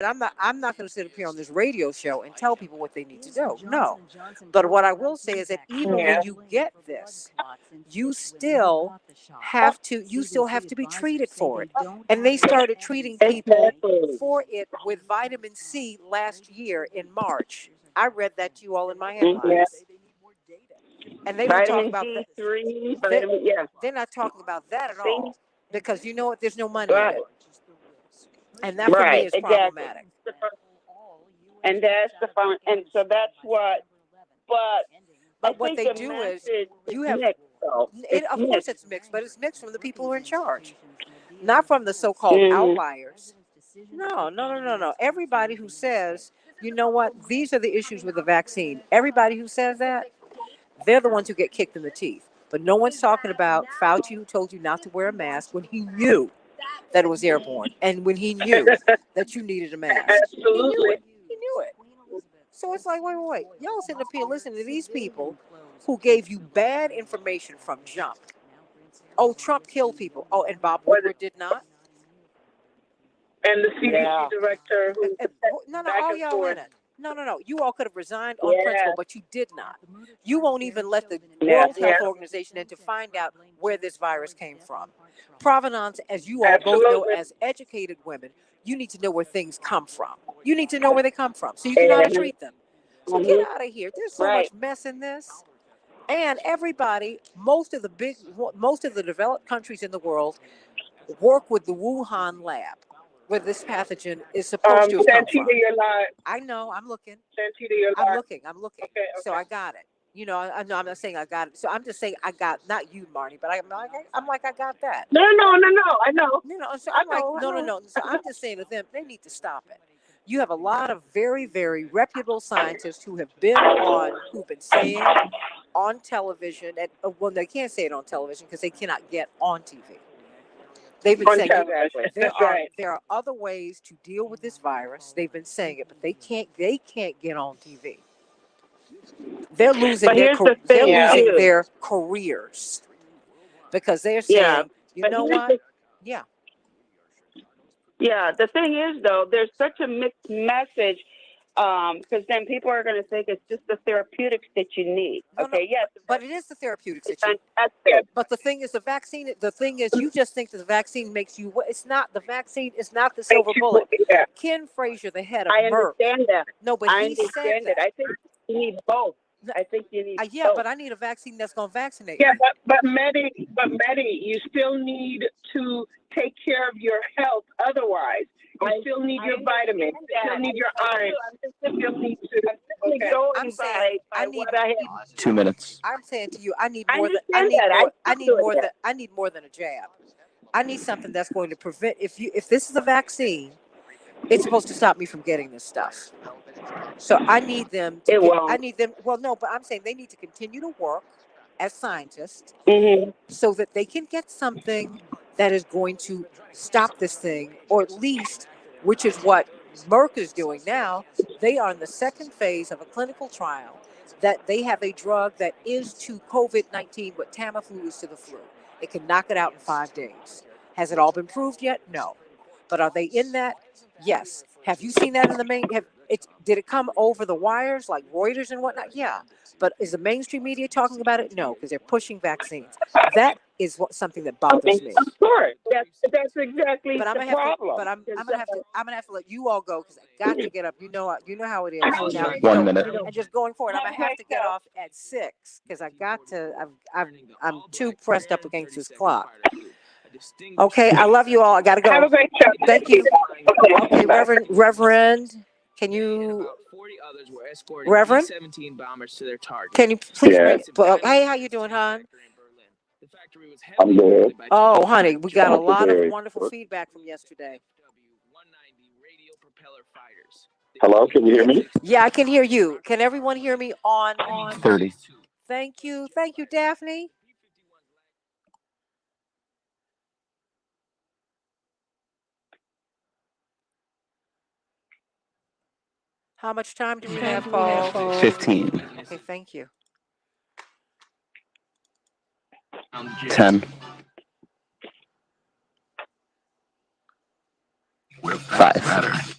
I'm not going to sit up here on this radio show and tell people what they need to do. No. But what I will say is that even when Yeah. you get this, you still have to be treated for it. And they started treating people Exactly. for it with vitamin C last year in March. I read that to you all in my Yeah. headlines. And they didn't talk Vitamin about that. D3, They, vitamin, yeah. they're not talking about that at See? all because you know what? There's no money in Right. it. And that for me Right. is Exactly. problematic. And that's the fun. And so that's what, but I But what think they the do is message is you have, mixed, though. It's of course mixed. it's mixed, but it's mixed from the people who are in charge, not from the so called Hmm. outliers. No, no, no, no, no. Everybody who says, you know what, these are the issues with the vaccine, everybody who says that, they're the ones who get kicked in the teeth. But no one's talking about Fauci who told you not to wear a mask when he knew that it was airborne and when he knew that you needed a mask. He knew Absolutely. it. He knew it. So it's like, wait, wait, wait. Y'all sitting up here listening to these people who gave you bad information from jump. Oh, Trump killed people. Oh, and Bob Was it, Woodward did not. and the CDC Yeah. director who No, no, back all and y'all in forth. it. No, no, no. You all could have resigned on principle, Yeah. but you did not. You won't even let the Yeah. World Health Yeah. Organization in to find out where this virus came from. Provenance, as you all both know, Absolutely. as educated women, you need to know where things come from. You need to know where they come from so you can know how to And, treat them. So get hmm. out of here. There's so Right. much mess in this. And everybody, most of the developed countries in the world work with the Wuhan lab where this pathogen is supposed to have come Santita, from. you're live. I know. I'm looking. Santita, you're I'm live. looking. I'm looking. Okay. So Okay. I got it. You know, I know I'm not saying I got it. So I'm just saying I got not you, Marty, but I'm like I got that. No, no, no, no. I know. You know, so I I'm like, know. I no, no, know. no. So I'm just saying to them, they need to stop it. You have a lot of very, very reputable scientists who've been saying on television, and well, they can't say it on television because they cannot get on TV. They've been On saying television. there That's are right. there are other ways to deal with this virus. They've been saying it, but they can't get on TV. They're losing But their here's the they're thing, losing too. their careers because they're Yeah. saying, you But know here's what? the Yeah, Yeah, the thing is though, there's such a mixed message, because then people are going to think it's just the therapeutics that you need. no, no, Okay, yes, the but it vaccine is the therapeutics is that you. fantastic. But the thing is, the vaccine. The thing is, you just think that the vaccine makes you. It's not. The vaccine is not the Thank silver you. bullet. Yeah, Ken Frazier, the head of I Merck. understand that. No, but I he said understand it. that. I think you need both. I think you need Yeah, both. but I need a vaccine that's going to vaccinate Yeah, me. but Medi, you still need to take care of your health. Otherwise, you still need I your vitamins. understand You still that. need your iron. I'm just You still need to. I'm simply Okay. I'm going saying I by need. what I have. 2 minutes. I'm saying to you, I need I more than I understand need that. I more. I still need do more that. than I need more than a jab. I need something that's going to prevent. If this is a vaccine, it's supposed to stop me from getting this stuff. So I need them to It get. I won't. need them. Well, no, but I'm saying they need to continue to work as scientists Hmm. so that they can get something that is going to stop this thing, or at least, which is what Merck is doing now. They are in the second phase of a clinical trial that they have a drug that is to COVID-19 what Tamiflu is to the flu. It can knock it out in 5 days. Has it all been proved yet? No. But are they in that? Yes. Have you seen that in the main? Did it come over the wires like Reuters and whatnot? Yeah. But is the mainstream media talking about it? No, because they're pushing vaccines. That is something that I mean, bothers me. of course. That's exactly But I'm the gonna have to. But problem. I'm gonna have to let you all go because I got to get up. You know how it is now. 1 minute. And just going forward, I'm gonna have to get off at 6 because I got to. I'm too pressed up against this clock. Okay, I love you all. I gotta Have go. a great show. Thank you. Okay, Bye. Reverend, can you, Reverend, can you please Yeah, bring? Well, hey, how you doing, hon? I'm good. Oh, honey, we got a Not too lot of bad. wonderful feedback from yesterday. Hello, can you hear Yeah, me? yeah, I can hear you. Can everyone hear me on? 30. Thank you, Daphne. How much time do we have, Paul? 15. Okay, thank you. 10. 5.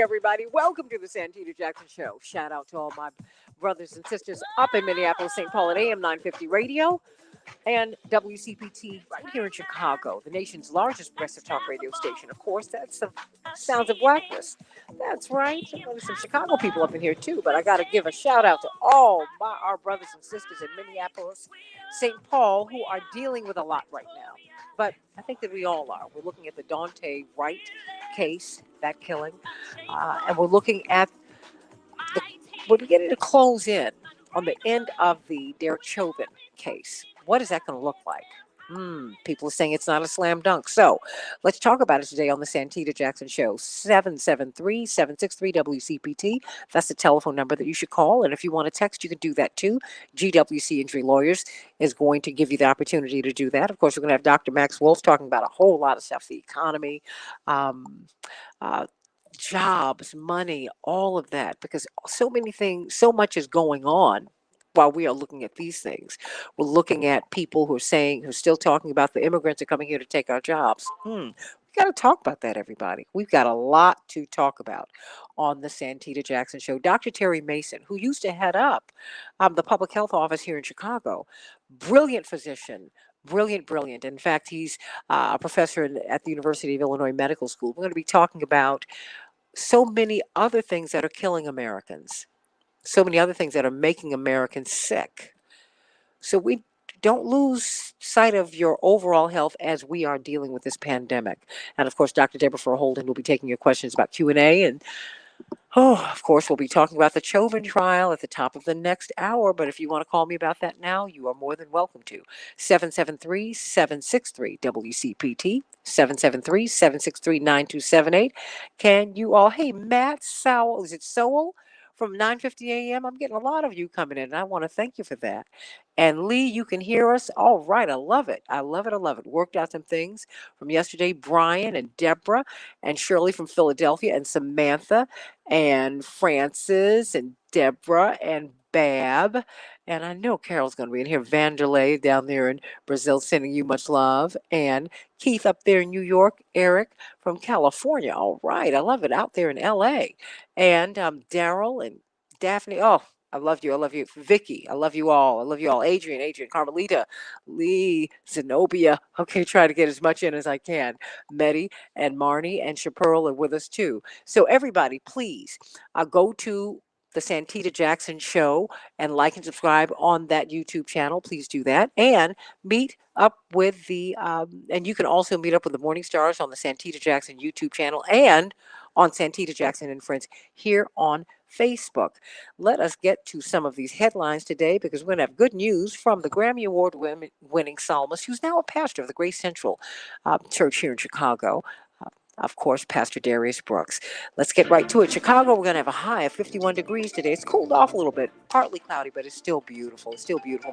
Hey, everybody. Welcome to the Santita Jackson Show. Shout out to all my brothers and sisters up in Minneapolis, St. Paul at AM 950 Radio and WCPT right here in Chicago, the nation's largest progressive talk radio station. Of course, that's the Sounds of Blackness. That's right. There's some Chicago people up in here, too. But I got to give a shout out to all our brothers and sisters in Minneapolis, St. Paul, who are dealing with a lot right now. But I think that we all are. We're looking at the Dante Wright case, that killing, and we're looking at we're beginning to close in on the end of the Derek Chauvin case. What is that going to look like? People are saying it's not a slam dunk. So let's talk about it today on the Santita Jackson Show. 773-763-WCPT. That's the telephone number that you should call. And if you want to text, you can do that too. GWC Injury Lawyers is going to give you the opportunity to do that. Of course, we're going to have Dr. Max Wolf talking about a whole lot of stuff, the economy, jobs, money, all of that, because so much is going on while we are looking at these things. We're looking at people who're still talking about the immigrants are coming here to take our jobs. We got to talk about that, everybody. We've got a lot to talk about on the Santita Jackson Show. Dr. Terry Mason, who used to head up the public health office here in Chicago, brilliant physician, brilliant. In fact, he's a professor at the University of Illinois Medical School. We're going to be talking about so many other things that are killing Americans, so many other things that are making Americans sick. So we don't lose sight of your overall health as we are dealing with this pandemic. And of course, Dr. Deborah Holden will be taking your questions about Q&A. And of course, we'll be talking about the Chauvin trial at the top of the next hour. But if you want to call me about that now, you are more than welcome to. 773-763-WCPT, 773-763-9278. Can you all, hey, Matt Sowell, is it Sowell? From 9:50 a.m. I'm getting a lot of you coming in, and I want to thank you for that. And Lee, you can hear us. All right, I love it. I love it. Worked out some things from yesterday. Brian and Deborah and Shirley from Philadelphia and Samantha and Francis and Deborah and Bab. And I know Carol's going to be in here. Vanderlei down there in Brazil sending you much love. And Keith up there in New York. Eric from California. All right. I love it out there in LA. And Daryl and Daphne. Oh, I love you. Vicky, I love you all. Adrian, Carmelita, Lee, Zenobia. Okay, try to get as much in as I can. Medi and Marnie and Chaparral are with us too. So everybody, please go to the Santita Jackson Show and like and subscribe on that YouTube channel. Please do that. And meet up with and you can also meet up with the Morning Stars on the Santita Jackson YouTube channel and on Santita Jackson and Friends here on Facebook. Let us get to some of these headlines today because we're going to have good news from the Grammy Award winning psalmist who's now a pastor of the Grace Central Church here in Chicago. Of course, Pastor Darius Brooks. Let's get right to it. Chicago, we're going to have a high of 51 degrees today. It's cooled off a little bit, partly cloudy, but it's still beautiful.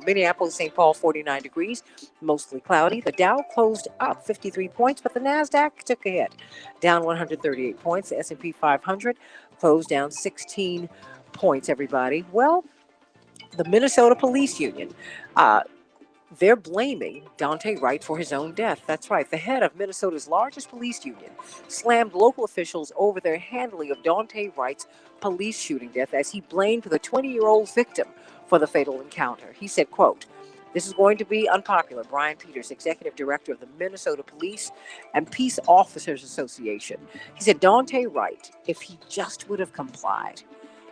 Minneapolis, St. Paul, 49 degrees, mostly cloudy. The Dow closed up 53 points, but the NASDAQ took a hit, down 138 points. The S&P 500 closed down 16 points, everybody. Well, the Minnesota Police Union, they're blaming Dante Wright for his own death. That's right. The head of Minnesota's largest police union slammed local officials over their handling of Dante Wright's police shooting death as he blamed the 20-year-old victim for the fatal encounter. He said, quote, "This is going to be unpopular." Brian Peters, executive director of the Minnesota Police and Peace Officers Association. He said, Dante Wright, if he just would have complied.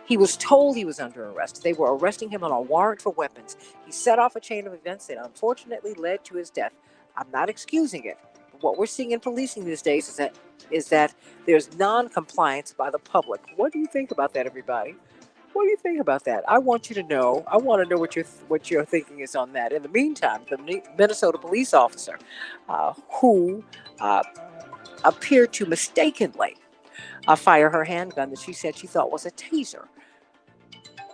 He was told he was under arrest. They were arresting him on a warrant for weapons. He set off a chain of events that unfortunately led to his death. I'm not excusing it. But what we're seeing in policing these days is that there's non-compliance by the public. What do you think about that, everybody? What do you think about that? I want you to know. I want to know what your thinking is on that. In the meantime, the Minnesota police officer who appeared to mistakenly fire her handgun that she said she thought was a taser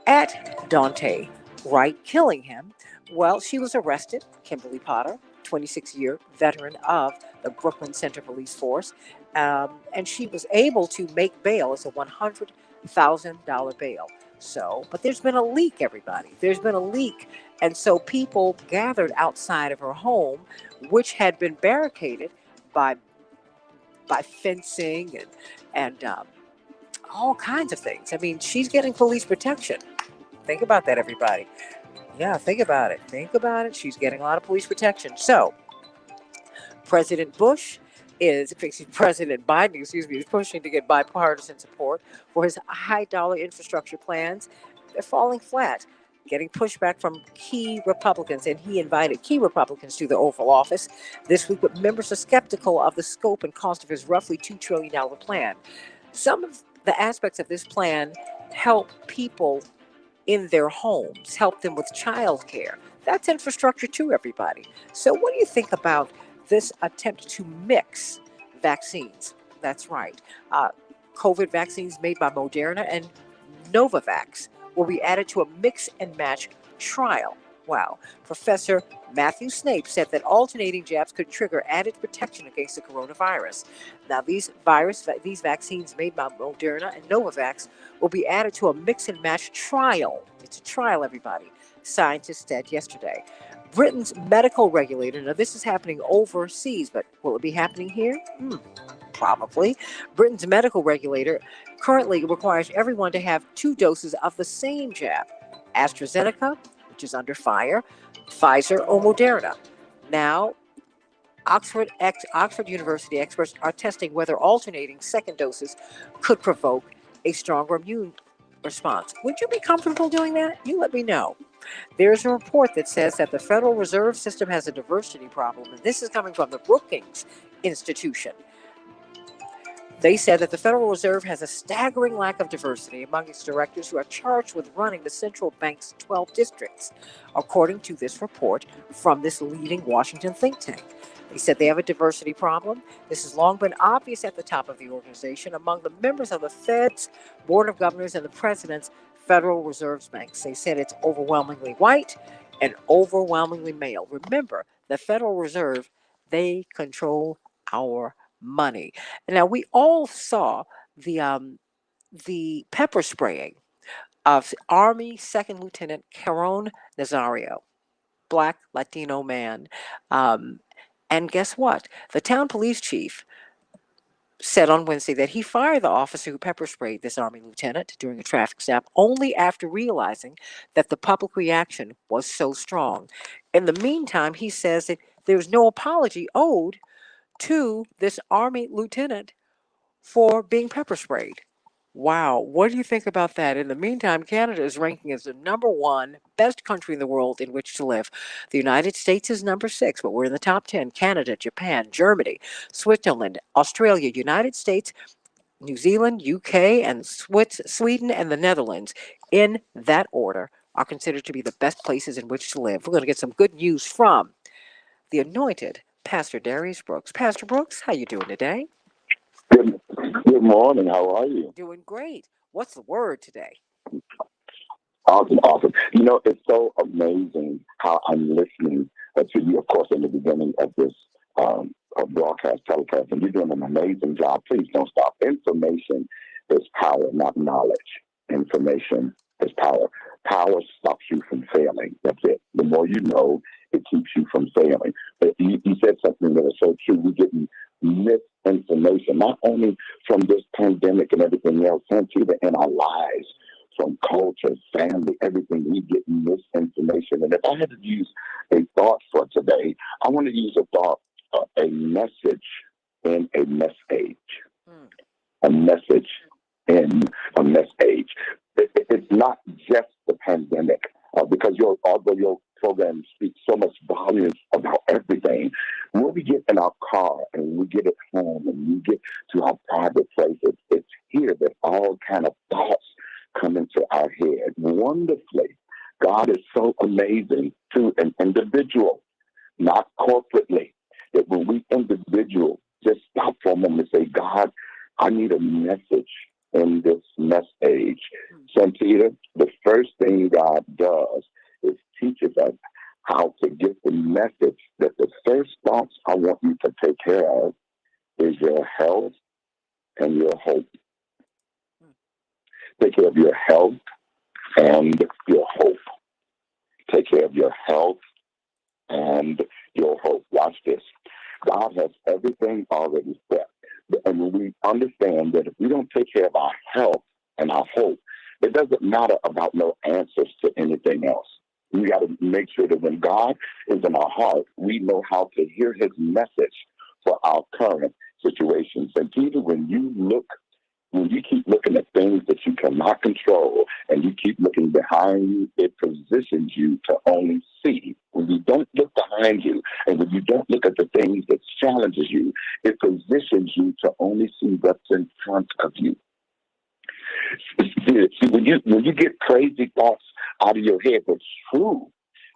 at Dante Wright, killing him. Well, she was arrested. Kimberly Potter, 26-year veteran of the Brooklyn Center Police Force, and she was able to make bail as a $100,000 bail. So, but there's been a leak, everybody. There's been a leak. And so people gathered outside of her home, which had been barricaded by fencing and all kinds of things. I mean, she's getting police protection. Think about that, everybody. Yeah, think about it. Think about it. She's getting a lot of police protection. So, President Biden, is pushing to get bipartisan support for his high dollar infrastructure plans. They're falling flat, getting pushback from key Republicans, and he invited key Republicans to the Oval Office this week, but members are skeptical of the scope and cost of his roughly $2 trillion plan. Some of the aspects of this plan help people in their homes, help them with childcare. That's infrastructure too, everybody. So, what do you think about this attempt to mix vaccines? That's right. Uh, COVID vaccines made by Moderna and Novavax will be added to a mix and match trial. Wow. Professor Matthew Snape said that alternating jabs could trigger added protection against the coronavirus. Now, these vaccines made by Moderna and Novavax will be added to a mix and match trial. It's a trial, everybody, scientists said yesterday. Britain's medical regulator, now this is happening overseas, but will it be happening here? Probably. Britain's medical regulator currently requires everyone to have 2 doses of the same jab, AstraZeneca, which is under fire, Pfizer, or Moderna. Now, Oxford University experts are testing whether alternating second doses could provoke a stronger immune response. Would you be comfortable doing that? You let me know. There's a report that says that the Federal Reserve System has a diversity problem, and this is coming from the Brookings Institution. They said that the Federal Reserve has a staggering lack of diversity among its directors who are charged with running the central bank's 12 districts, according to this report from this leading Washington think tank. They said they have a diversity problem. This has long been obvious at the top of the organization among the members of the Fed's Board of Governors and the President's Federal Reserve Banks. They said it's overwhelmingly white and overwhelmingly male. Remember, the Federal Reserve, they control our money. Now, we all saw the pepper spraying of Army Second Lieutenant Caron Nazario, Black Latino man. Um, and guess what? The town police chief said on Wednesday that he fired the officer who pepper sprayed this Army lieutenant during a traffic stop only after realizing that the public reaction was so strong. In the meantime, he says that there's no apology owed to this Army lieutenant for being pepper sprayed. Wow, what do you think about that? In the meantime, Canada is ranking as the number 1 best country in the world in which to live. The United States is number 6, but we're in the top 10. Canada, Japan, Germany, Switzerland, Australia, United States, New Zealand, UK, and Sweden and the Netherlands, in that order, are considered to be the best places in which to live. We're going to get some good news from the anointed Pastor Darius Brooks. Pastor Brooks, how you doing today? Good morning. How are you? Doing great. What's the word today? Awesome. You know, it's so amazing how I'm listening to you, of course, in the beginning of this broadcast, telecast, and you're doing an amazing job. Please don't stop. Information is power, not knowledge. Information is power. Power stops you from failing. That's it. The more you know, it keeps you from failing. But you said something that is so true. We're getting misinformation, not only from this pandemic and everything else, Santita, in our lives, from culture, family, everything. We get misinformation. And if I had to use a thought for today, I want to use a thought, a message in a mess age. A message in a mess age. It's not just the pandemic, because although your program speaks so much volumes about everything, when we get in our car and we get at home and we get to our private places, it's here that all kind of thoughts come into our head wonderfully. God is so amazing to an individual, not corporately, that when we individual just stop for a moment and say, God, I need a message in this mess age. Santita, the first thing God does is teaches us how to get the message that the first thoughts I want you to take care of is your health and your hope. Take care of your health and your hope. Take care of your health and your hope. Watch this. God has everything already set. And when we understand that if we don't take care of our health and our hope, it doesn't matter about no answers to anything else. We got to make sure that when God is in our heart, we know how to hear his message for our current situations. And Peter, when you keep looking at things that you cannot control and you keep looking behind you, it positions you to only see. When you don't look behind you and when you don't look at the things that challenges you, it positions you to only see what's in front of you. See, when you get crazy thoughts out of your head that's true,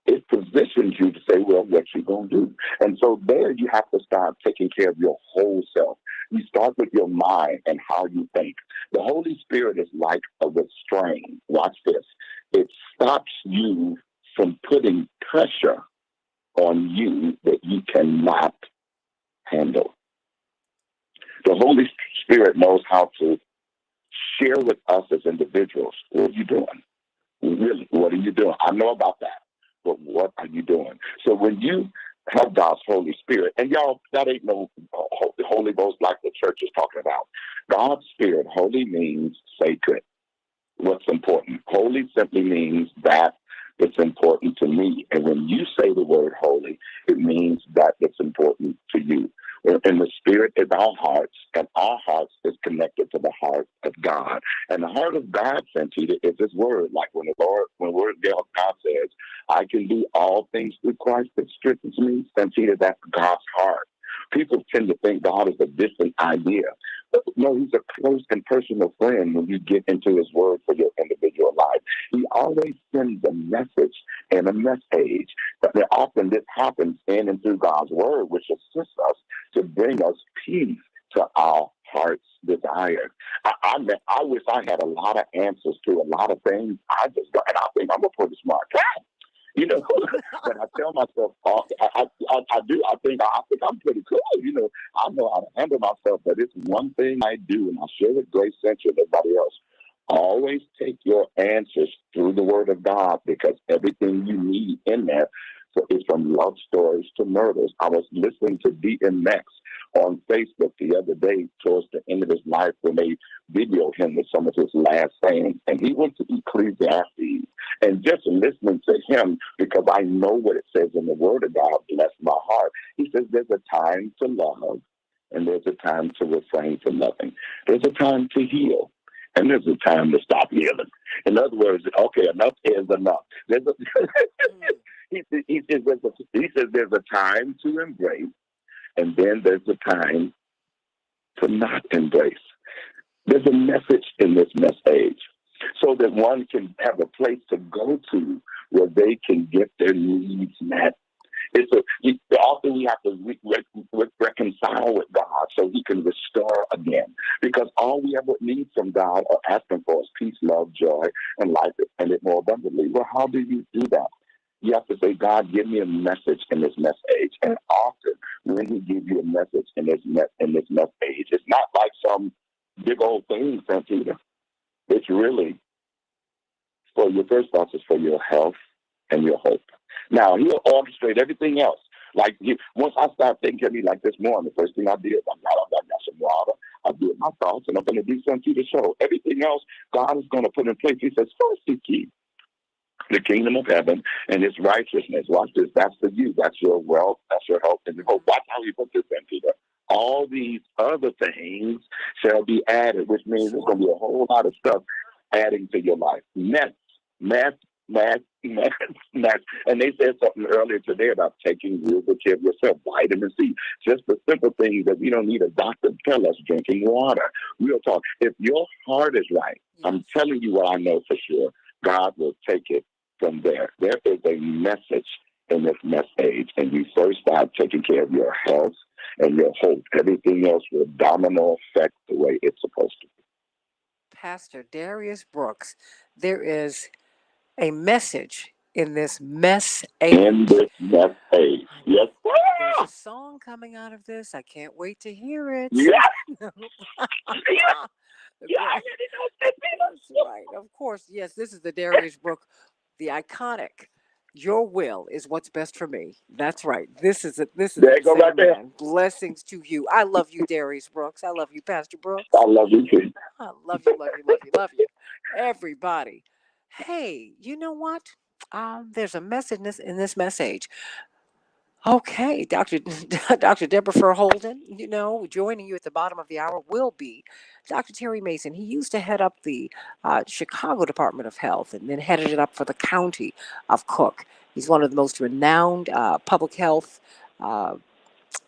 it positions you to say, well, what you gonna do? And so there you have to start taking care of your whole self. You start with your mind and how you think. The Holy Spirit is like a restraint. Watch this. It stops you from putting pressure on you that you cannot handle. The Holy Spirit knows how to share with us as individuals. What are you doing? Really, what are you doing? I know about that, but what are you doing? So when you have God's Holy Spirit, and y'all, that ain't no Holy Ghost like the church is talking about. God's Spirit, holy means sacred. What's important? Holy simply means that it's important to me. And when you say the word holy, it means that it's important to you. And the Spirit is our hearts, and our hearts is connected to the heart of God. And the heart of God, Santita, is His Word. Like when Word God says, "I can do all things through Christ that strengthens me," Santita, that's God's heart. People tend to think God is a distant idea. But no, he's a close and personal friend when you get into his word for your individual life. He always sends a message and a message. But often this happens in and through God's word, which assists us to bring us peace to our heart's desire. I wish I had a lot of answers to a lot of things. I just don't, and I think I'm a pretty smart guy. You know, but I tell myself, I do. I think I'm pretty cool. You know, I know how to handle myself. But it's one thing I do, and I share with Grace Central and everybody else. Always take your answers through the Word of God, because everything you need in there is from love stories to murders. I was listening to DMX on Facebook the other day towards the end of his life when they videoed him with some of his last sayings. And he went to Ecclesiastes, and just listening to him, because I know what it says in the Word of God, bless my heart. He says there's a time to love and there's a time to refrain from loving. There's a time to heal. And there's a time to stop healing. In other words, okay, enough is enough. He says there's a time to embrace, and then there's a time to not embrace. There's a message in this message so that one can have a place to go to where they can get their needs met. Often we have to reconcile with God so He can restore again. Because all we ever need from God or ask Him for is peace, love, joy, and life, and it more abundantly. Well, how do you do that? You have to say, God, give me a message in this message. And often, when He gives you a message in this message, it's not like some big old thing, Santita. It's really for your first thoughts is for your health and your hope. Now, He'll orchestrate everything else. Once I start thinking of me like this morning, the first thing I did, I got some water, I did my thoughts, and I'm going to do something to the show. Everything else, God is going to put in place. He says, first seek ye the kingdom of heaven and His righteousness. Watch this. That's for you. That's your wealth. That's your health and your hope. Watch how He put this in, Peter. All these other things shall be added, which means there's going to be a whole lot of stuff adding to your life. Math. And they said something earlier today about taking real good care of yourself. Vitamin C. Just the simple things that we don't need a doctor to tell us. Drinking water. Real talk. If your heart is right, I'm telling you what I know for sure. God will take it from there. There is a message in this message, and you first start taking care of your health and your hope. Everything else will domino effect the way it's supposed to be. Pastor Darius Brooks, there is a message in this mess age. In this message. Yes. There's a song coming out of this. I can't wait to hear it. Yeah. That's right. Of course. Yes, this is the Darius Brooks, the iconic Your will is what's best for me. That's right. This is There you it. go right there. Amen. Blessings to you. I love you, Darius Brooks. I love you, Pastor I Brooks. love you too. I love you, love you, love you, love you. Everybody. Hey, you know what? There's a message in this message. Okay, Dr. Dr. Deborah Holden, joining you at the bottom of the hour will be Dr. Terry Mason. He used to head up the Chicago Department of Health and then headed it up for the county of Cook. He's one of the most renowned public health uh,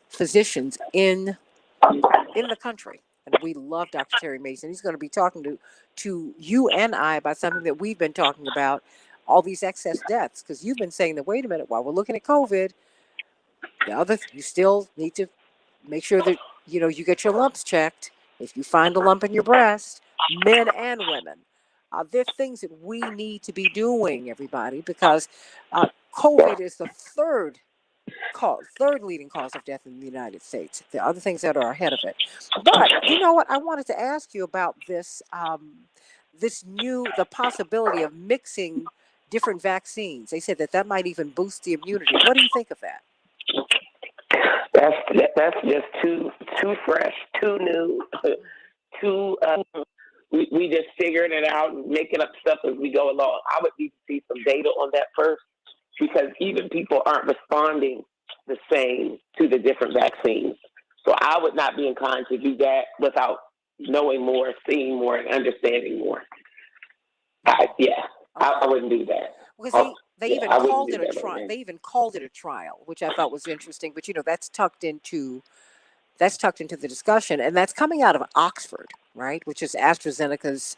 physicians in the country. And we love Dr. Terry Mason. He's going to be talking to you and I about something that we've been talking about, all these excess deaths. Because you've been saying that, wait a minute, while we're looking at COVID, you still need to make sure that you get your lumps checked. If you find a lump in your breast, men and women, there are things that we need to be doing, everybody, because COVID is the third leading cause of death in the United States. There are other things that are ahead of it. But you know what? I wanted to ask you about the possibility of mixing different vaccines. They said that might even boost the immunity. What do you think of that? That's just too fresh, too new, too. We just figuring it out and making up stuff as we go along. I would need to see some data on that first, because even people aren't responding the same to the different vaccines. So I would not be inclined to do that without knowing more, seeing more, and understanding more. I wouldn't do that. Because they even I wouldn't called do it a that right trial. now. They even called it a trial, which I thought was interesting. But that's tucked into the discussion, and that's coming out of Oxford, right? Which is AstraZeneca's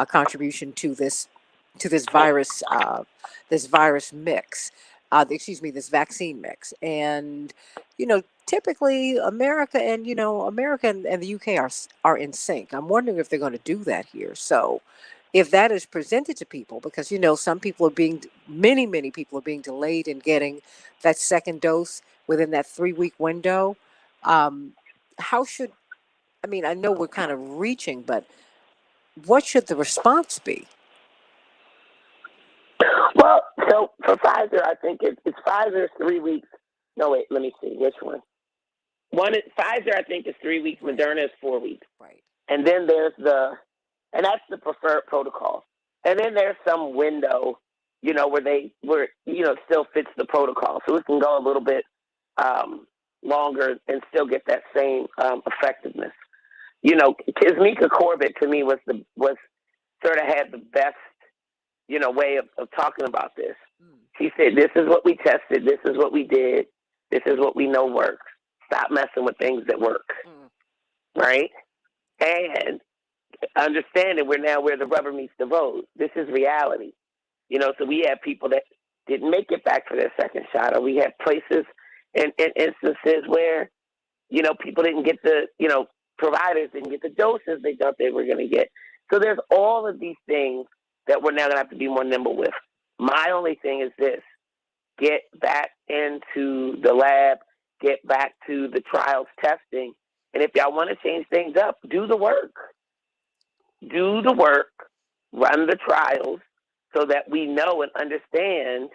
contribution to this virus mix. This vaccine mix, and typically America and the UK are in sync. I'm wondering if they're going to do that here. So, if that is presented to people, because some people many people are being delayed in getting that second dose within that 3-week window. Um, how should I know we're kind of reaching, but what should the response be? Well, so for Pfizer, I think it's Pfizer's 3 weeks. No, wait, let me see which one. Pfizer, I think, is 3 weeks. Moderna is 4 weeks, Right. and then and that's the preferred protocol. And then there's some window, where still fits the protocol, so it can go a little bit longer and still get that same effectiveness. Kismika Corbett to me was sort of had the best way of talking about this. She said, "This is what we tested. This is what we did. This is what we know works. Stop messing with things that work." Right? And understanding we're now where the rubber meets the road. This is reality. So we have people that didn't make it back for their second shot, or we have places and instances where, people didn't get providers didn't get the doses they thought they were going to get. So there's all of these things that we're now going to have to be more nimble with. My only thing is this: get back into the lab, get back to the trials testing. And if y'all want to change things up, do the work. Do the work, run the trials so that we know and understand,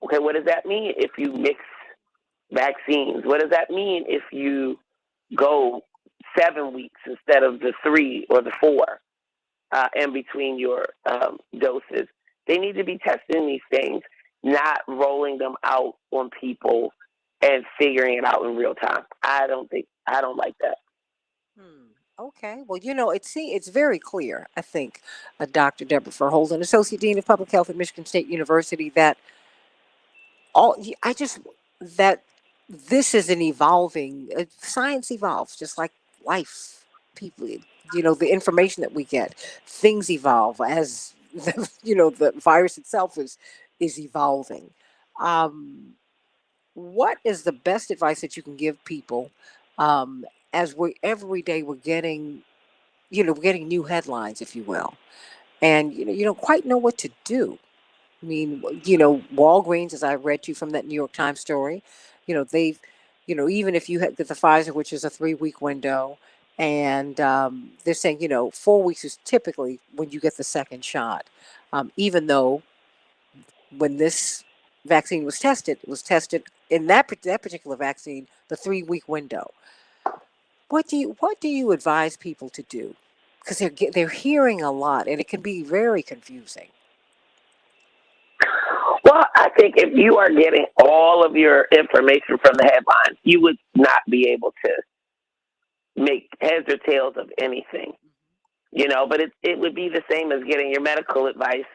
okay, what does that mean if you mix vaccines? What does that mean if you go 7 weeks instead of the 3 or the 4 in between your doses? They need to be testing these things, not rolling them out on people and figuring it out in real time. I don't like that. Okay. Well, it's very clear, I think, Dr. Deborah Holden, Associate Dean of Public Health at Michigan State University, that all I just that this is an evolving science evolves just like life. People, the information that we get, things evolve as the virus itself is evolving. Um, what is the best advice that you can give people um, as we every day we're getting new headlines, if you will, and you don't quite know what to do. I mean, Walgreens, as I read to you from that New York Times story, they've, even if you get the Pfizer, which is a 3-week window, and they're saying, 4 weeks is typically when you get the second shot. Even though when this vaccine was tested. It was tested in that particular vaccine, the 3-week window. What do you advise people to do? Because they're hearing a lot, and it can be very confusing. Well, I think if you are getting all of your information from the headlines, you would not be able to make heads or tails of anything. But it would be the same as getting your medical advice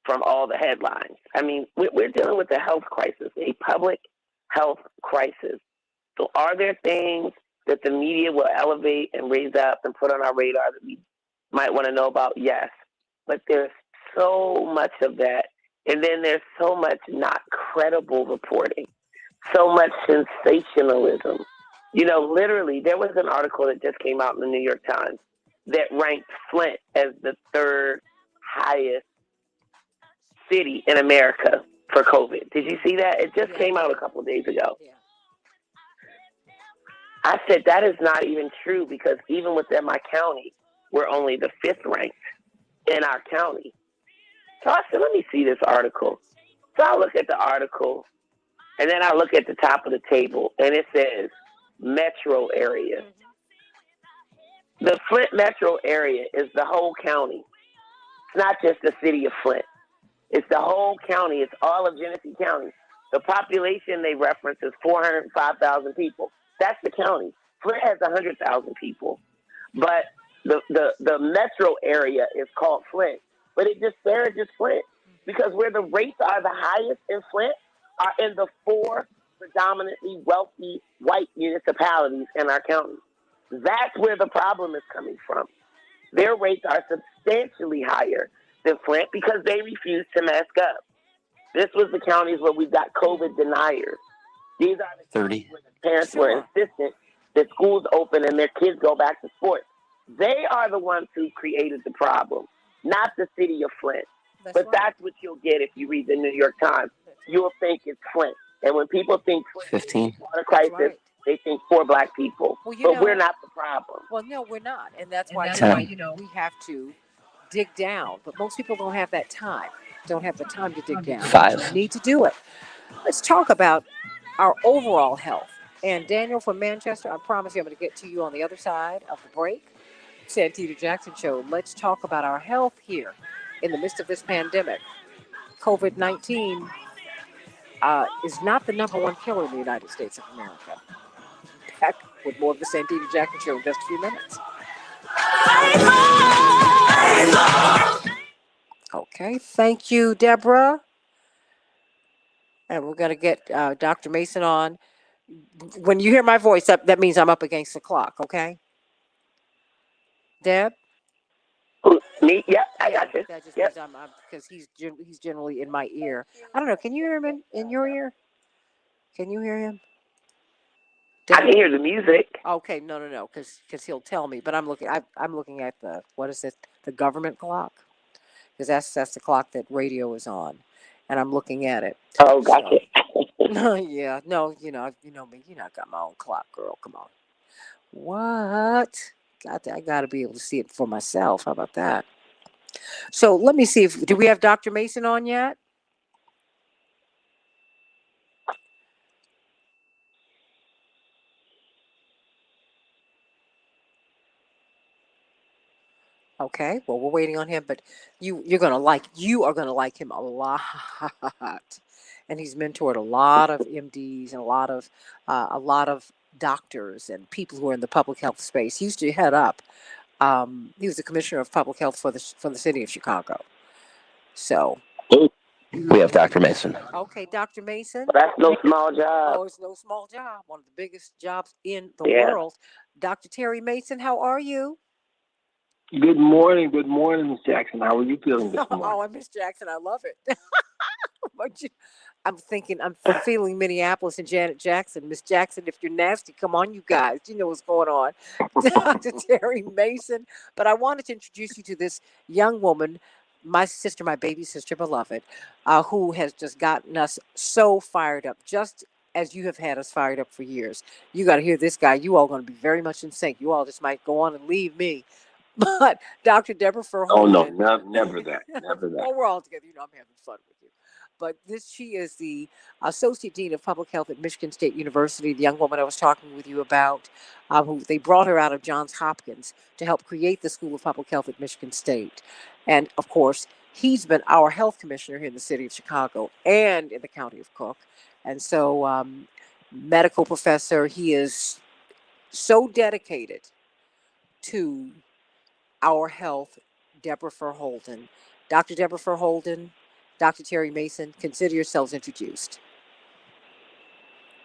from all the headlines. I mean, we're dealing with a health crisis, a public health crisis. So are there things that the media will elevate and raise up and put on our radar that we might want to know about? Yes. But there's so much of that. And then there's so much not credible reporting, so much sensationalism. Literally, there was an article that just came out in the New York Times that ranked Flint as the third highest city in America for COVID. Did you see that? It just came out a couple of days ago. Yeah. I said that is not even true because even within my county, we're only the 5th ranked in our county. So I said, let me see this article. So I look at the article, and then I look at the top of the table, and it says metro area. The Flint metro area is the whole county. It's not just the city of Flint. It's the whole county. It's all of Genesee County. The population they reference is 405,000 people. That's the county. Flint has 100,000 people. But the metro area is called Flint. But it disparages Flint because where the rates are the highest in Flint are in the 4 predominantly wealthy white municipalities in our county. That's where the problem is coming from. Their rates are substantially higher than Flint because they refuse to mask up. This was the counties where we got COVID deniers. These are the 30. where the parents were insistent that schools open and their kids go back to sports. They are the ones who created the problem, not the city of Flint. That's what you'll get if you read the New York Times. You'll think it's Flint. And when people think Flint 15. water crisis, they think 4 black people. But we're not the problem. Well, no, we're not, and that's why 10. we have to dig down. But most people don't have that time. Don't have the time to dig down. 5. You need to do it. Let's talk about our overall health. And Daniel from Manchester, I promise you, I'm going to get to you on the other side of the break. Santita Jackson Show. Let's talk about our health here in the midst of this pandemic. COVID-19 is not the number one killer in the United States of America. Back with more of the Santita Jackson Show in just a few minutes. Okay, thank you, Deborah. And we're going to get Dr. Mason on. When you hear my voice, that means I'm up against the clock, okay? Deb? Me? Yep, I got you. That just means because he's generally in my ear. I don't know. Can you hear him in your ear? Can you hear him? I can hear the music. Okay, no, because he'll tell me. But I'm looking at the government clock, because that's the clock that radio is on, and I'm looking at it. Oh, gotcha. Yeah, no, you know me. You know, I got my own clock, girl. Come on. What? I got to be able to see it for myself. How about that? So let me see do we have Dr. Mason on yet? Okay, well, we're waiting on him, but you are gonna like him a lot, and he's mentored a lot of MDs and a lot of doctors and people who are in the public health space. He used to head up. He was the commissioner of public health for the city of Chicago. So We have Dr. Mason. okay, Dr. Mason. Well, that's no small job. Oh, it's no small job. One of the biggest jobs in the world. Dr. Terry Mason, how are you? Good morning, Ms. Jackson. How are you feeling this morning? Oh, I miss Jackson. I love it. I'm feeling Minneapolis and Janet Jackson. Miss Jackson, if you're nasty, come on, you guys. You know what's going on. Dr. Terry Mason. But I wanted to introduce you to this young woman, my sister, my baby sister, beloved, who has just gotten us so fired up, just as you have had us fired up for years. You got to hear this guy. You all going to be very much in sync. You all just might go on and leave me. But Dr. Deborah Furholman. Oh, no, never that. Never that. Well, we're all together. You know, I'm having fun with you. But she is the Associate Dean of Public Health at Michigan State University, the young woman I was talking with you about, who they brought her out of Johns Hopkins to help create the School of Public Health at Michigan State. And of course, he's been our health commissioner here in the city of Chicago and in the county of Cook. And so, medical professor, he is so dedicated to our health, Deborah Furholden. Dr. Deborah Furholden, Dr. Terry Mason, consider yourselves introduced.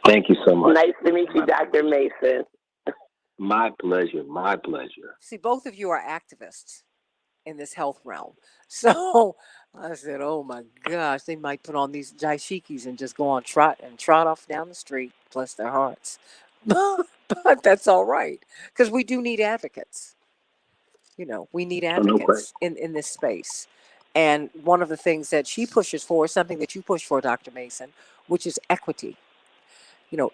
Thank you so much. Nice to meet you, Dr. Mason. My pleasure. My pleasure. See, both of you are activists in this health realm. So I said, oh my gosh, they might put on these dashikis and just go on trot off down the street, bless their hearts. But that's all right, because we do need advocates. We need advocates in this space. And one of the things that she pushes for is something that you push for, Dr. Mason, which is equity.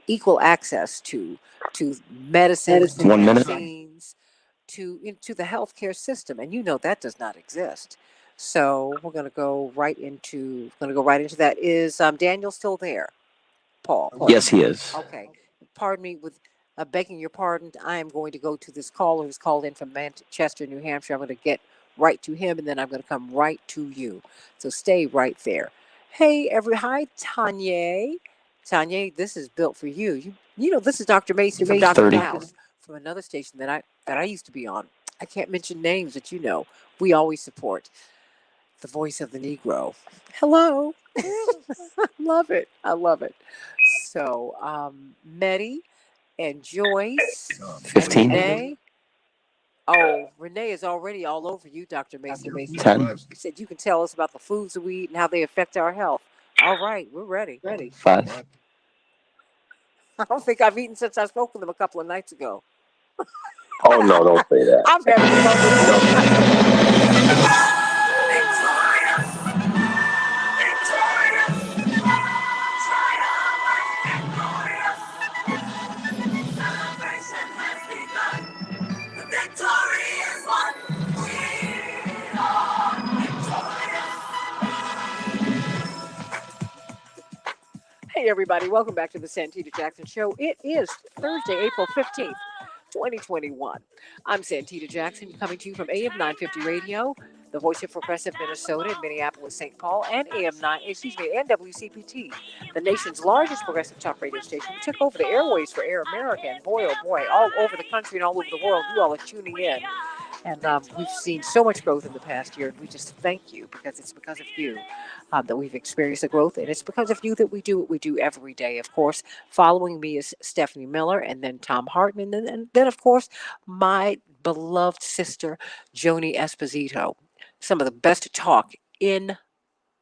Equal access to medicines, to 1 minute. vaccines, to the healthcare system, and that does not exist. So we're going to go right into that. Is Daniel still there? Paul. Yes, he is. Okay. Pardon me with begging your pardon. I am going to go to this caller who's called in from Manchester, New Hampshire. I'm going to get right to him, and then I'm going to come right to you. So stay right there. Hey, hi, Tanya. Tanya, this is built for you. This is Dr. Mason from Dr. 30. House from another station that I used to be on. I can't mention names, but we always support the voice of the Negro. Hello. Love it. I love it. So, Medi and Joyce 15. and Renee. Oh, Renee is already all over you, Dr. Mason. 10. You said you can tell us about the foods that we eat and how they affect our health. All right, we're ready. 5. I don't think I've eaten since I spoke with them a couple of nights ago. Oh, no, don't say that. I'm having Hey, everybody. Welcome back to the Santita Jackson Show. It is Thursday, April 15th, 2021. I'm Santita Jackson, coming to you from AM 950 Radio, the voice of progressive Minnesota in Minneapolis, St. Paul, and and WCPT, the nation's largest progressive talk radio station. We took over the airways for Air America, and boy, oh boy, all over the country and all over the world, you all are tuning in. And we've seen so much growth in the past year, and we just thank you, because it's because of you that we've experienced the growth, and it's because of you that we do what we do every day. Of course, following me is Stephanie Miller, and then Tom Hartman, and then, of course, my beloved sister, Joni Esposito. Some of the best talk in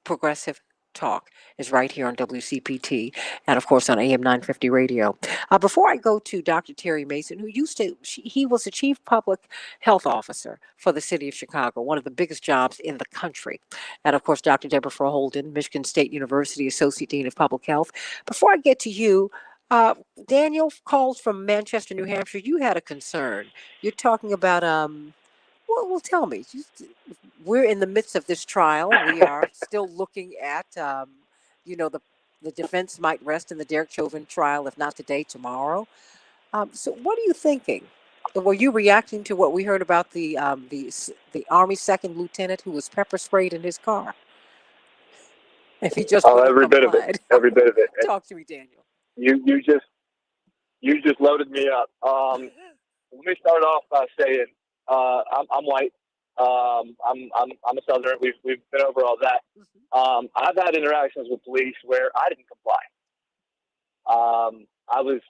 progressive talk is right here on WCPT and, of course, on AM 950 Radio. Before I go to Dr. Terry Mason, who he was the chief public health officer for the city of Chicago, one of the biggest jobs in the country. And, of course, Dr. Deborah Furholden, Michigan State University Associate Dean of Public Health. Before I get to you, Daniel calls from Manchester, New Hampshire. You had a concern. You're talking about well, tell me. We're in the midst of this trial. We are still looking at, the defense might rest in the Derek Chauvin trial, if not today, tomorrow. So, what are you thinking? Were you reacting to what we heard about the Army second lieutenant who was pepper sprayed in his car? If he just every bit of it. Every bit of it. Talk to me, Daniel. You just loaded me up. Let me start off by saying I'm white. I'm a Southerner. We've been over all that. I've had interactions with police where I didn't comply. I was,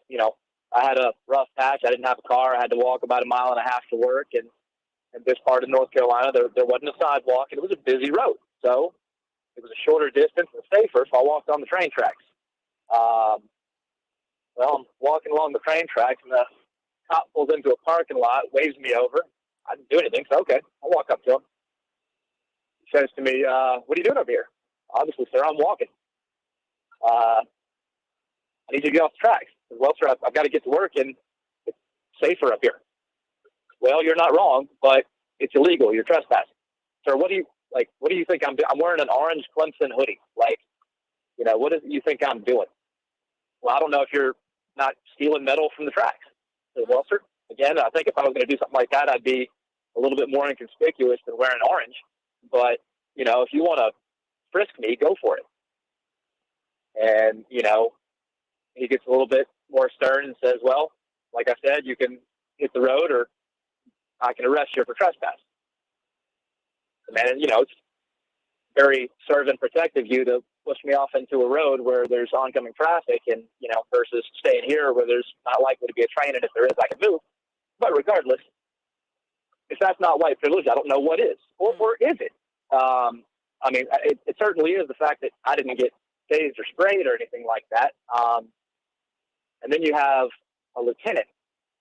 I had a rough patch. I didn't have a car. I had to walk about 1.5 miles to work. And in this part of North Carolina, there wasn't a sidewalk, and it was a busy road. So it was a shorter distance and safer, so I walked on the train tracks. Well, I'm walking along the train tracks, and the cop pulls into a parking lot, waves me over. I didn't do anything, so okay, I'll walk up to him. He says to me, what are you doing up here? Obviously, sir, I'm walking. I need you to get off the tracks. I said, well, sir, I've got to get to work, and it's safer up here. Well, you're not wrong, but it's illegal. You're trespassing. Sir, what do you think I'm doing? I'm wearing an orange Clemson hoodie. Like, What is it you think I'm doing? Well, I don't know if you're not stealing metal from the tracks. I said, well, sir, again, I think if I was going to do something like that, I'd be a little bit more inconspicuous than wearing orange. But, if you want to frisk me, go for it. And, he gets a little bit more stern and says, well, like I said, you can hit the road or I can arrest you for trespass. And, it's very servant protective you to push me off into a road where there's oncoming traffic and, versus staying here where there's not likely to be a train. And if there is, I can move. But regardless, if that's not white privilege, I don't know what is. Or is it? It certainly is the fact that I didn't get tased or sprayed or anything like that. And then you have a lieutenant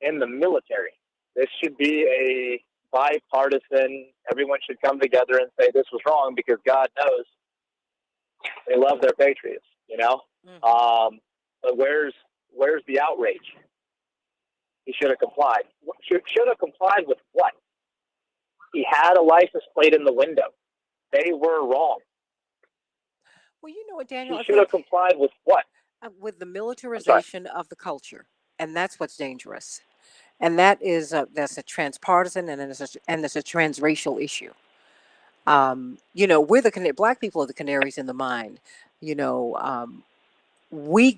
in the military. This should be a bipartisan, everyone should come together and say this was wrong because God knows they love their patriots, Mm-hmm. But where's the outrage? He should have complied. Should have complied with what? He had a license plate in the window. They were wrong. Well, you know what, Daniel? He should have complied with what? With the militarization of the culture, and that's what's dangerous. And that's a transpartisan and it's a transracial issue. We're black people are the canaries in the mine. You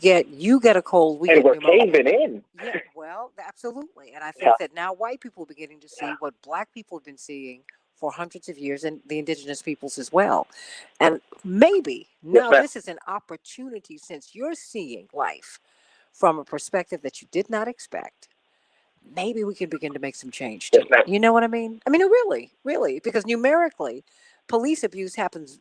get a cold, we and get we're pneumonia. caving in. Yeah, well, absolutely. And I think that now white people are beginning to see what black people have been seeing for hundreds of years, and the indigenous peoples as well. And maybe now this is an opportunity, since you're seeing life from a perspective that you did not expect. Maybe we can begin to make some change too. You know what I mean? Really, because numerically, police abuse happens.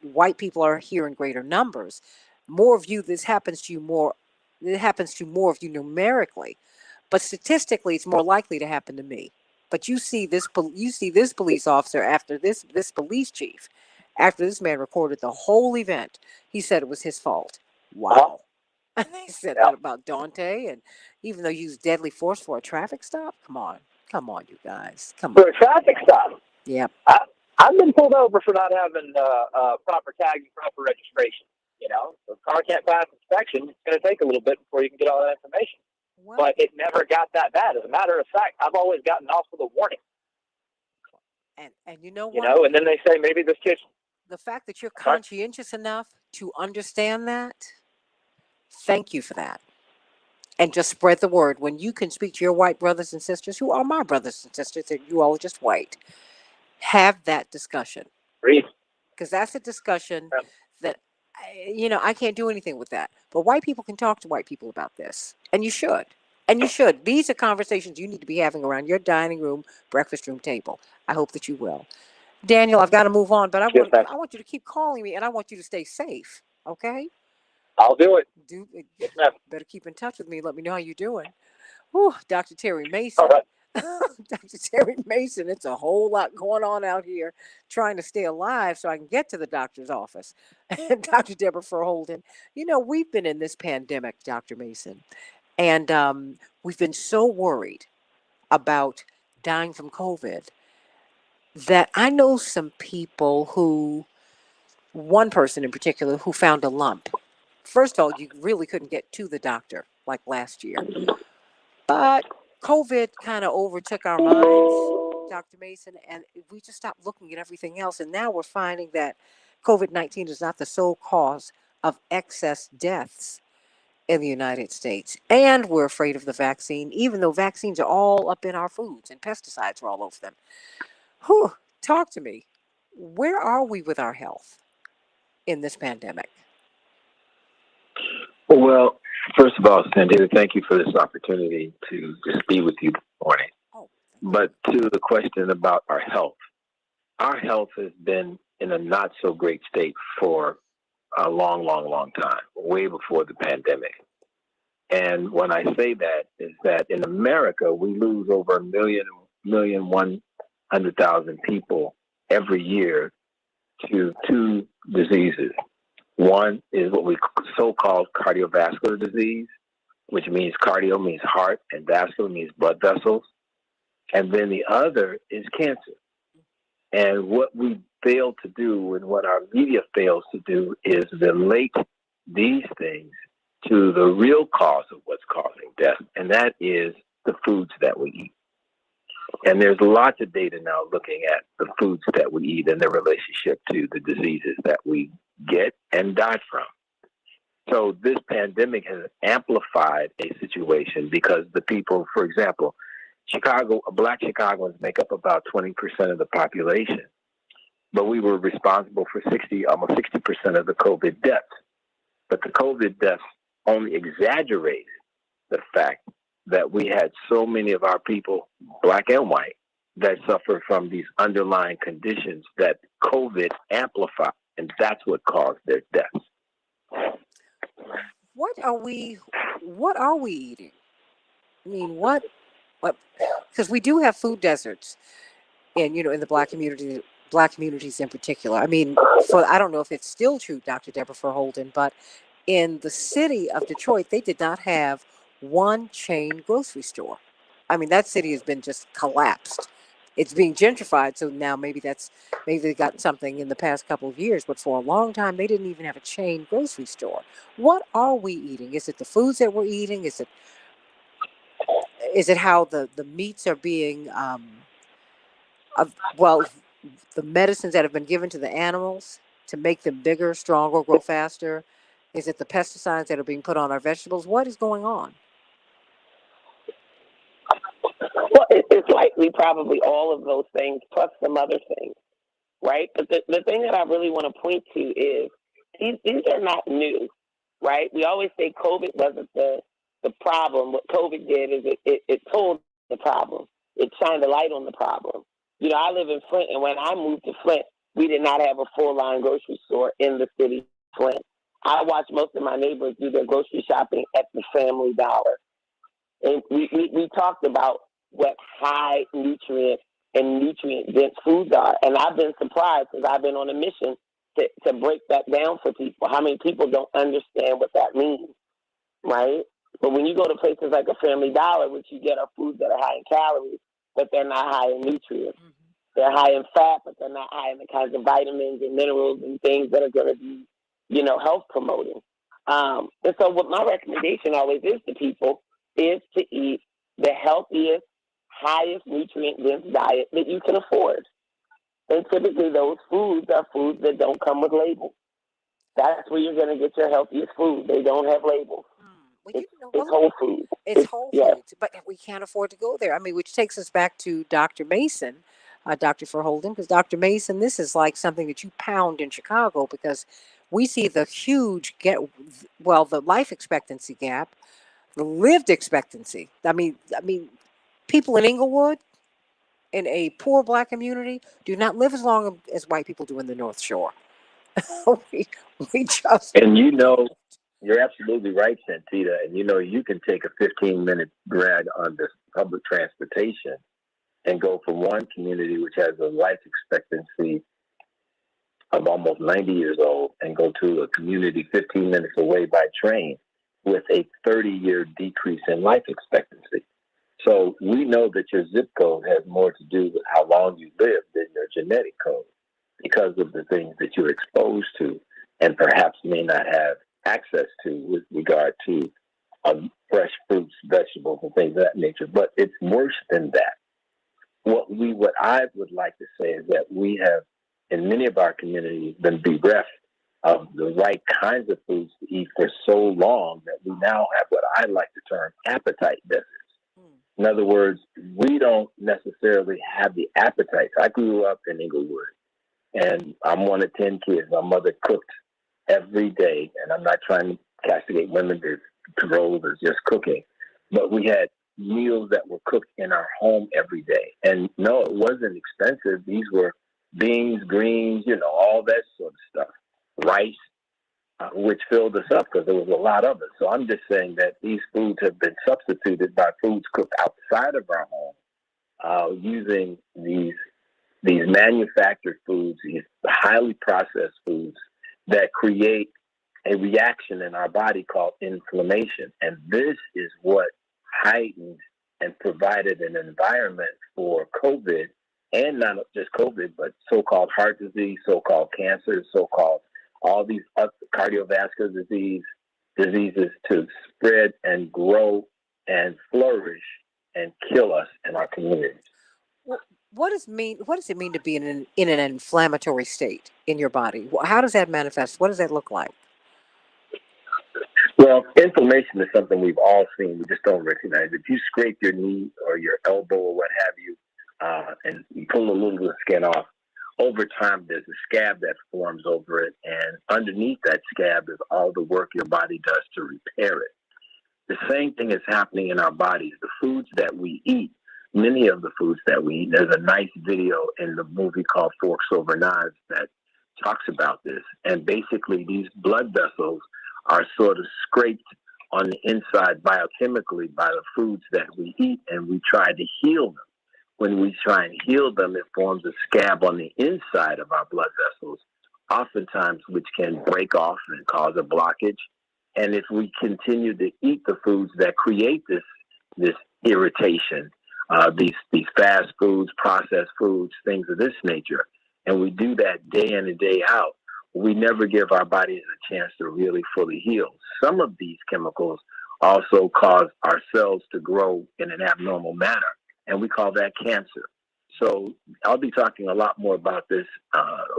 White people are here in greater numbers. More of you, this happens to you more. It happens to more of you numerically, but statistically, it's more likely to happen to me. But you see this police officer after this police chief, after this man recorded the whole event, he said it was his fault. Wow. And they said that about Dante, and even though you used deadly force for a traffic stop, come on, you guys, come on. For a traffic stop. Yep. I've been pulled over for not having proper tags and proper registration. The car can't pass inspection. It's going to take a little bit before you can get all that information. Well, but it never got that bad. As a matter of fact, I've always gotten off with a warning. And you know what? And then they say maybe this kid. The fact that you're conscientious enough to understand that, thank you for that. And just spread the word. When you can speak to your white brothers and sisters, who are my brothers and sisters, and you all are just white, have that discussion. Because that's a discussion that, I can't do anything with that. But white people can talk to white people about this. And you should. These are conversations you need to be having around your dining room, breakfast room table. I hope that you will. Daniel, I've got to move on, but I want you to keep calling me, and I want you to stay safe, okay? I'll do it. Better keep in touch with me. Let me know how you're doing. Whew, Dr. Terry Mason. All right. Dr. Terry Mason, it's a whole lot going on out here trying to stay alive so I can get to the doctor's office. And Dr. Deborah Furholden, we've been in this pandemic, Dr. Mason, and we've been so worried about dying from COVID that I know some people one person in particular who found a lump. First of all, you really couldn't get to the doctor like last year. But COVID kind of overtook our minds, Dr. Mason, and we just stopped looking at everything else. And now we're finding that COVID-19 is not the sole cause of excess deaths in the United States. And we're afraid of the vaccine, even though vaccines are all up in our foods and pesticides are all over them. Whew, talk to me. Where are we with our health in this pandemic? Well, first of all, Santita, thank you for this opportunity to just be with you this morning. But to the question about our health has been in a not so great state for a long, long, long time, way before the pandemic. And when I say that, is that in America, we lose over 1,100,000 people every year to two diseases. One is what we so-called cardiovascular disease, which means cardio means heart and vascular means blood vessels. And then the other is cancer. And what we fail to do and what our media fails to do is relate these things to the real cause of what's causing death, and that is the foods that we eat. And there's lots of data now looking at the foods that we eat and their relationship to the diseases that we get and die from. So this pandemic has amplified a situation because the people, for example, Black Chicagoans make up about 20% of the population, but we were responsible for almost 60% of the COVID deaths. But the COVID deaths only exaggerated the fact that we had so many of our people, Black and white, that suffer from these underlying conditions that COVID amplified, and that's what caused their deaths. What are we eating? I mean, what, because we do have food deserts in the black communities in particular. I mean, I don't know if it's still true, Dr. Deborah Verholden, but in the city of Detroit, they did not have one chain grocery store. I mean, that city has been just collapsed. It's being gentrified, so now maybe they got something in the past couple of years, but for a long time they didn't even have a chain grocery store. What are we eating? Is it the foods that we're eating? Is it how the meats are being well, the medicines that have been given to the animals to make them bigger, stronger, grow faster? Is it the pesticides that are being put on our vegetables? What is going on? Well, it's likely probably all of those things plus some other things, right? But the thing that I really want to point to is these are not new, right? We always say COVID wasn't the problem. What COVID did is it told the problem. It shined a light on the problem. I live in Flint, and when I moved to Flint, we did not have a full-line grocery store in the city of Flint. I watched most of my neighbors do their grocery shopping at the Family Dollar. And we talked about what high nutrient and nutrient-dense foods are. And I've been surprised because I've been on a mission to break that down for people. How many people don't understand what that means, right? But when you go to places like a Family Dollar, what you get are foods that are high in calories, but they're not high in nutrients. Mm-hmm. They're high in fat, but they're not high in the kinds of vitamins and minerals and things that are going to be, health promoting. And so what my recommendation always is to people is to eat the healthiest, highest nutrient-dense diet that you can afford. And typically those foods are foods that don't come with labels. That's where you're going to get your healthiest food. They don't have labels. It's whole foods. It's whole foods, but we can't afford to go there. I mean, which takes us back to Dr. Mason, Dr. Verholden, because Dr. Mason, this is like something that you pound in Chicago because we see the huge the life expectancy gap, the lived expectancy. I mean, people in Inglewood, in a poor Black community, do not live as long as white people do in the North Shore. we just. And you're absolutely right, Santita. And you can take a 15-minute drag on this public transportation and go from one community which has a life expectancy of almost 90 years old and go to a community 15 minutes away by train with a 30-year decrease in life expectancy. So we know that your zip code has more to do with how long you live than your genetic code because of the things that you're exposed to and perhaps may not have access to with regard to fresh fruits, vegetables, and things of that nature. But it's worse than that. What I would like to say is that we have, in many of our communities, been bereft of the right kinds of foods to eat for so long that we now have what I like to term appetite deserts. In other words, we don't necessarily have the appetite. I grew up in Inglewood, and I'm one of 10 kids. My mother cooked every day, and I'm not trying to castigate women to roles as just cooking, but we had meals that were cooked in our home every day. And no, it wasn't expensive. These were beans, greens, all that sort of stuff, rice, which filled us up because there was a lot of it. So I'm just saying that these foods have been substituted by foods cooked outside of our home, using these manufactured foods, these highly processed foods that create a reaction in our body called inflammation. And this is what heightened and provided an environment for COVID and not just COVID, but so-called heart disease, so-called cancer, so-called all these cardiovascular diseases to spread and grow and flourish and kill us in our communities. What does it mean to be in an inflammatory state in your body? How does that manifest? What does that look like? Well, inflammation is something we've all seen. We just don't recognize it. If you scrape your knee or your elbow or what have you, and you pull a little of the skin off, over time there's a scab that forms over it, and underneath that scab is all the work your body does to repair it. The same thing is happening in our bodies. The foods that we eat, many of the foods that we eat, there's a nice video in the movie called Forks Over Knives that talks about this. And basically these blood vessels are sort of scraped on the inside biochemically by the foods that we eat, and we try to heal them. When we try and heal them, it forms a scab on the inside of our blood vessels, oftentimes which can break off and cause a blockage. And if we continue to eat the foods that create this irritation, these fast foods, processed foods, things of this nature, and we do that day in and day out, we never give our bodies a chance to really fully heal. Some of these chemicals also cause our cells to grow in an abnormal manner, and we call that cancer. So I'll be talking a lot more about this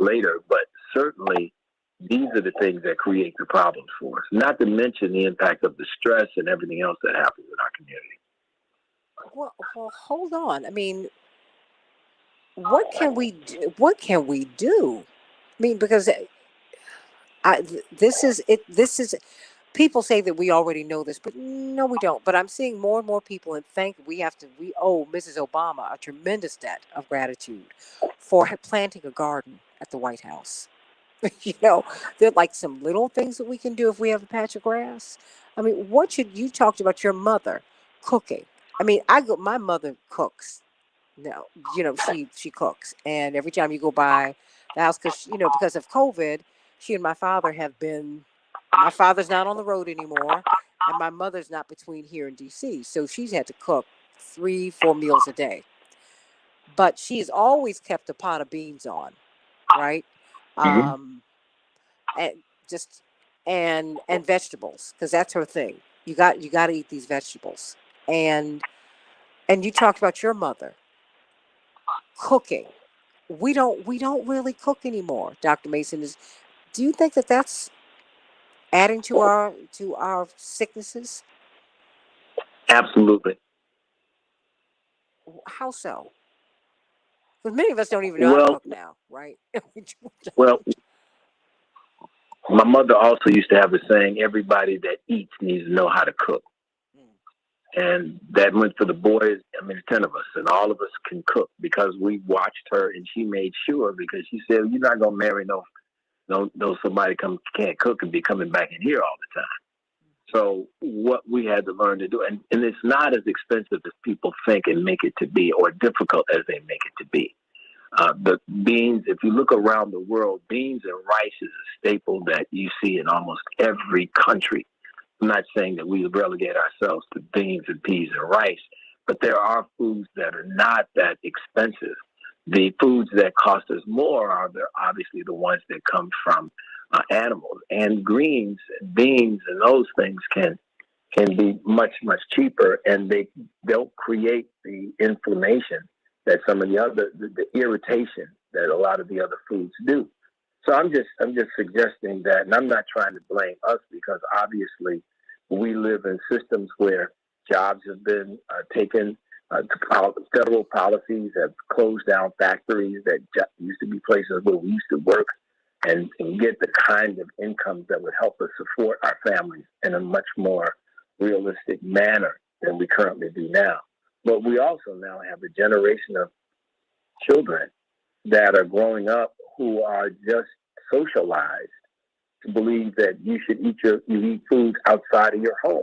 later, but certainly these are the things that create the problems for us, not to mention the impact of the stress and everything else that happens in our community. Well, hold on. I mean, what can we do? What can we do? I mean, because this is it. This is people say that we already know this, but no, we don't. But I'm seeing more and more people, and we owe Mrs. Obama a tremendous debt of gratitude for planting a garden at the White House. You know, there are like some little things that we can do if we have a patch of grass. I mean, you talked about your mother cooking. I mean, my mother cooks. No, she cooks, and every time you go by the house, because of COVID, she and my father have been. My father's not on the road anymore, and my mother's not between here and DC, so she's had to cook 3, 4 meals a day. But she has always kept a pot of beans on, right? Mm-hmm. And just and vegetables, because that's her thing. You got to eat these vegetables, and you talked about your mother cooking. We don't really cook anymore. Dr. Mason is. Do you think that that's adding to our sicknesses? Absolutely. How so? Because many of us don't even know how to Well, cook now, right? well, my mother also used to have a saying, everybody that eats needs to know how to cook. And that went for the boys. I mean, 10 of us, and all of us can cook because we watched her, and she made sure, because she said, you're not going to marry no somebody can't cook and be coming back in here all the time. So what we had to learn to do, and it's not as expensive as people think and make it to be, or difficult as they make it to be. The beans, if you look around the world, beans and rice is a staple that you see in almost every country. I'm not saying that we relegate ourselves to beans and peas and rice, but there are foods that are not that expensive. The foods that cost us more are obviously the ones that come from animals. And greens, beans, and those things can be much, much cheaper, and they don't create the inflammation that some of the irritation that a lot of the other foods do. So I'm just suggesting that, and I'm not trying to blame us, because obviously we live in systems where jobs have been taken. Federal policies have closed down factories that used to be places where we used to work and get the kind of incomes that would help us support our families in a much more realistic manner than we currently do now. But we also now have a generation of children that are growing up who are just socialized to believe that you should eat food outside of your home.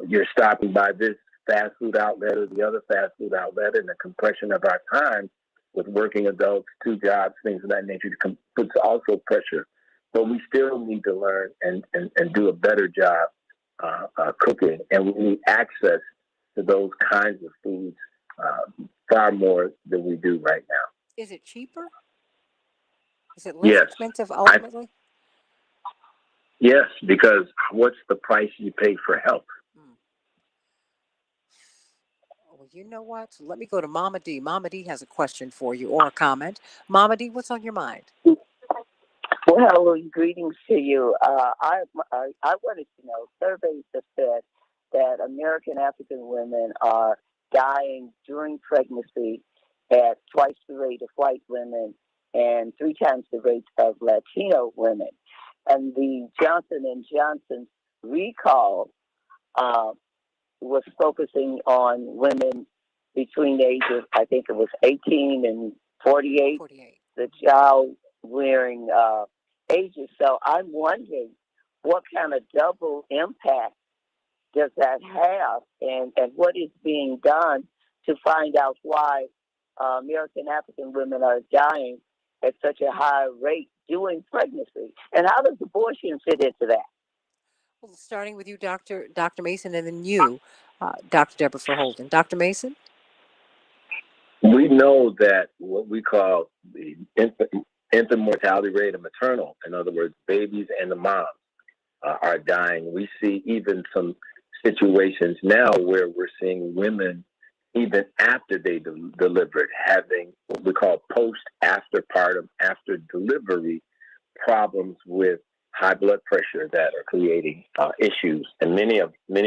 You're stopping by this fast food outlet or the other fast food outlet, and the compression of our time with working adults, 2 jobs, things of that nature, puts also pressure. But we still need to learn and do a better job cooking, and we need access to those kinds of foods far more than we do right now. Is it cheaper? Is it less Yes, expensive ultimately? yes, because what's the price you pay for health? Mm. Well, you know what? Let me go to Mama D. Mama D has a question for you or a comment. Mama D, what's on your mind? Well, greetings to you. I wanted to know, surveys have said that American African women are dying during pregnancy at twice the rate of white women and three times the rate of Latino women. And the Johnson and Johnson recall uh, was focusing on women between the ages, I think it was 18 and 48, 48. the child wearing ages. So I'm wondering what kind of double impact does that have, and what is being done to find out why American African women are dying at such a high rate during pregnancy, and how does abortion fit into that? Well, starting with you, Dr. Mason, and then you, Dr. Deborah Verholden. Dr. Mason? We know that what we call the infant mortality rate of maternal, in other words, babies and the moms, are dying. We see even some situations now where we're seeing women, even after they delivered, having what we call post-afterpartum, after delivery problems with high blood pressure that are creating issues. And many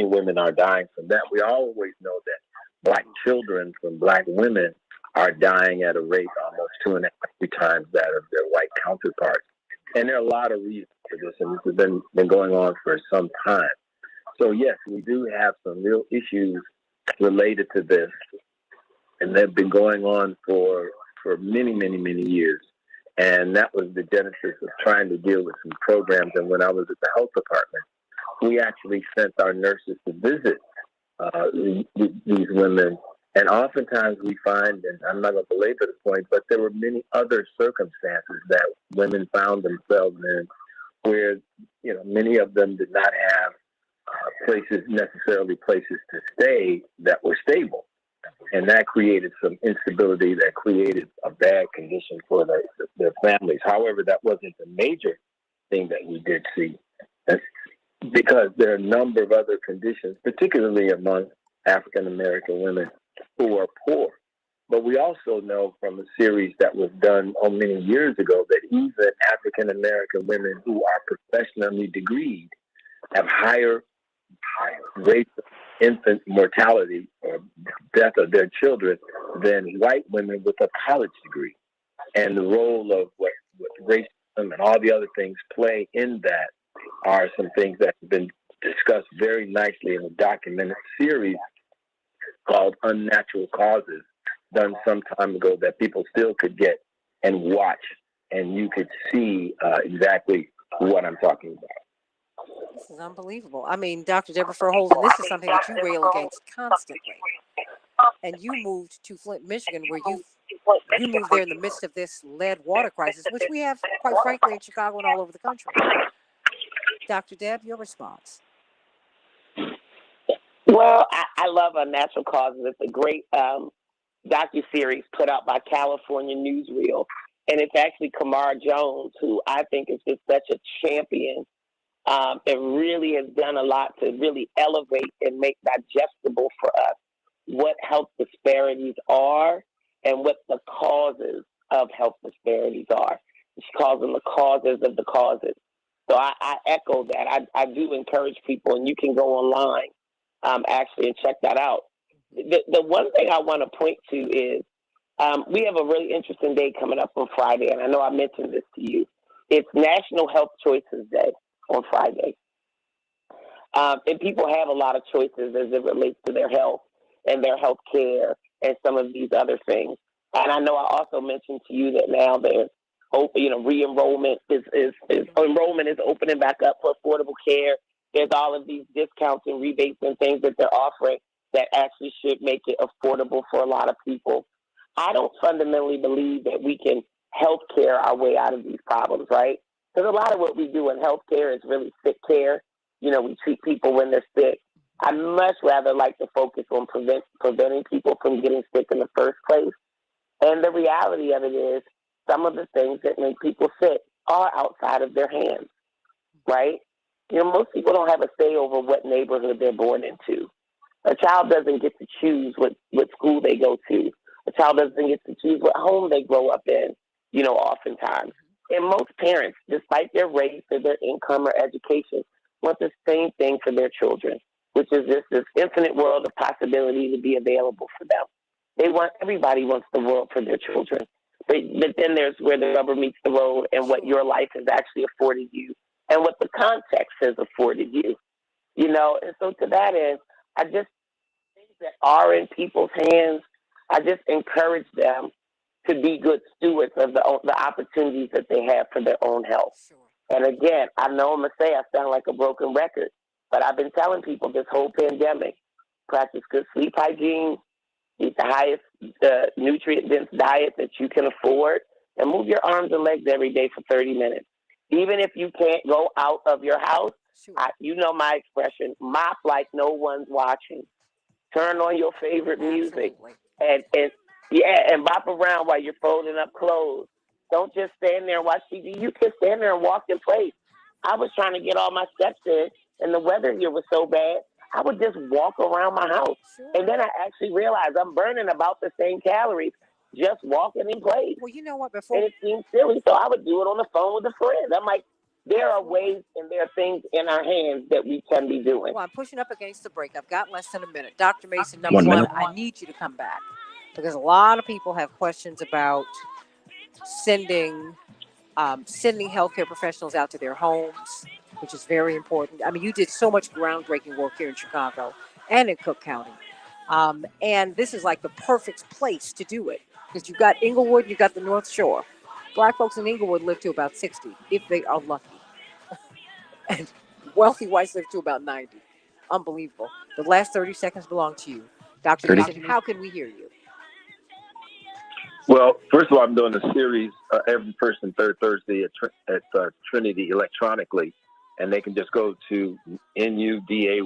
women are dying from that. We always know that Black children from Black women are dying at a rate almost 2.5 times that of their white counterparts. And there are a lot of reasons for this, and this has been going on for some time. So yes, we do have some real issues related to this, and they've been going on for many years. And that was the genesis of trying to deal with some programs. And when I was at the health department, we actually sent our nurses to visit these women. And oftentimes we find, and I'm not going to belabor the point, but there were many other circumstances that women found themselves in where, many of them did not have necessarily places to stay that were stable. And that created some instability, that created a bad condition for their families. However, that wasn't the major thing that we did see. That's because there are a number of other conditions, particularly among African American women who are poor. But we also know from a series that was done many years ago that even African American women who are professionally degreed have higher rates of infant mortality or death of their children than white women with a college degree. And the role of what racism and all the other things play in that are some things that have been discussed very nicely in a documented series called Unnatural Causes, done some time ago, that people still could get and watch, and you could see exactly what I'm talking about. This is unbelievable. I mean, Dr. Deborah Verholden, this is something that you rail against constantly. And you moved to Flint, Michigan, where you moved there in the midst of this lead water crisis, which we have, quite frankly, in Chicago and all over the country. Dr. Deb, your response. Well, I love Unnatural Causes. It's a great docu-series put out by California Newsreel. And it's actually Kamar Jones, who I think is just such a champion. It really has done a lot to really elevate and make digestible for us what health disparities are and what the causes of health disparities are. She calls them the causes of the causes. So I echo that. I do encourage people, and you can go online actually and check that out. The one thing I want to point to is we have a really interesting day coming up on Friday, and I know I mentioned this to you. It's National Health Choices Day on Friday. And people have a lot of choices as it relates to their health and their health care and some of these other things. And I know I also mentioned to you that now there's re-enrollment enrollment is opening back up for affordable care. There's all of these discounts and rebates and things that they're offering that actually should make it affordable for a lot of people. I don't fundamentally believe that we can health care our way out of these problems, right? Because a lot of what we do in healthcare is really sick care. We treat people when they're sick. I much rather like to focus on preventing people from getting sick in the first place. And the reality of it is, some of the things that make people sick are outside of their hands, right? You know, most people don't have a say over what neighborhood they're born into. A child doesn't get to choose what school they go to. A child doesn't get to choose what home they grow up in, you know, oftentimes. And most parents, despite their race or their income or education, want the same thing for their children, which is this infinite world of possibility to be available for them. Everybody wants the world for their children. But then there's where the rubber meets the road and what your life has actually afforded you and what the context has afforded you, you know. And so to that end, I just, things that are in people's hands, I just encourage them to be good stewards of the opportunities that they have for their own health. And again, I know I'm going to say I sound like a broken record, but I've been telling people this whole pandemic, practice good sleep hygiene, eat the highest nutrient-dense diet that you can afford, and move your arms and legs every day for 30 minutes. Even if you can't go out of your house, you know my expression, mop like no one's watching. Turn on your favorite music and bop around while you're folding up clothes. Don't just stand there and watch TV. You can stand there and walk in place. I was trying to get all my steps in, and the weather here was so bad, I would just walk around my house. And then I actually realized I'm burning about the same calories just walking in place. Well, you know what? And it seemed silly, so I would do it on the phone with a friend. I'm like, there are ways and there are things in our hands that we can be doing. Well, I'm pushing up against the break. I've got less than a minute. Dr. Mason, number one, I need you to come back because a lot of people have questions about sending healthcare professionals out to their homes, which is very important. I mean, you did so much groundbreaking work here in Chicago and in Cook County. And this is like the perfect place to do it because you've got Inglewood, you've got the North Shore. Black folks in Inglewood live to about 60 if they are lucky. And wealthy whites live to about 90. Unbelievable. The last 30 seconds belong to you. Dr. Mason, how can we hear you? Well, first of all, I'm doing a series every first and third Thursday at Trinity electronically, and they can just go to NUDAY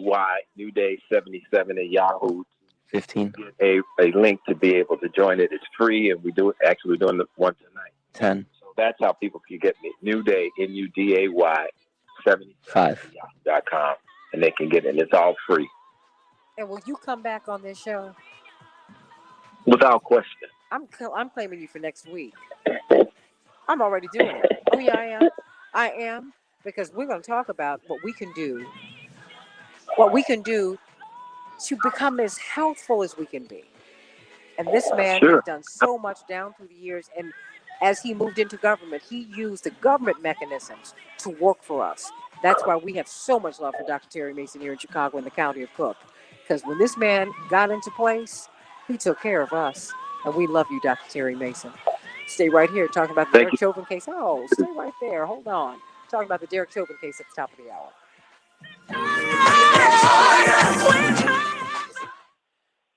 New Day 77 at Yahoo. 15. Get a link to be able to join it. It's free, and we're doing the one tonight. 10. So that's how people can get me. New Day NUDAY 77 5. Yahoo.com, and they can get it. It's all free. And will you come back on this show? Without question. I'm claiming you for next week. I'm already doing it. Oh yeah, I am. I am because we're going to talk about what we can do to become as healthful as we can be. And this man has done so much down through the years. And as he moved into government, he used the government mechanisms to work for us. That's why we have so much love for Dr. Terry Mason here in Chicago in the county of Cook. Because when this man got into place, he took care of us. And we love you, Dr. Terry Mason. Stay right here talking about the Derek Chauvin case. Oh, stay right there. Hold on. Talking about the Derek Chauvin case at the top of the hour.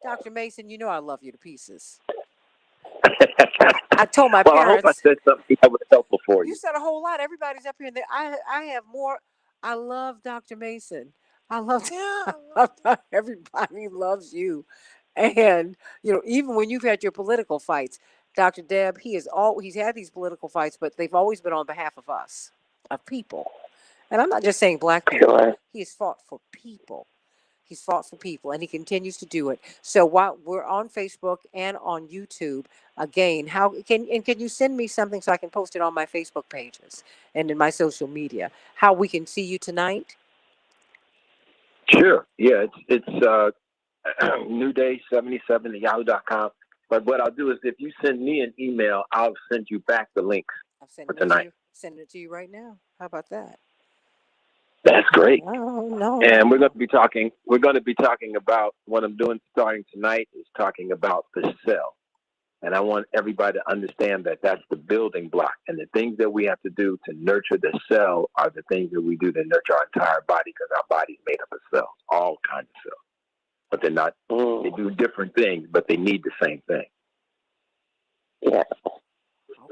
Dr. Mason, you know I love you to pieces. I told my parents. Well, I hope I said something that was helpful for you. You said a whole lot. Everybody's up here. And I have more. I love Dr. Mason. Everybody loves you. And, you know, even when you've had your political fights, Dr. Deb, he's had these political fights, but they've always been on behalf of us, of people. And I'm not just saying black people. Sure. He has fought for people. He's fought for people, and he continues to do it. So while we're on Facebook and on YouTube, again, can you send me something so I can post it on my Facebook pages and in my social media? How we can see you tonight? Sure. Yeah, it's New Day 77 at Yahoo.com. But what I'll do is if you send me an email, I'll send you back the links for tonight. Sending it to you right now. How about that? That's great. Oh no. And we're going to be talking about what I'm doing starting tonight is talking about the cell. And I want everybody to understand that that's the building block. And the things that we have to do to nurture the cell are the things that we do to nurture our entire body because our body's made up of cells, all kinds of cells. But they're not, they do different things, but they need the same thing. Yeah.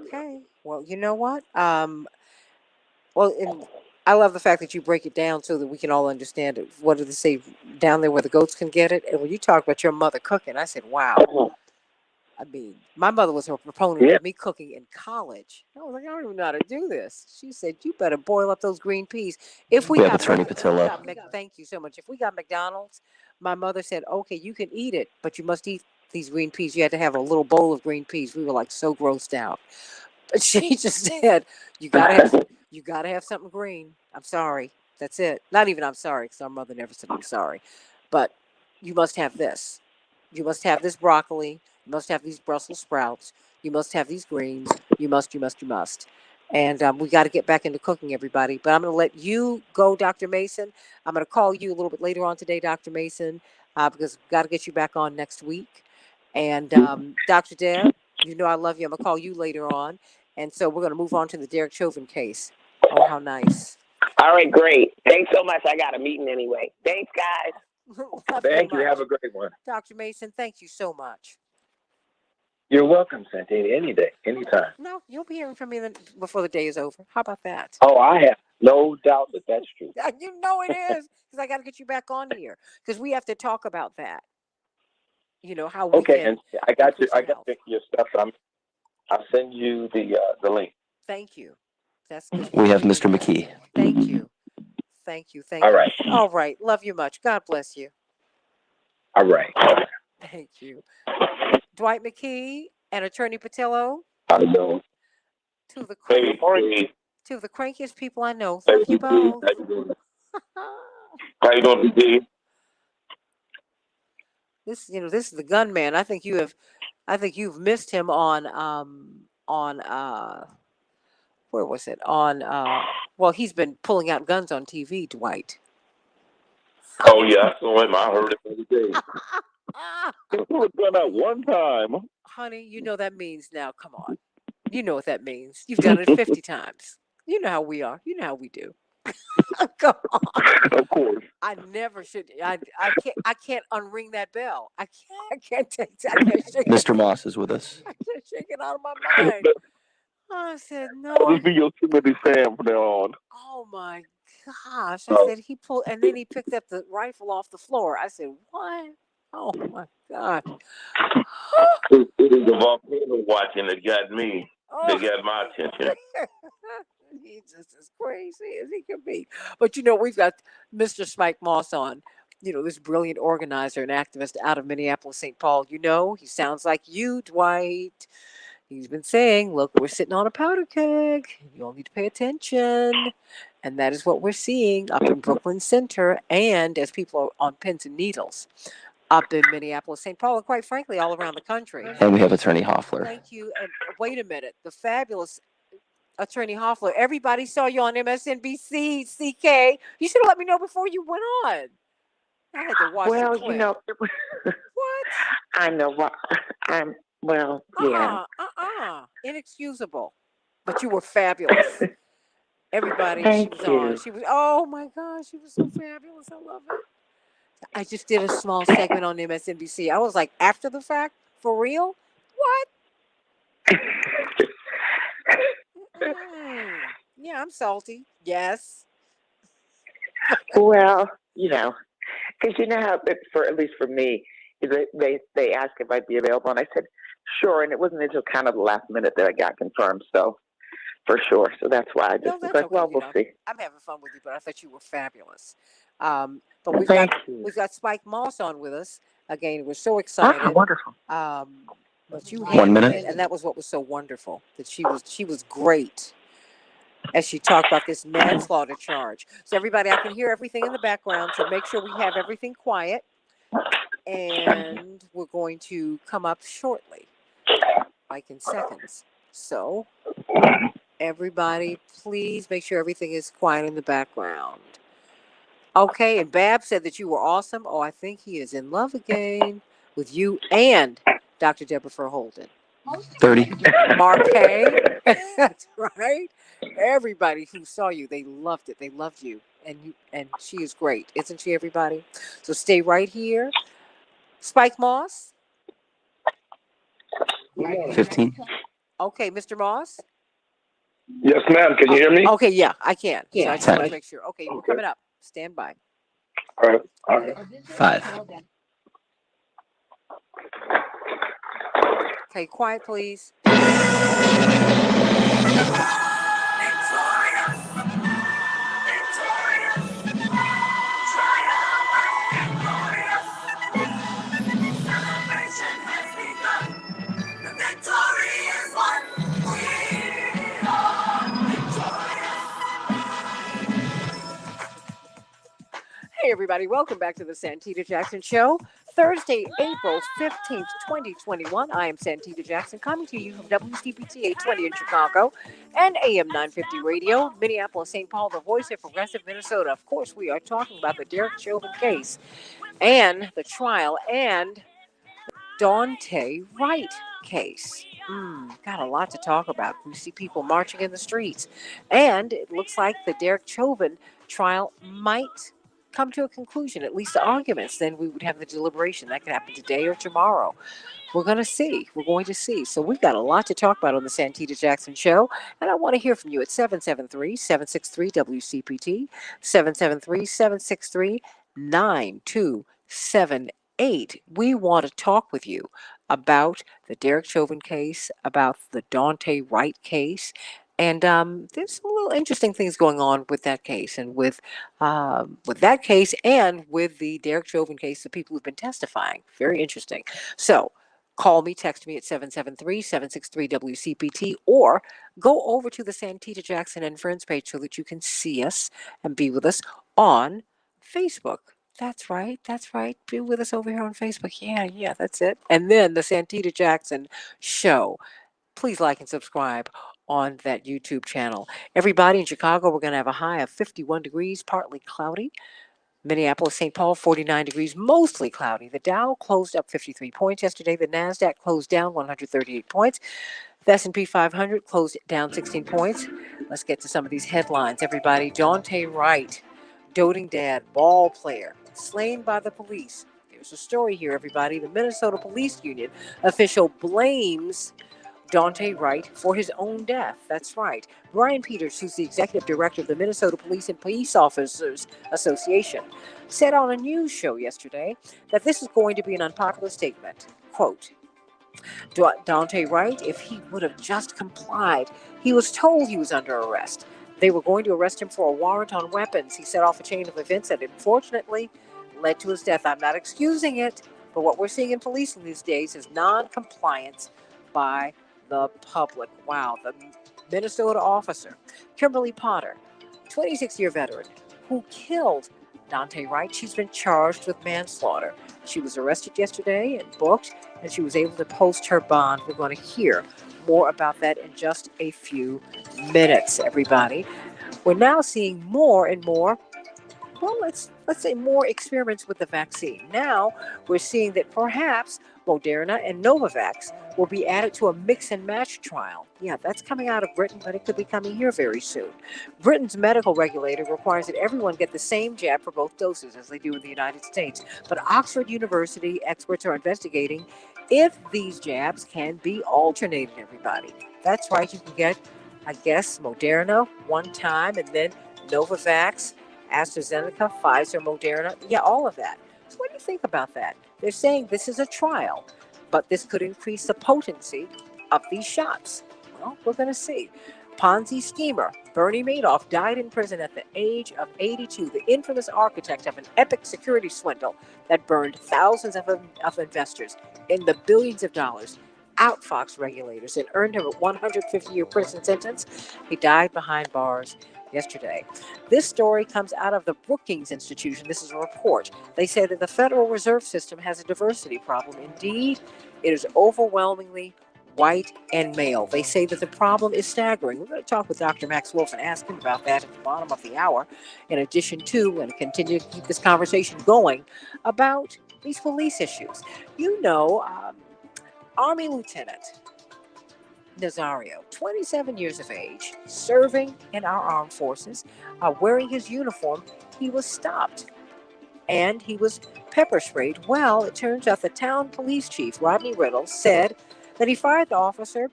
Okay. Well, you know what? I love the fact that you break it down so that we can all understand it. What did they say down there where the goats can get it? And when you talk about your mother cooking, I said, wow. I mean, my mother was a proponent of me cooking in college. I was like, I don't even know how to do this. She said, you better boil up those green peas. If we We have got, Attorney if we Patillo. got thank you so much. If we got McDonald's, my mother said, okay, you can eat it, but you must eat these green peas. You had to have a little bowl of green peas. We were like so grossed out. But she just said, you gotta have something green. I'm sorry. That's it. Not even I'm sorry, because our mother never said I'm sorry. But you must have this. You must have this broccoli. You must have these Brussels sprouts. You must have these greens. You must, you must, you must. And we got to get back into cooking, everybody. But I'm going to let you go, Dr. Mason. I'm going to call you a little bit later on today, Dr. Mason, because we've got to get you back on next week. And Dr. Deb, you know I love you. I'm going to call you later on. And so we're going to move on to the Derek Chauvin case. Oh, how nice. All right, great. Thanks so much. I got a meeting anyway. Thanks, guys. Thank you. Have a great one. Dr. Mason, thank you so much. You're welcome, Santita. Any day, anytime. No, you'll be hearing from me before the day is over. How about that? Oh, I have no doubt that that's true. You know it is, because I got to get you back on here, because we have to talk about that. You know, how we can. And I got you. I got health. your stuff. I'll send you the link. Thank you. That's good. We have Mr. McKee. Thank you. Thank you. Thank All you. right. All right. Love you much. God bless you. All right. Thank you. Dwight McKee and Attorney Patillo. I know. Two of the crankiest people I know. Love you both. How you doing, BG? This is the gunman. I think you've missed him on where was it? On well, he's been pulling out guns on TV, Dwight. Oh yeah, I saw him. I heard it every day. He pulled a gun out one time. Honey, you know that means now. Come on, you know what that means. You've done it 50 times. You know how we are. You know how we do. Come on. Of course. I never should. I can't unring that bell. I can't take. I can't shake Mr. Moss is with us. I can't shake it out of my mind. I said no. I'll just be your Timothy Sam from now on. Oh my gosh! I said he pulled, and then he picked up the rifle off the floor. I said, "What? Oh my gosh!" It is the volcano watching that got me. That got my attention. He's just as crazy as he can be. But we've got Mr. Spike Moss on. This brilliant organizer and activist out of Minneapolis, St. Paul. He sounds like you, Dwight. He's been saying, look, we're sitting on a powder keg. You all need to pay attention. And that is what we're seeing up in Brooklyn Center, and as people are on pins and needles up in Minneapolis, St. Paul, and quite frankly, all around the country. And we have Attorney Hoffler. Thank you. And wait a minute. The fabulous Attorney Hoffler. Everybody saw you on MSNBC, CK. You should have let me know before you went on. I had to watch the clip. What? I know what I'm. Well, yeah. Inexcusable. But you were fabulous. Everybody Thank she was you. on. She was, oh my gosh, she was so fabulous. I love it. I just did a small segment on MSNBC. I was like, after the fact? For real? What? Yeah, I'm salty. Yes. Well, because how, at least for me, they asked if I'd be available, and I said sure, and it wasn't until kind of the last minute that I got confirmed. So for sure, so that's why I just was like, okay. well, we'll see. I'm having fun with you, but I thought you were fabulous. But we've got Spike Moss on with us again. We're so excited. Oh, wonderful. But you 1 minute, and that was what was so wonderful, that she was great as she talked about this manslaughter charge. So everybody, I can hear everything in the background, so make sure we have everything quiet. And we're going to come up shortly, like in seconds. So everybody, please make sure everything is quiet in the background. Okay, and Bab said that you were awesome. Oh, I think he is in love again with you and Dr. Deborah Holden. 30. Marpay. That's right. Everybody who saw you, they loved it. They loved you. And she is great. Isn't she, everybody? So stay right here. Spike Moss. 15. Okay, Mr. Moss. Yes, ma'am. Can you hear me? Okay, yeah, I can. So I just want to Ten. make sure. Okay, we're coming up. Stand by. All right. All right. 5. Okay, quiet, please. Hey, everybody, welcome back to the Santita Jackson Show. Thursday, April 15th, 2021. I am Santita Jackson, coming to you from WCPT 820 in Chicago and AM 950 Radio, Minneapolis, St. Paul, the voice of progressive Minnesota. Of course, we are talking about the Derek Chauvin case and the trial and Dante Wright case. Got a lot to talk about. We see people marching in the streets. And it looks like the Derek Chauvin trial might come to a conclusion, at least the arguments. Then we would have the deliberation. That could happen today or tomorrow. We're going to see. We're going to see. So we've got a lot to talk about on the Santita Jackson Show. And I want to hear from you at 773-763-WCPT, 773-763-9278. We want to talk with you about the Derek Chauvin case, about the Dante Wright case. And there's some little interesting things going on with that case and with that case and with the Derek Chauvin case, the people who've been testifying. Very interesting. So call me, text me at 773-763-WCPT, or go over to the Santita Jackson and Friends page so that you can see us and be with us on Facebook. That's right. That's right. Be with us over here on Facebook. Yeah, that's it. And then the Santita Jackson Show. Please like and subscribe on that YouTube channel. Everybody in Chicago, we're going to have a high of 51 degrees, partly cloudy. Minneapolis, St. Paul, 49 degrees, mostly cloudy. The Dow closed up 53 points yesterday. The NASDAQ closed down 138 points. The S&P 500 closed down 16 points. Let's get to some of these headlines, everybody. Dante Wright, doting dad, ball player, slain by the police. There's a story here, everybody. The Minnesota Police Union official blames Dante Wright for his own death. That's right. Brian Peters, who's the executive director of the Minnesota Police and Police Officers Association, said on a news show yesterday that this is going to be an unpopular statement. Quote, Dante Wright, if he would have just complied, he was told he was under arrest. They were going to arrest him for a warrant on weapons. He set off a chain of events that unfortunately led to his death. I'm not excusing it, but what we're seeing in policing these days is non-compliance by the public. Wow. The Minnesota officer, Kimberly Potter, 26-year veteran, who killed Dante Wright. She's been charged with manslaughter. She was arrested yesterday and booked, and she was able to post her bond. We're going to hear more about that in just a few minutes, everybody. We're now seeing more and more, well, let's say more experiments with the vaccine. Now we're seeing that perhaps Moderna and Novavax will be added to a mix and match trial. Yeah, that's coming out of Britain, but it could be coming here very soon. Britain's medical regulator requires that everyone get the same jab for both doses as they do in the United States. But Oxford University experts are investigating if these jabs can be alternated, everybody. That's right, you can get, I guess, Moderna one time and then Novavax, AstraZeneca, Pfizer, Moderna, yeah, all of that. So what do you think about that? They're saying this is a trial, but this could increase the potency of these shots. Well, we're going to see. Ponzi schemer Bernie Madoff died in prison at the age of 82, the infamous architect of an epic security swindle that burned thousands of investors in the billions of dollars. Outfoxed regulators and earned him a 150-year prison sentence. He died behind bars yesterday. This story comes out of the Brookings Institution. This is a report. They say that the Federal Reserve System has a diversity problem. Indeed, it is overwhelmingly white and male. They say that the problem is staggering. We're going to talk with Dr. Max Wolf and ask him about that at the bottom of the hour. In addition to, and continue to keep this conversation going about these police issues. You know, Army Lieutenant Nazario, 27 years of age, serving in our armed forces, wearing his uniform, he was stopped and he was pepper sprayed. Well, it turns out the town police chief, Rodney Riddle, said that he fired the officer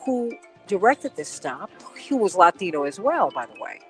who directed this stop, who was Latino as well, by the way,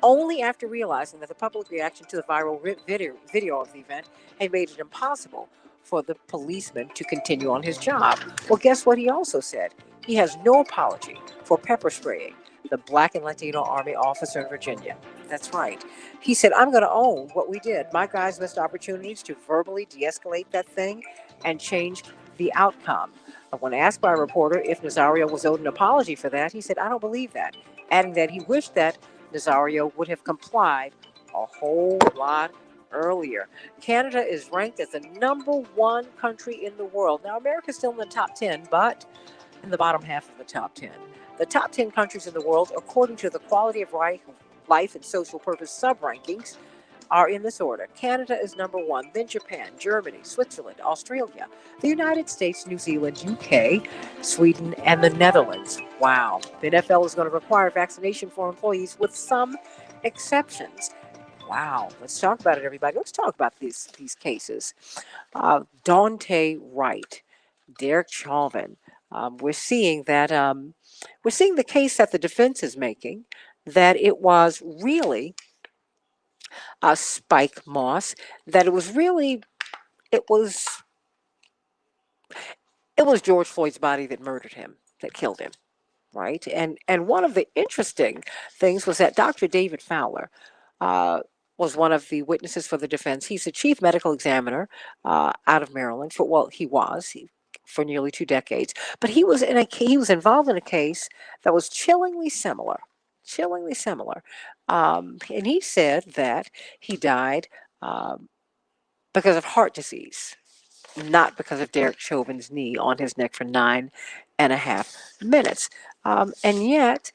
only after realizing that the public reaction to the viral video of the event had made it impossible for the policeman to continue on his job. Well, guess what he also said? He has no apology for pepper spraying the Black and Latino Army officer in Virginia. That's right. He said, I'm going to own what we did. My guys missed opportunities to verbally de escalate that thing and change the outcome. But when asked by a reporter if Nazario was owed an apology for that, he said, I don't believe that, adding that he wished that Nazario would have complied a whole lot earlier. Canada is ranked as the #1 country in the world. Now, America's still in the top 10, but in the bottom half of the top 10. The top 10 countries in the world, according to the Quality of Life and Social Purpose sub-rankings, are in this order. Canada is #1, then Japan, Germany, Switzerland, Australia, the United States, New Zealand, UK, Sweden, and the Netherlands. Wow. The NFL is going to require vaccination for employees with some exceptions. Wow. Let's talk about it, everybody. Let's talk about these cases. Dante Wright, Derek Chauvin. We're seeing the case that the defense is making, that it was really Spike Moss, that it was it was George Floyd's body that murdered him, that killed him, right? And one of the interesting things was that Dr. David Fowler uh, was one of the witnesses for the defense. He's the chief medical examiner out of Maryland. For nearly 2 decades, but he was involved in a case that was chillingly similar, and he said that he died because of heart disease, not because of Derek Chauvin's knee on his neck for 9.5 minutes. And yet,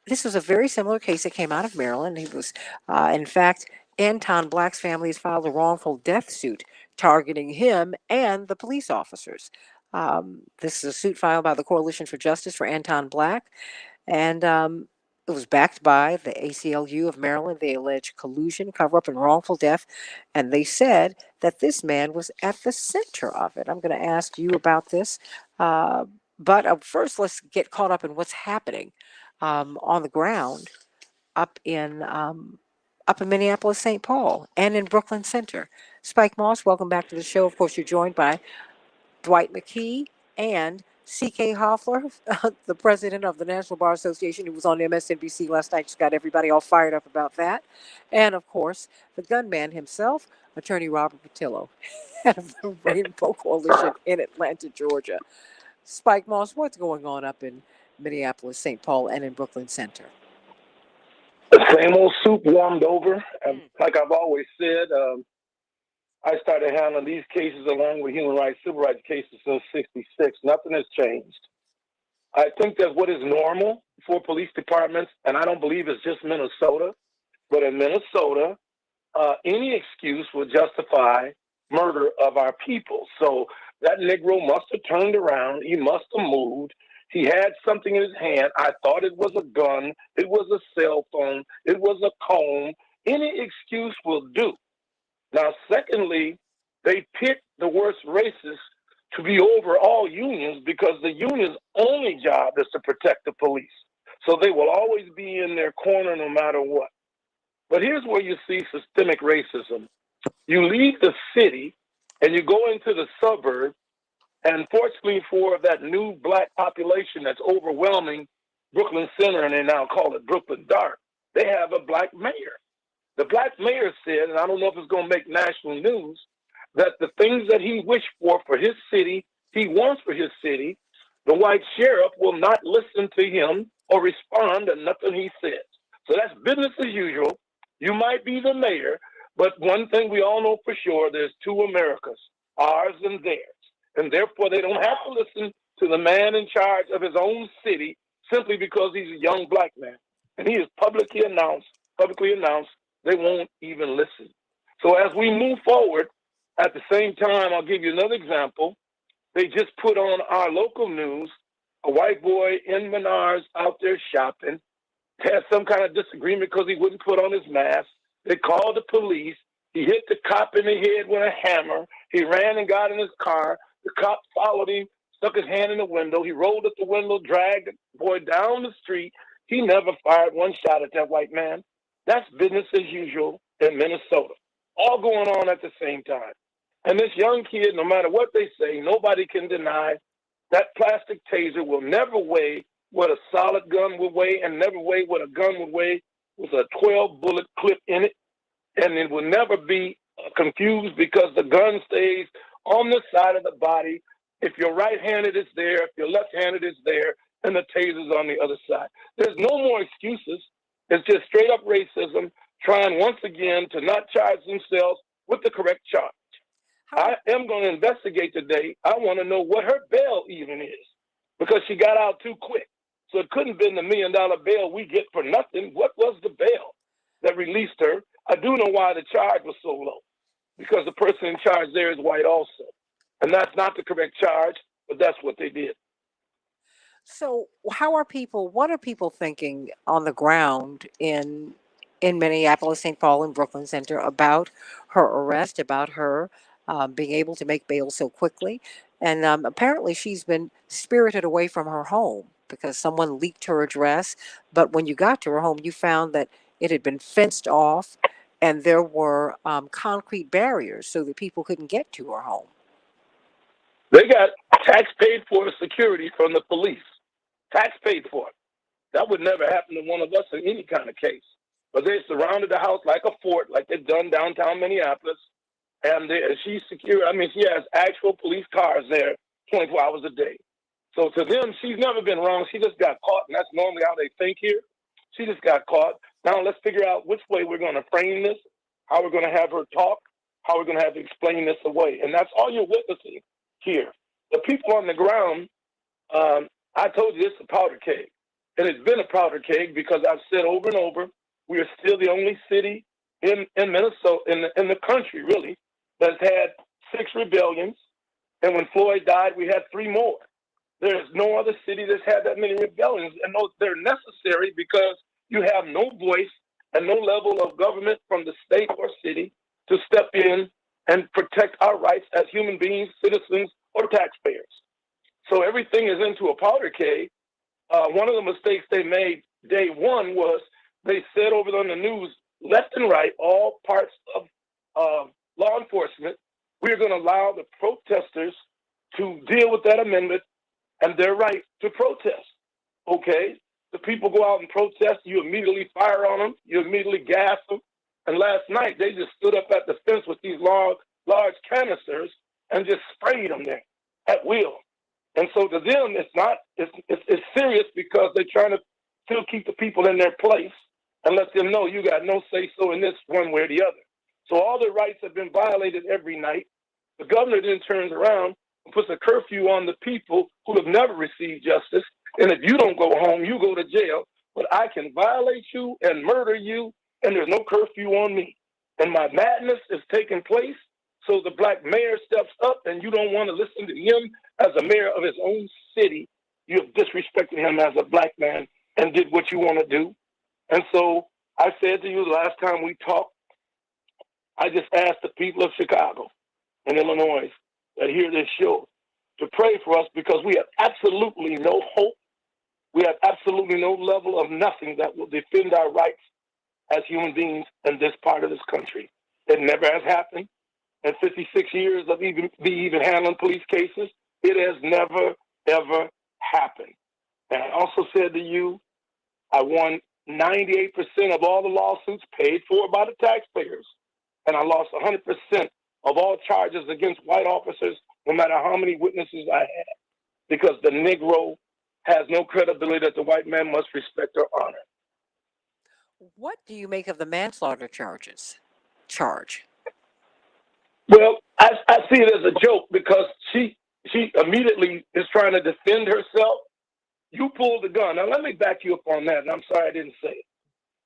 this was a very similar case that came out of Maryland. In fact, Anton Black's family has filed a wrongful death suit targeting him and the police officers. This is a suit filed by the Coalition for Justice for Anton Black, and it was backed by the ACLU of Maryland. They alleged collusion, cover up, and wrongful death. And they said that this man was at the center of it. I'm going to ask you about this. But first, let's get caught up in what's happening on the ground up in Minneapolis, St. Paul, and in Brooklyn Center. Spike Moss, welcome back to the show. Of course, you're joined by Dwight McKee and C.K. Hoffler, the president of the National Bar Association, who was on MSNBC last night, just got everybody all fired up about that. And, of course, the gunman himself, Attorney Robert Patillo, head of the Rainbow Coalition in Atlanta, Georgia. Spike Moss, what's going on up in Minneapolis, St. Paul, and in Brooklyn Center? The same old soup warmed over. Like I've always said, I started handling these cases along with human rights, civil rights cases since '66. Nothing has changed. I think that what is normal for police departments, and I don't believe it's just Minnesota, but in Minnesota, any excuse will justify murder of our people. So that Negro must have turned around. He must have moved. He had something in his hand. I thought it was a gun. It was a cell phone. It was a comb. Any excuse will do. Now, secondly, they pick the worst racists to be over all unions because the union's only job is to protect the police. So they will always be in their corner no matter what. But here's where you see systemic racism. You leave the city and you go into the suburbs, and fortunately for that new black population that's overwhelming Brooklyn Center, and they now call it Brooklyn Dark, they have a black mayor. The black mayor said, and I don't know if it's going to make national news, that the things that he wished for his city, he wants for his city, the white sheriff will not listen to him or respond to nothing he says. So that's business as usual. You might be the mayor, but one thing we all know for sure, there's two Americas, ours and theirs. And therefore, they don't have to listen to the man in charge of his own city simply because he's a young black man. And he has publicly announced, they won't even listen. So as we move forward, at the same time, I'll give you another example. They just put on our local news, a white boy in Menards out there shopping, had some kind of disagreement because he wouldn't put on his mask. They called the police. He hit the cop in the head with a hammer. He ran and got in his car. The cop followed him, stuck his hand in the window. He rolled up the window, dragged the boy down the street. He never fired one shot at that white man. That's business as usual in Minnesota, all going on at the same time. And this young kid, no matter what they say, nobody can deny that plastic taser will never weigh what a solid gun would weigh and never weigh what a gun would weigh with a 12-bullet clip in it. And it will never be confused because the gun stays on the side of the body. If you're right-handed, it's there. If you're left-handed, it's there. And the taser's on the other side. There's no more excuses. It's just straight-up racism, trying once again to not charge themselves with the correct charge. I am going to investigate today. I want to know what her bail even is because she got out too quick. So it couldn't have been the $1 million bail we get for nothing. What was the bail that released her? I do know why the charge was so low, because the person in charge there is white also. And that's not the correct charge, but that's what they did. So what are people thinking on the ground in Minneapolis, St. Paul, and Brooklyn Center about her arrest, about her being able to make bail so quickly? And apparently she's been spirited away from her home because someone leaked her address. But when you got to her home, you found that it had been fenced off and there were concrete barriers so that people couldn't get to her home. They got tax paid for security from the police. Tax paid for it. That would never happen to one of us in any kind of case. But they surrounded the house like a fort, like they've done downtown Minneapolis. And she's secure. I mean, she has actual police cars there 24 hours a day. So to them, she's never been wrong. She just got caught, and that's normally how they think here. She just got caught. Now let's figure out which way we're going to frame this, how we're going to have her talk, how we're going to have to explain this away. And that's all you're witnessing here. The people on the ground, I told you it's a powder keg. And it's been a powder keg because I've said over and over, we are still the only city in Minnesota, in the country really, that's had 6 rebellions. And when Floyd died, we had 3 more. There's no other city that's had that many rebellions. And they're necessary because you have no voice and no level of government from the state or city to step in and protect our rights as human beings, citizens, or taxpayers. So everything is into a powder keg. One of the mistakes they made day one was they said over on the news, left and right, all parts of law enforcement, we're going to allow the protesters to deal with that amendment and their right to protest. Okay, the people go out and protest, you immediately fire on them, you immediately gas them. And last night, they just stood up at the fence with these large canisters and just sprayed them there at will. And so to them, it's serious because they're trying to still keep the people in their place and let them know you got no say-so in this one way or the other. So all their rights have been violated every night. The governor then turns around and puts a curfew on the people who have never received justice. And if you don't go home, you go to jail. But I can violate you and murder you, and there's no curfew on me. And my madness is taking place. So the black mayor steps up, and you don't want to listen to him as a mayor of his own city. You have disrespected him as a black man and did what you want to do. And so I said to you the last time we talked, I just asked the people of Chicago and Illinois that hear this show to pray for us because we have absolutely no hope. We have absolutely no level of nothing that will defend our rights as human beings in this part of this country. It never has happened. In 56 years of even handling police cases, it has never, ever happened. And I also said to you, I won 98% of all the lawsuits paid for by the taxpayers. And I lost 100% of all charges against white officers, no matter how many witnesses I had, because the Negro has no credibility that the white man must respect or honor. What do you make of the manslaughter charge? Well, I see it as a joke because she immediately is trying to defend herself. You pulled the gun. Now, let me back you up on that, and I'm sorry I didn't say it.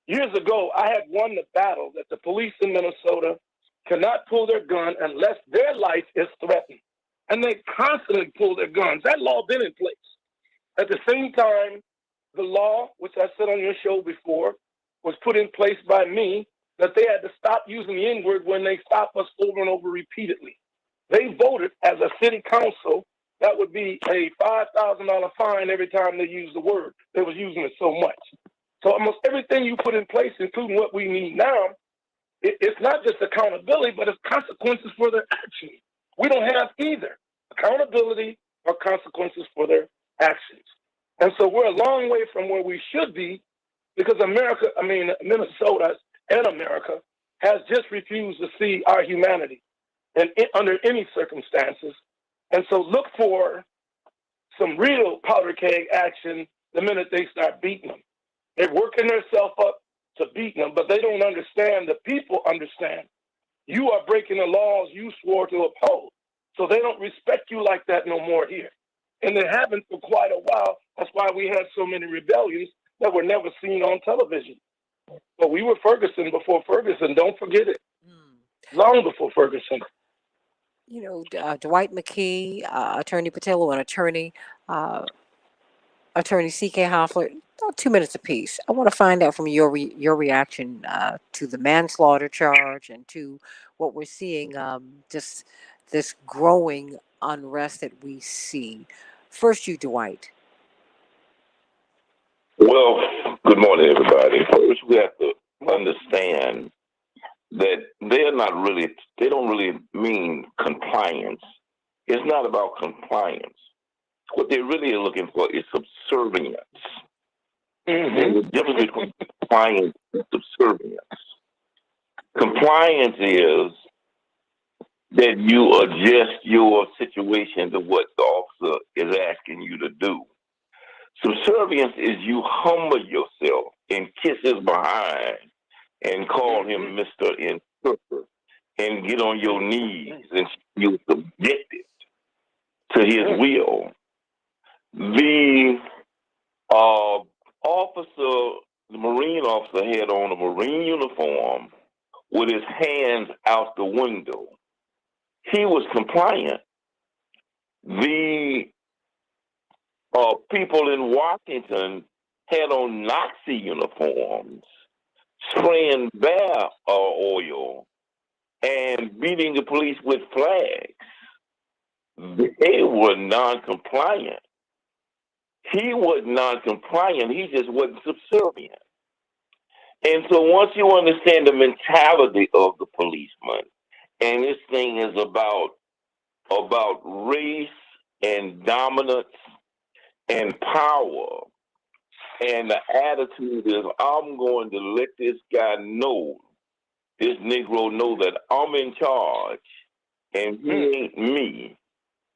Years ago, I had won the battle that the police in Minnesota cannot pull their gun unless their life is threatened. And they constantly pull their guns. That law been in place. At the same time, the law, which I said on your show before, was put in place by me that they had to stop using the N-word when they stop us over and over repeatedly. They voted as a city council that would be a $5,000 fine every time they use the word. They was using it so much. So almost everything you put in place, including what we need now, it's not just accountability, but it's consequences for their actions. We don't have either accountability or consequences for their actions. And so we're a long way from where we should be because Minnesota and America has just refused to see our humanity and under any circumstances. And so look for some real powder keg action the minute they start beating them. They're working themselves up to beating them, but they don't understand. The people understand. You are breaking the laws you swore to uphold. So they don't respect you like that no more here. And they haven't for quite a while. That's why we had so many rebellions that were never seen on television. But we were Ferguson before Ferguson. Don't forget it. Long before Ferguson. You know, Dwight McKee, Attorney Patillo, and Attorney C.K. Hoffler, 2 minutes apiece. I want to find out from your reaction to the manslaughter charge and to what we're seeing, just this growing unrest that we see. First, you, Dwight. Well, good morning, everybody. First, we have to understand that they don't really mean compliance. It's not about compliance. What they really are looking for is subservience. There's a difference between compliance and subservience. Compliance is that you adjust your situation to what the officer is asking you to do. Subservience is you humble yourself and kiss his behind and call him Mr. Interpreter and get on your knees and you subjected to his will. The the Marine officer had on a Marine uniform with his hands out the window. He was compliant. The people in Washington had on Nazi uniforms, spraying bear oil and beating the police with flags. They were non-compliant. He was non-compliant. He just wasn't subservient. And so once you understand the mentality of the policeman, and this thing is about race and dominance and power, and the attitude is, I'm going to let this guy know, this Negro know that I'm in charge, and he ain't me,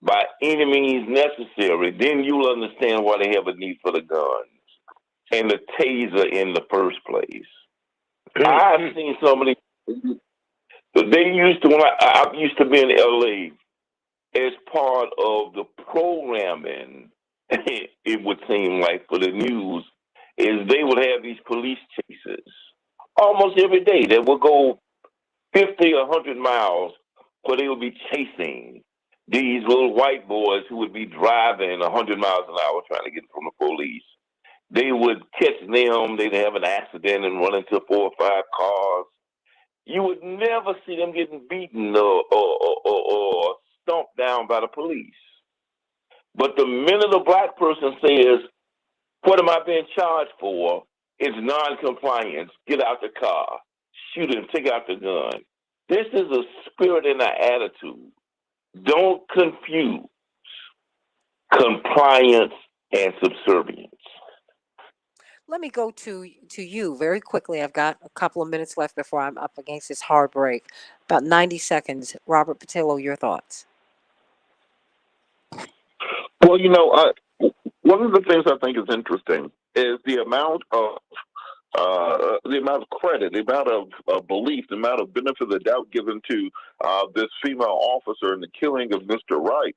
by any means necessary, then you'll understand why they have a need for the guns and the taser in the first place. I've seen somebody, they used to, when I used to be in LA, as part of the programming, it would seem like for the news, is they would have these police chases almost every day. They would go 50 or 100 miles where they would be chasing these little white boys who would be driving 100 miles an hour trying to get from the police. They would catch them, they'd have an accident and run into 4 or 5 cars. You would never see them getting beaten or stomped down by the police. But the minute a black person says, what am I being charged for? It's non-compliance. Get out the car. Shoot him. Take out the gun. This is a spirit and an attitude. Don't confuse compliance and subservience. Let me go to you very quickly. I've got a couple of minutes left before I'm up against this hard break. About 90 seconds. Robert Patillo, your thoughts. Well, one of the things I think is interesting is the amount of credit, the amount of belief, the amount of benefit of the doubt given to this female officer in the killing of Mr. Wright,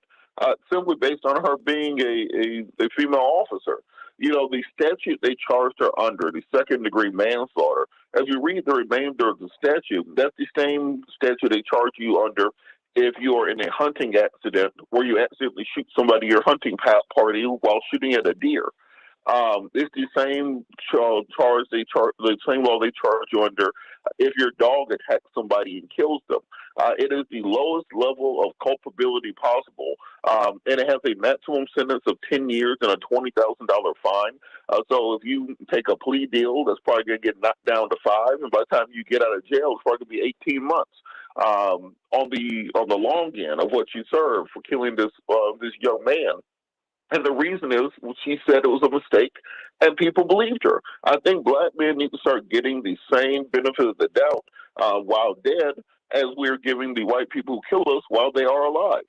simply based on her being a female officer. The statute they charged her under, the second-degree manslaughter, as you read the remainder of the statute, that's the same statute they charge you under if you're in a hunting accident where you accidentally shoot somebody at your hunting party while shooting at a deer. It's the same the same law they charge you under if your dog attacks somebody and kills them. It is the lowest level of culpability possible, and it has a maximum sentence of 10 years and a $20,000 fine. So if you take a plea deal, that's probably going to get knocked down to 5, and by the time you get out of jail, it's probably going to be 18 months. On the long end of what you serve for killing this young man. And the reason is, well, she said it was a mistake, and people believed her. I think black men need to start getting the same benefit of the doubt while dead as we're giving the white people who killed us while they are alive.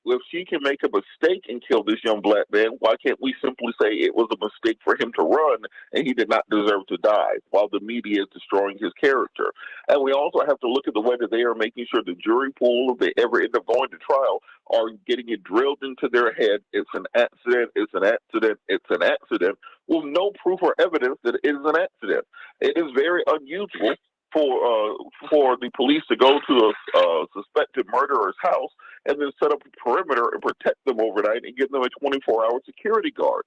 If she can make a mistake and kill this young black man, why can't we simply say it was a mistake for him to run and he did not deserve to die while the media is destroying his character? And we also have to look at the way that they are making sure the jury pool, if they ever end up going to trial, are getting it drilled into their head. It's an accident, it's an accident, it's an accident, with no proof or evidence that it is an accident. It is very unusual for the police to go to a suspected murderer's house and then set up a perimeter and protect them overnight and give them a 24-hour security guard.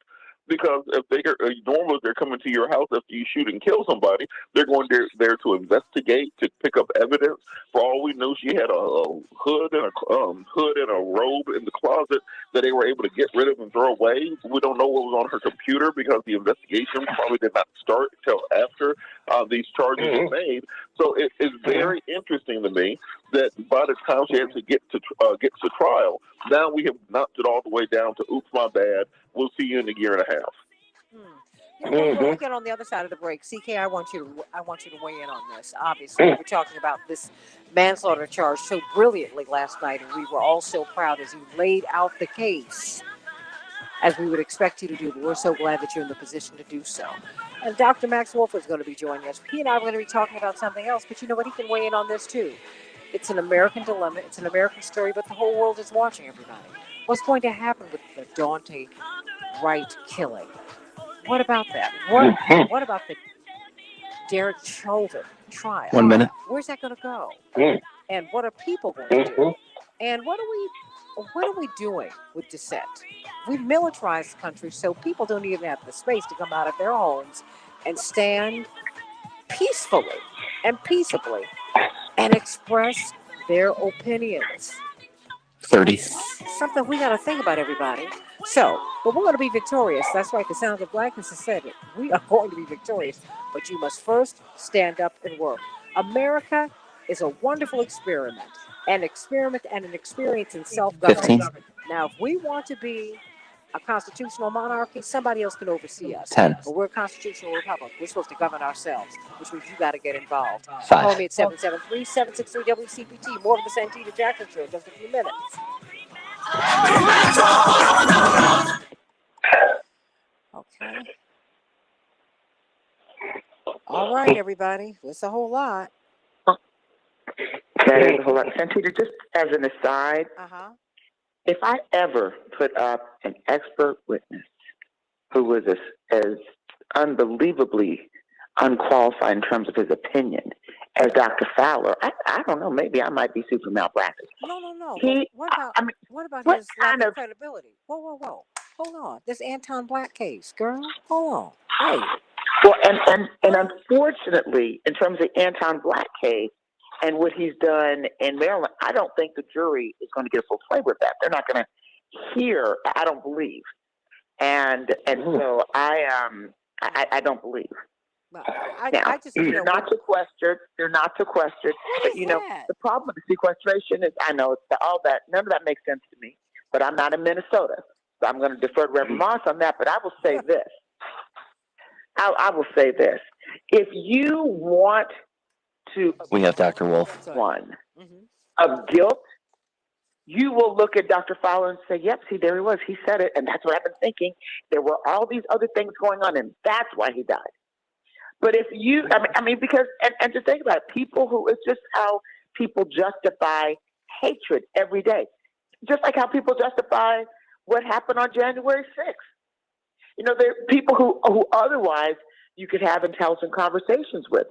Because if they are normally they're coming to your house after you shoot and kill somebody, they're going there to investigate, to pick up evidence. For all we know, she had a hood and a robe in the closet that they were able to get rid of and throw away. We don't know what was on her computer because the investigation probably did not start until after these charges were made. So it's very interesting to me that by the time she actually gets to trial, now we have knocked it all the way down to oops, my bad. We'll see you in a year and a half. You know, when we get on the other side of the break, CK, I want you to weigh in on this. Obviously, we're talking about this manslaughter charge so brilliantly last night, and we were all so proud as you laid out the case, as we would expect you to do. But we're so glad that you're in the position to do so. And Dr. Max Wolf is going to be joining us. He and I are going to be talking about something else, but you know what? He can weigh in on this too. It's an American dilemma. It's an American story, but the whole world is watching, everybody. What's going to happen with the Daunte Wright killing? What about that? What about the Derek Chauvin trial? 1 minute. Where's that going to go? And what are people going to do? And what are we doing with dissent? We've militarized the country so people don't even have the space to come out of their homes and stand peacefully and peaceably and express their opinions. 30. Something we got to think about, everybody. So, but we're going to be victorious. That's right. The Sound of Blackness has said it. We are going to be victorious. But you must first stand up and work. America is a wonderful experiment. An experiment and an experience in self-government. 15. Now, if we want to be a constitutional monarchy, somebody else can oversee us. 10. But we're a constitutional republic. We're supposed to govern ourselves, which means you got to get involved. 5. Call me at 773-763-WCPT. More of the Santita Jackson Show in just a few minutes. Okay. All right, everybody. It's a whole lot. That is a whole lot. Santita, just as an aside, if I ever put up an expert witness who was as unbelievably unqualified in terms of his opinion as Dr. Fowler, I don't know, maybe I might be super malpractice. No. What about what his lack kind of of credibility? Whoa. Hold on. This Anton Black case, girl. Hold on. Hey. Well, and unfortunately, in terms of Anton Black case and what he's done in Maryland, I don't think the jury is going to get a full flavor of that. They're not going to hear, I don't believe. And so I don't believe. I just, they're not sequestered. They're not sequestered. But, the problem with the sequestration is, I know it's all that. None of that makes sense to me. But I'm not in Minnesota, so I'm going to defer to Reverend Moss on that. But I will say this. I will say this. If you want to, We have Dr. Wolf. One of guilt, you will look at Dr. Fowler and say, "Yep, see, there he was. He said it, and that's what I've been thinking. There were all these other things going on, and that's why he died." But if you, I mean, because, and just think about it, people who, it's just how people justify hatred every day. Just like how people justify what happened on January 6th. There are people who otherwise you could have intelligent conversations with.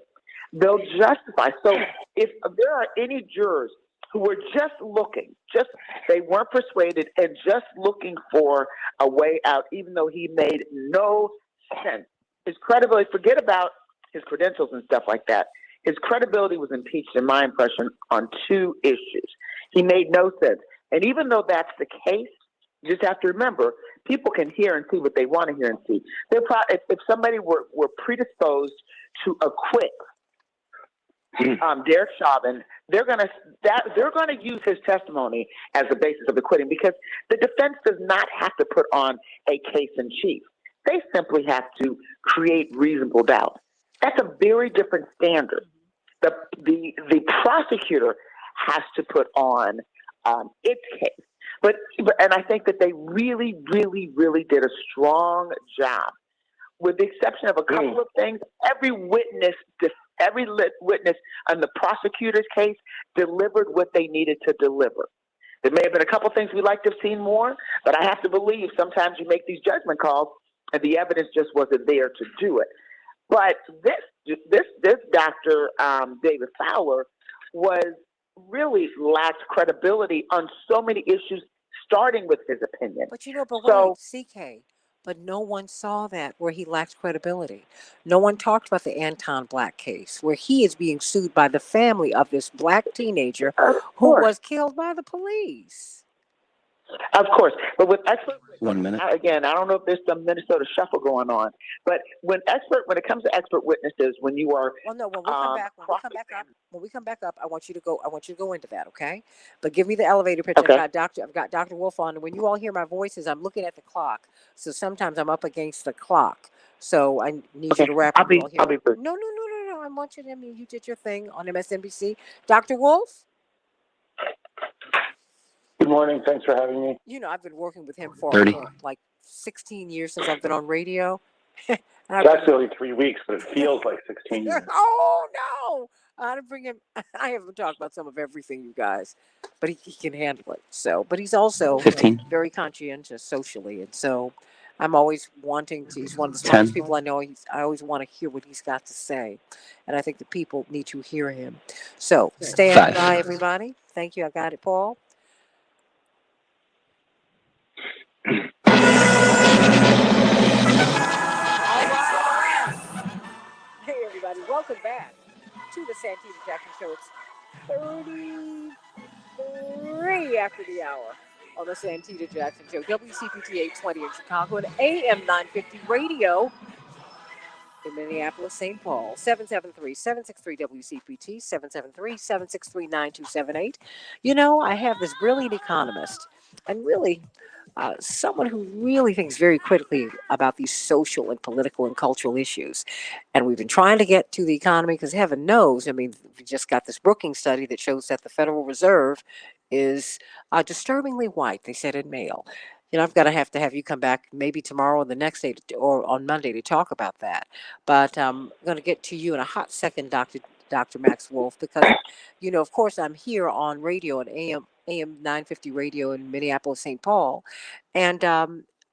They'll justify. So if there are any jurors who were just looking, they weren't persuaded and just looking for a way out, even though he made no sense. His credibility, forget about his credentials and stuff like that. His credibility was impeached, in my impression, on two issues. He made no sense. And even though that's the case, you just have to remember, people can hear and see what they want to hear and see. If somebody were predisposed to acquit Derek Chauvin, they're going to use his testimony as the basis of acquitting, because the defense does not have to put on a case in chief. They simply have to create reasonable doubt. That's a very different standard. The prosecutor has to put on its case. And I think that they really, really, really did a strong job. With the exception of a couple of things, every witness on the prosecutor's case delivered what they needed to deliver. There may have been a couple of things we'd like to have seen more, but I have to believe sometimes you make these judgment calls and the evidence just wasn't there to do it. But this Dr. David Fowler really lacked credibility on so many issues, starting with his opinion. But wait, CK. But no one saw that where he lacked credibility. No one talked about the Anton Black case, where he is being sued by the family of this black teenager who was killed by the police. Of course, but with expert 1 minute. Again, I don't know if there's some Minnesota shuffle going on, but when it comes to expert witnesses, when you are when we come back up, I want you to go into that, okay? But give me the elevator pitch. Okay. I've got Dr. Wolf on, and when you all hear my voices, I'm looking at the clock, so sometimes I'm up against the clock. So I need you to wrap up. I'll be brief. No. I want you to. You did your thing on MSNBC, Dr. Wolf. Good morning. Thanks for having me. I've been working with him for 30. like 16 years since I've been on radio. It's actually only 3 weeks, but it feels like 16 years. Oh, no. I had to bring him. I haven't talked about some of everything, you guys, but he can handle it. So, but he's also 15. Very conscientious socially. And so I'm always wanting to, he's one of the smartest 10. people I know. I always want to hear what he's got to say. And I think the people need to hear him. So stand 5. by, everybody. Thank you. I got it, Paul. Hey, everybody. Welcome back to the Santita Jackson Show. It's 33 after the hour on the Santita Jackson Show. WCPT 820 in Chicago and AM 950 radio in Minneapolis, St. Paul. 773-763-WCPT, 773-763-9278. I have this brilliant economist and really someone who really thinks very critically about these social and political and cultural issues. And we've been trying to get to the economy because heaven knows, we just got this Brookings study that shows that the Federal Reserve is disturbingly white, they said in Mail. I've got to have you come back maybe tomorrow or the next day or on Monday to talk about that. But I'm going to get to you in a hot second, Dr. Max Wolf, because, of course, I'm here on radio at AM 950 radio in Minneapolis, St. Paul. And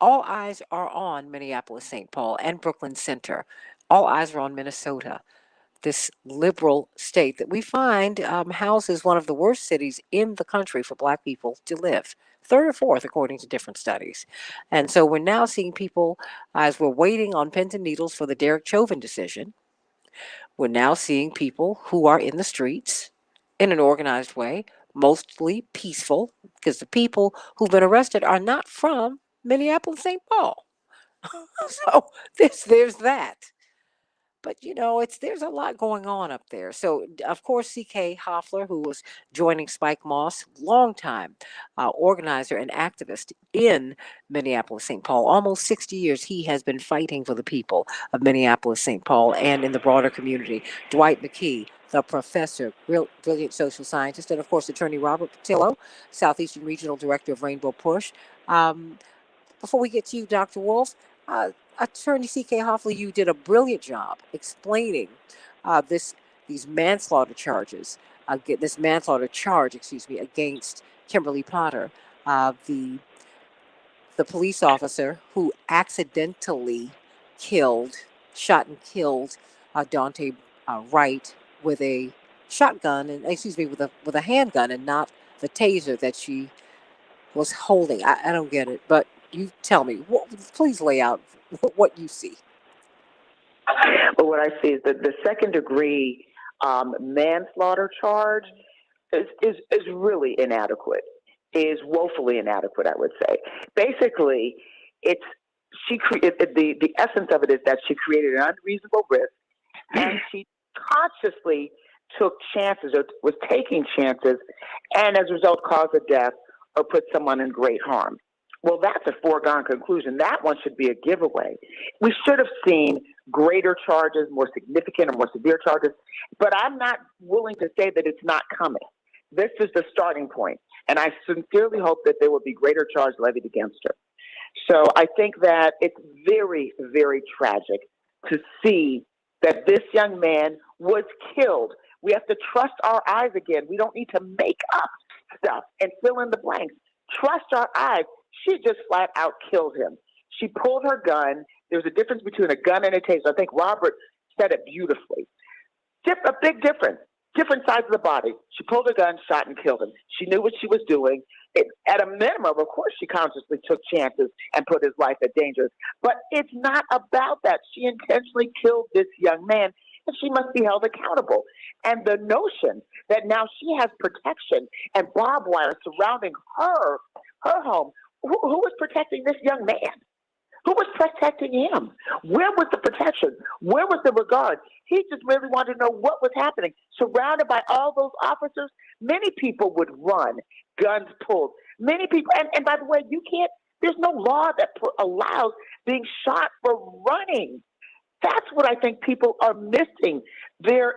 all eyes are on Minneapolis, St. Paul and Brooklyn Center. All eyes are on Minnesota, this liberal state that we find houses one of the worst cities in the country for Black people to live. Third or fourth, according to different studies. And so we're now seeing people, as we're waiting on pins and needles for the Derek Chauvin decision, we're now seeing people who are in the streets in an organized way, mostly peaceful, because the people who've been arrested are not from Minneapolis, St. Paul. So there's that. But there's a lot going on up there. So of course, C.K. Hoffler, who was joining Spike Moss, longtime organizer and activist in Minneapolis, St. Paul, almost 60 years, he has been fighting for the people of Minneapolis, St. Paul, and in the broader community. Dwight McKee, the professor, brilliant social scientist, and of course, Attorney Robert Patillo, Southeastern Regional Director of Rainbow Push. Before we get to you, Dr. Wolf, Attorney C.K. Hoffler, you did a brilliant job explaining these manslaughter charges, this manslaughter charge, against Kimberly Potter, the police officer who accidentally shot and killed Dante Wright with a shotgun and with a handgun and not the taser that she was holding. I don't get it, but you tell me. Please lay out what you see. But what I see is that the second degree manslaughter charge is really inadequate, is woefully inadequate, I would say. Basically, it's the essence of it is that she created an unreasonable risk, and she consciously took chances or was taking chances, and as a result caused a death or put someone in great harm. Well, that's a foregone conclusion. That one should be a giveaway. We should have seen greater charges, more significant or more severe charges, but I'm not willing to say that it's not coming. This is the starting point, and I sincerely hope that there will be greater charges levied against her. So I think that it's very, very tragic to see that this young man was killed. We have to trust our eyes again. We don't need to make up stuff and fill in the blanks. Trust our eyes. She just flat out killed him. She pulled her gun. There's a difference between a gun and a taser. I think Robert said it beautifully. A big difference. Different sides of the body. She pulled her gun, shot, and killed him. She knew what she was doing. At a minimum, of course, she consciously took chances and put his life at danger. But it's not about that. She intentionally killed this young man, and she must be held accountable. And the notion that now she has protection and barbed wire surrounding her home, who was protecting this young man? Who was protecting him? Where was the protection? Where was the regard? He just really wanted to know what was happening. Surrounded by all those officers, many people would run, guns pulled. Many people, and by the way, there's no law that allows being shot for running. That's what I think people are missing. There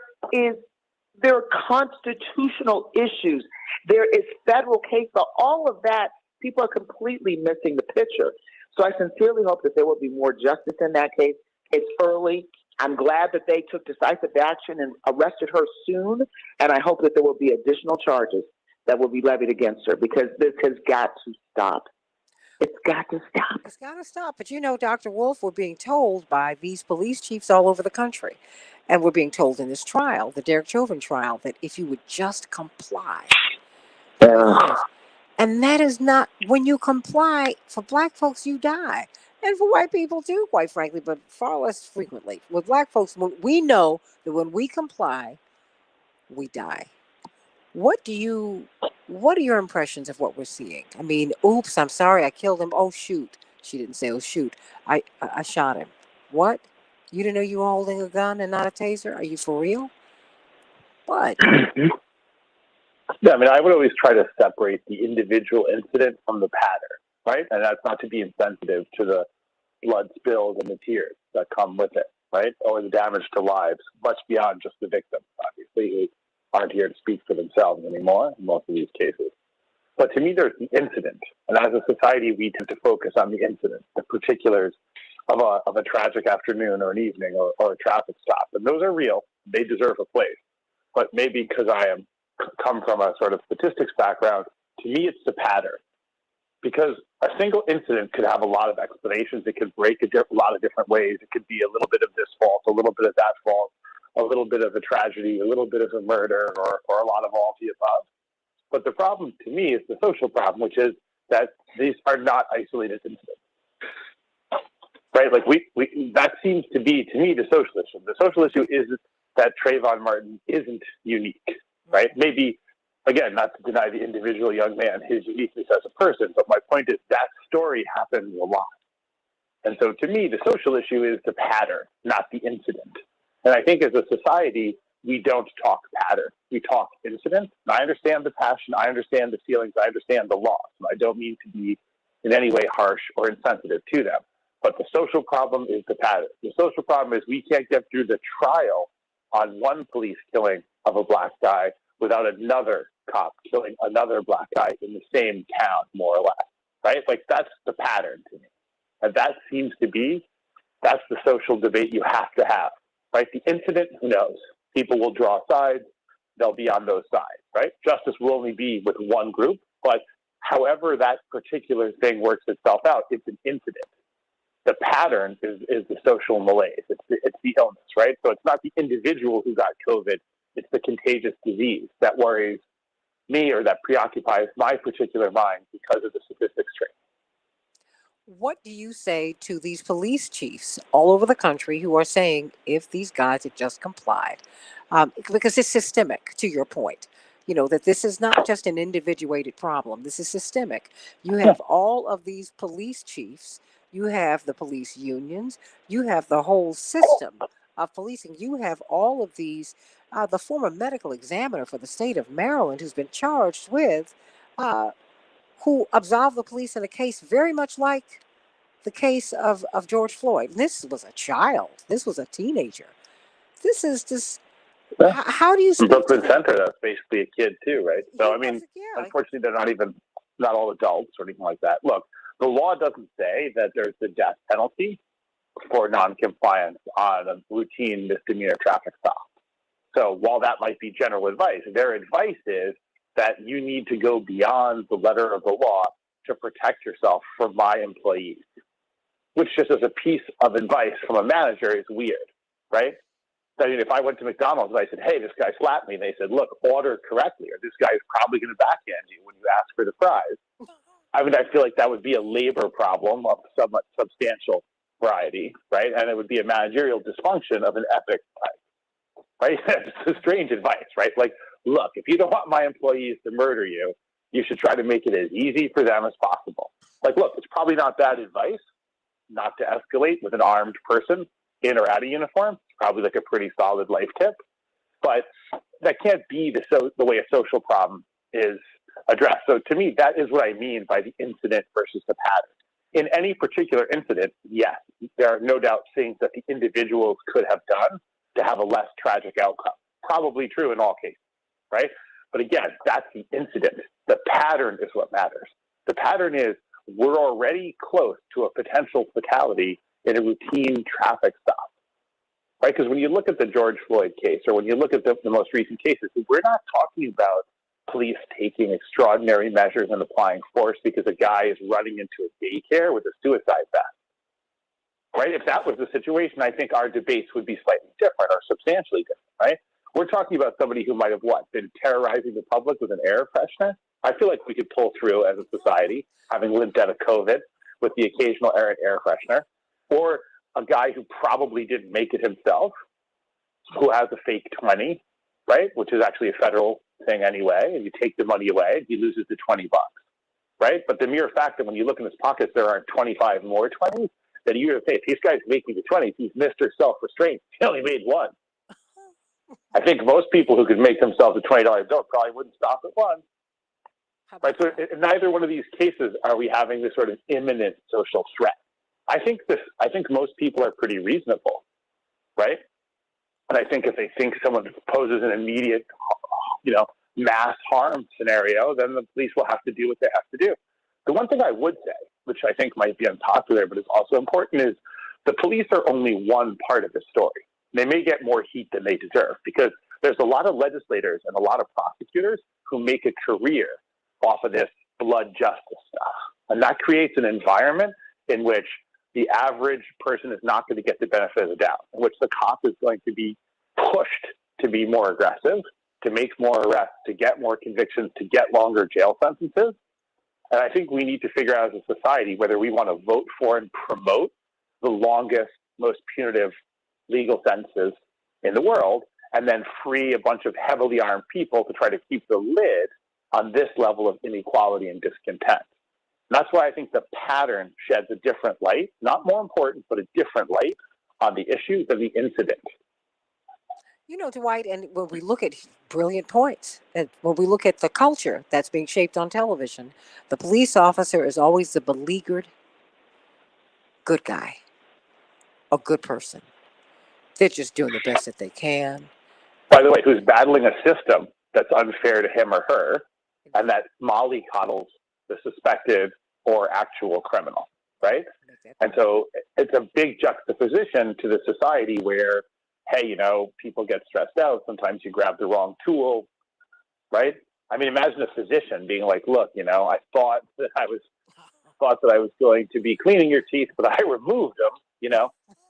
are constitutional issues. There is federal case law. All of that, people are completely missing the picture. So I sincerely hope that there will be more justice in that case. It's early. I'm glad that they took decisive action and arrested her soon, and I hope that there will be additional charges that will be levied against her, because this has got to stop. It's got to stop. It's got to stop. But Dr. Wolf, we're being told by these police chiefs all over the country, and we're being told in this trial, the Derek Chauvin trial, that if you would just comply. And that is not, when you comply, for black folks, you die. And for white people too, quite frankly, but far less frequently. With black folks, we know that when we comply, we die. What are your impressions of what we're seeing? I mean, oops, I'm sorry, I killed him. Oh, shoot. She didn't say, oh, shoot. I shot him. What? You didn't know you were holding a gun and not a taser? Are you for real? But yeah, I mean, I would always try to separate the individual incident from the pattern, right? And that's not to be insensitive to the blood spills and the tears that come with it, right? Or the damage to lives, much beyond just the victims, obviously, who aren't here to speak for themselves anymore in most of these cases. But to me, there's the incident. And as a society, we tend to focus on the incident, the particulars of a tragic afternoon or an evening or a traffic stop. And those are real. They deserve a place. But maybe because I come from a sort of statistics background, to me, it's the pattern. Because a single incident could have a lot of explanations. It could break a lot of different ways. It could be a little bit of this fault, a little bit of that fault, a little bit of a tragedy, a little bit of a murder, or a lot of all of the above. But the problem to me is the social problem, which is that these are not isolated incidents. Right? Like that seems to be, to me, the social issue. The social issue is that Trayvon Martin isn't unique, right? Maybe, again, not to deny the individual young man his uniqueness as a person, but my point is that story happens a lot. And so to me, the social issue is the pattern, not the incident. And I think as a society, we don't talk pattern. We talk incident. And I understand the passion. I understand the feelings. I understand the loss. And I don't mean to be in any way harsh or insensitive to them. But the social problem is the pattern. The social problem is we can't get through the trial on one police killing of a black guy without another cop killing another black guy in the same town, more or less. Right? Like that's the pattern to me. And that seems to be, that's the social debate you have to have. Right? The incident, who knows? People will draw sides. They'll be on those sides, right? Justice will only be with one group, but however that particular thing works itself out, it's an incident. The pattern is the social malaise. It's the illness, right? So it's not the individual who got COVID It's the contagious disease that worries me or that preoccupies my particular mind because of the statistics trade. What do you say to these police chiefs all over the country who are saying if these guys had just complied, because it's systemic, to your point, that this is not just an individuated problem, this is systemic. You have all of these police chiefs, you have the police unions, you have the whole system of policing, you have all of these, the former medical examiner for the state of Maryland who's been charged with. Uh, who absolved the police in a case very much like the case of George Floyd. This was a child. This was a teenager. This is just, Yeah. how do you speak Brooklyn to that? Center, that's basically a kid too, right? So, He I mean, was, yeah. unfortunately, they're not all adults or anything like that. Look, the law doesn't say that there's the death penalty for noncompliance on a routine misdemeanor traffic stop. So while that might be general advice, their advice is that you need to go beyond the letter of the law to protect yourself from my employees, which just as a piece of advice from a manager is weird, right? I mean, if I went to McDonald's and I said, hey, this guy slapped me, and they said, look, order correctly, or this guy is probably going to backhand you when you ask for the fries. I mean, I feel like that would be a labor problem of somewhat substantial variety, right? And it would be a managerial dysfunction of an epic type, right? It's a strange advice, right? Like, look, if you don't want my employees to murder you, you should try to make it as easy for them as possible. Like, look, it's probably not bad advice not to escalate with an armed person in or out of uniform. It's probably like a pretty solid life tip. But that can't be the way a social problem is addressed. So to me, that is what I mean by the incident versus the pattern. In any particular incident, yes, there are no doubt things that the individuals could have done to have a less tragic outcome. Probably true in all cases, right? But again, that's the incident. The pattern is what matters. The pattern is we're already close to a potential fatality in a routine traffic stop, right? Because when you look at the George Floyd case, or when you look at the most recent cases, we're not talking about police taking extraordinary measures and applying force because a guy is running into a daycare with a suicide vest, right? If that was the situation, I think our debates would be slightly different or substantially different, right? We're talking about somebody who might have, been terrorizing the public with an air freshener. I feel like we could pull through as a society, having lived out of COVID, with the occasional errant air freshener, or a guy who probably didn't make it himself, who has a fake 20, right? Which is actually a federal thing anyway, and you take the money away, he loses the $20, right? But the mere fact that when you look in his pockets, there aren't 25 more 20s, that you're going to say, if this guy's making the 20s, he's Mr. Self-Restraint. He only made one. I think most people who could make themselves a $20 bill probably wouldn't stop at one. Right. So in neither one of these cases are we having this sort of imminent social threat. I think most people are pretty reasonable, right? And I think if they think someone poses an immediate, mass harm scenario, then the police will have to do what they have to do. The one thing I would say, which I think might be unpopular, but is also important, is the police are only one part of the story. They may get more heat than they deserve because there's a lot of legislators and a lot of prosecutors who make a career off of this blood justice stuff. And that creates an environment in which the average person is not going to get the benefit of the doubt, in which the cop is going to be pushed to be more aggressive, to make more arrests, to get more convictions, to get longer jail sentences. And I think we need to figure out as a society whether we want to vote for and promote the longest, most punitive legal sentences in the world, and then free a bunch of heavily armed people to try to keep the lid on this level of inequality and discontent. And that's why I think the pattern sheds a different light, not more important, but a different light on the issue than the incident. Dwight, and when we look at brilliant points, and when we look at the culture that's being shaped on television, the police officer is always the beleaguered good guy, a good person. They're just doing the best that they can. By the way, who's battling a system that's unfair to him or her, and that mollycoddles the suspected or actual criminal, right? And so it's a big juxtaposition to the society where, hey, people get stressed out. Sometimes you grab the wrong tool, right? I mean, imagine a physician being like, look, I thought that I was going to be cleaning your teeth, but I removed them,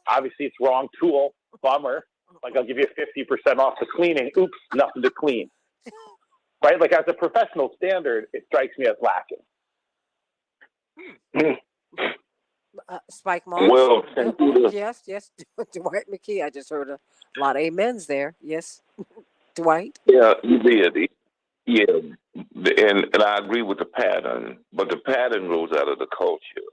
obviously it's wrong tool, bummer, Like I'll give you 50% off the cleaning. Oops, nothing to clean. Right? Like as a professional standard, it strikes me as lacking. Spike Moss? Well, Santita, Yes, yes. Dwight McKee. I just heard a lot of amens there. Yes. Dwight? yeah, you did. Yeah, and I agree with the pattern, but the pattern grows out of the culture.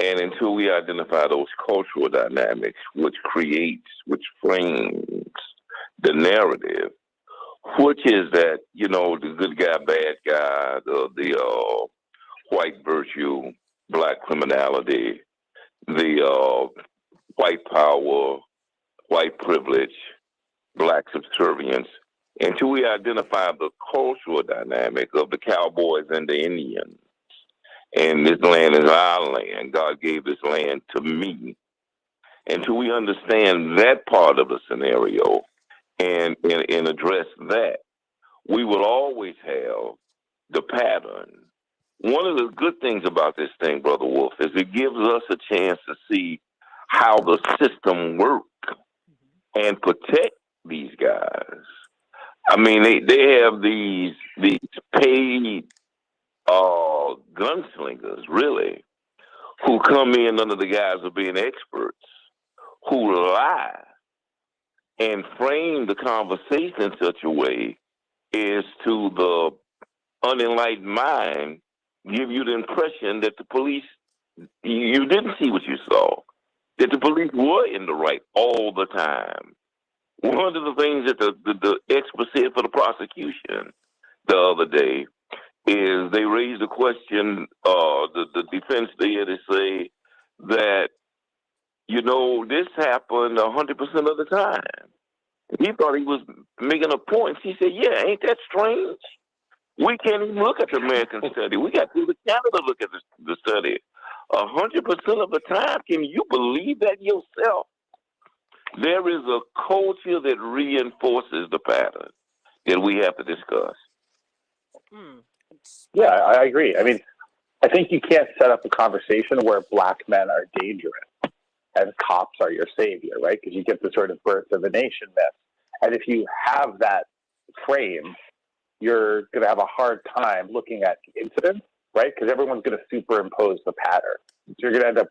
And until we identify those cultural dynamics, which frames the narrative, which is that, the good guy, bad guy, the white virtue, black criminality, the white power, white privilege, black subservience, until we identify the cultural dynamic of the cowboys and the Indians. And this land is our land. God gave this land to me. Until we understand that part of the scenario and address that, we will always have the pattern. One of the good things about this thing, Brother Wolf, is it gives us a chance to see how the system works and protect these guys. I mean, they have these paid gunslingers, really, who come in under the guise of being experts, who lie and frame the conversation in such a way as to the unenlightened mind give you the impression that the police, you didn't see what you saw, that the police were in the right all the time. One of the things that the expert said for the prosecution the other day is they raised the question, the defense did, to say that, this happened 100% of the time. He thought he was making a point. He said, yeah, ain't that strange? We can't even look at the American study. We got to do the Canada look at the study. 100% of the time, can you believe that yourself? There is a culture that reinforces the pattern that we have to discuss. Yeah, I agree. I mean, I think you can't set up a conversation where black men are dangerous and cops are your savior, right? Because you get the sort of birth of a nation myth. And if you have that frame, you're going to have a hard time looking at incidents, right? Because everyone's going to superimpose the pattern. So you're going to end up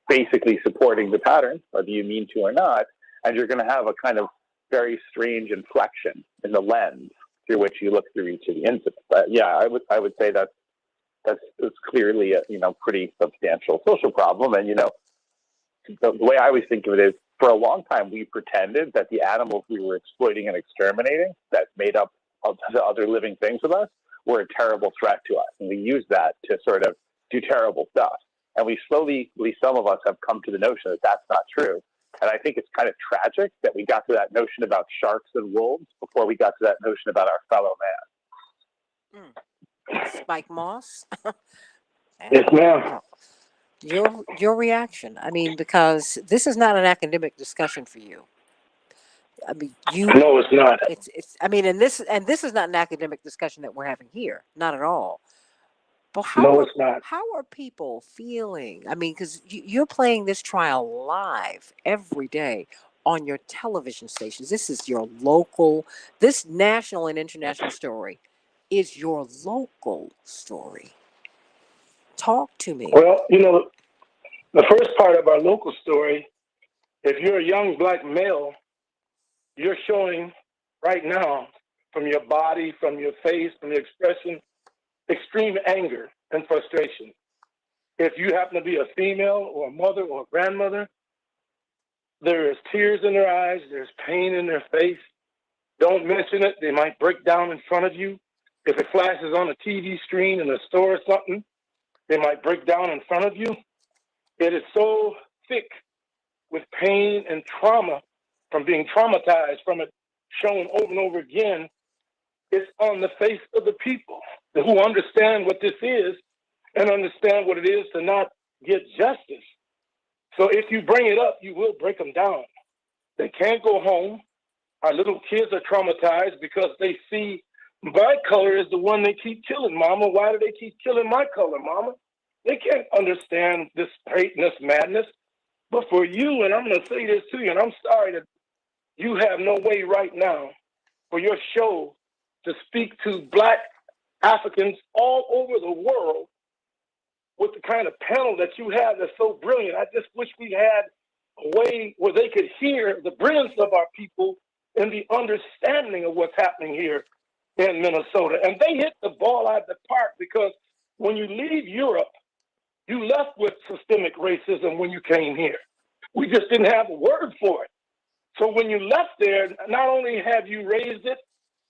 basically supporting the pattern, whether you mean to or not, and you're going to have a kind of very strange inflection in the lens through which you look through each of the incidents. But yeah, I would say that's clearly a pretty substantial social problem. And the way I always think of it is, for a long time we pretended that the animals we were exploiting and exterminating, that made up of the other living things with us, were a terrible threat to us, and we used that to sort of do terrible stuff. And we slowly, at least some of us, have come to the notion that that's not true. And I think it's kind of tragic that we got to that notion about sharks and wolves before we got to that notion about our fellow man. Spike Moss? Yes, ma'am. Your reaction. I mean, because this is not an academic discussion for you. I mean, No, it's not. It's. I mean, and this is not an academic discussion that we're having here. Not at all. But No, it's not. how are people feeling? I mean, because you're playing this trial live every day on your television stations. This is your local. This national and international story is your local story. Talk to me. Well, the first part of our local story, if you're a young black male, you're showing right now from your body, from your face, from your expression, extreme anger and frustration. If you happen to be a female or a mother or a grandmother, there is tears in their eyes, there's pain in their face. Don't mention it, they might break down in front of you. If it flashes on a TV screen in a store or something, they might break down in front of you. It is so thick with pain and trauma from being traumatized from it shown over and over again. It's on the face of the people who understand what this is and understand what it is to not get justice. So if you bring it up, you will break them down. They can't go home. Our little kids are traumatized because they see my color is the one they keep killing, Mama. Why do they keep killing my color, Mama? They can't understand this hate and this madness. But for you, and I'm going to say this to you, and I'm sorry to you have no way right now for your show to speak to Black Africans all over the world with the kind of panel that you have that's so brilliant. I just wish we had a way where they could hear the brilliance of our people and the understanding of what's happening here in Minnesota. And they hit the ball out of the park, because when you leave Europe, you left with systemic racism when you came here. We just didn't have a word for it. So when you left there, not only have you raised it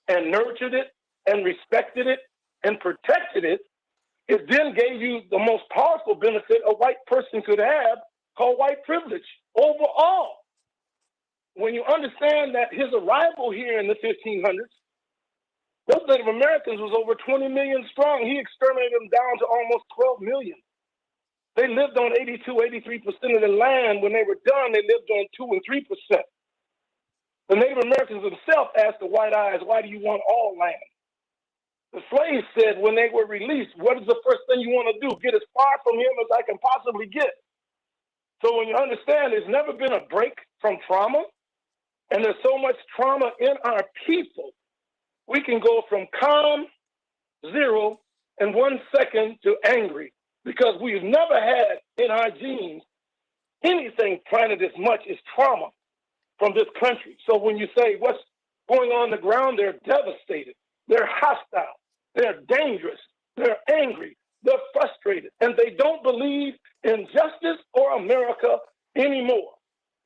and nurtured it and respected it and protected it, it then gave you the most powerful benefit a white person could have, called white privilege, overall. When you understand that his arrival here in the 1500s, those Native Americans was over 20 million strong. He exterminated them down to almost 12 million. They lived on 82, 83% of the land. When they were done, they lived on 2 and 3%. The Native Americans themselves asked the white eyes, why do you want all land? The slaves said when they were released, what is the first thing you want to do? Get as far from him as I can possibly get. So when you understand there's never been a break from trauma, and there's so much trauma in our people, we can go from calm, 0, in 1 second to angry, because we've never had in our genes anything planted as much as trauma from this country. So when you say what's going on the ground, they're devastated, they're hostile, they're dangerous, they're angry, they're frustrated, and they don't believe in justice or America anymore.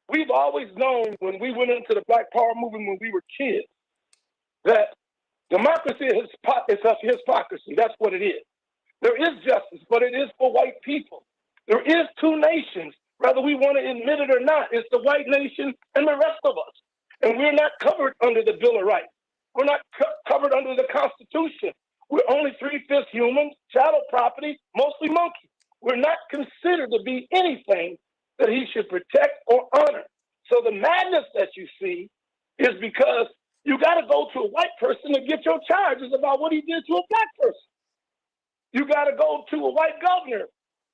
We've always known when we went into the Black Power movement when we were kids that democracy is hypocrisy. That's what it is. There is justice, but it is for white people. There is 2 nations, whether we want to admit it or not. It's the white nation and the rest of us. And we're not covered under the Bill of Rights. We're not covered under the Constitution. We're only 3/5 humans, chattel property, mostly monkeys. We're not considered to be anything that he should protect or honor. So the madness that you see is because you got to go to a white person to get your charges about what he did to a Black person. You got to go to a white governor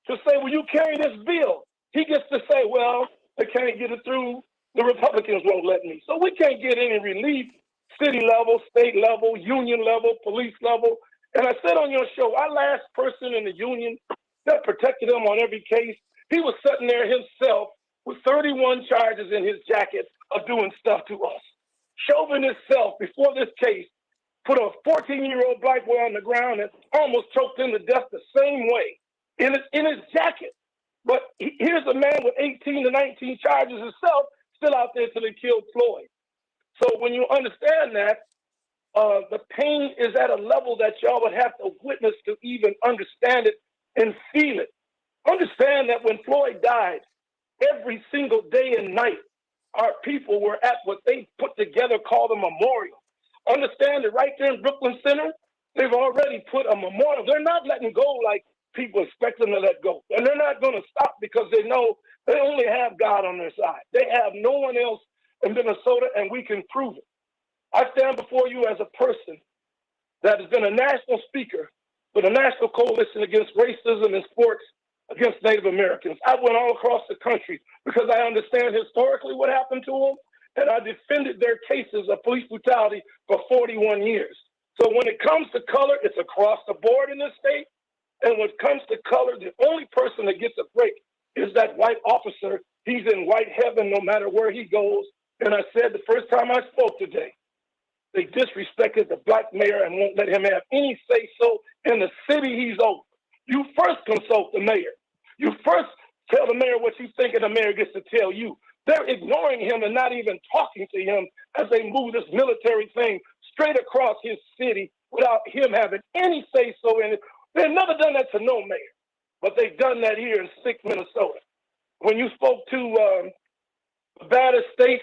to say, well, you carry this bill. He gets to say, well, I can't get it through. The Republicans won't let me. So we can't get any relief, city level, state level, union level, police level. And I said on your show, our last person in the union that protected him on every case, he was sitting there himself with 31 charges in his jacket of doing stuff to us. Chauvin himself, before this case, put a 14-year-old Black boy on the ground and almost choked him to death the same way in his jacket. But here's a man with 18 to 19 charges himself, still out there till he killed Floyd. So when you understand that, the pain is at a level that y'all would have to witness to even understand it and feel it. Understand that when Floyd died, every single day and night, our people were at what they put together called a memorial. Understand that right there in Brooklyn Center, they've already put a memorial. They're not letting go like people expect them to let go. And they're not going to stop because they know they only have God on their side. They have no one else in Minnesota, and we can prove it. I stand before you as a person that has been a national speaker for the National Coalition Against Racism in Sports against Native Americans. I went all across the country because I understand historically what happened to them, and I defended their cases of police brutality for 41 years. So when it comes to color, it's across the board in this state. And when it comes to color, the only person that gets a break is that white officer. He's in white heaven no matter where he goes. And I said the first time I spoke today, they disrespected the Black mayor and won't let him have any say-so in the city he's over. You first consult the mayor. You first tell the mayor what you think, and the mayor gets to tell you. They're ignoring him and not even talking to him as they move this military thing straight across his city without him having any say-so in it. They've never done that to no mayor, but they've done that here in sick Minnesota. When you spoke to the baddest state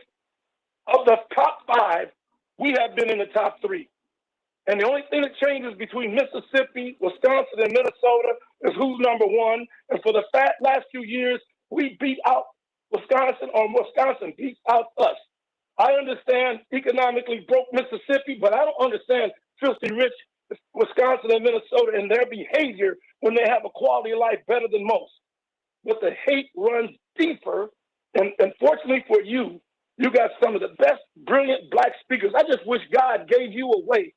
of the top 5, we have been in the top 3. And the only thing that changes between Mississippi, Wisconsin, and Minnesota is who's number 1. And for the last few years, we beat out Wisconsin, or Wisconsin beats out us. I understand economically broke Mississippi, but I don't understand filthy rich Wisconsin and Minnesota and their behavior when they have a quality of life better than most. But the hate runs deeper, and fortunately for you, You got some of the best, brilliant black speakers. I just wish God gave you a way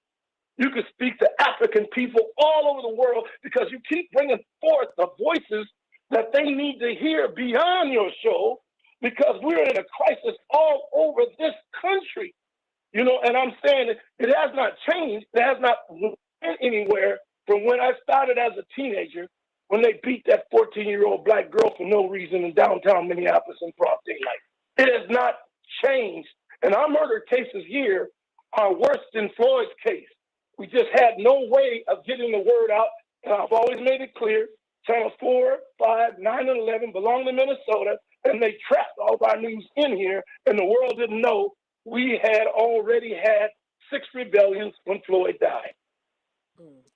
you could speak to African people all over the world, because you keep bringing forth the voices that they need to hear beyond your show, because we're in a crisis all over this country. And I'm saying it has not changed. It has not went anywhere from when I started as a teenager, when they beat that 14-year-old black girl for no reason in downtown Minneapolis in broad daylight. It has not changed. And our murder cases here are worse than Floyd's case. We just had no way of getting the word out. And I've always made it clear, Channel 4, 5, 9, and 11 belong to Minnesota, and they trapped all of our news in here, and the world didn't know we had already had 6 rebellions when Floyd died.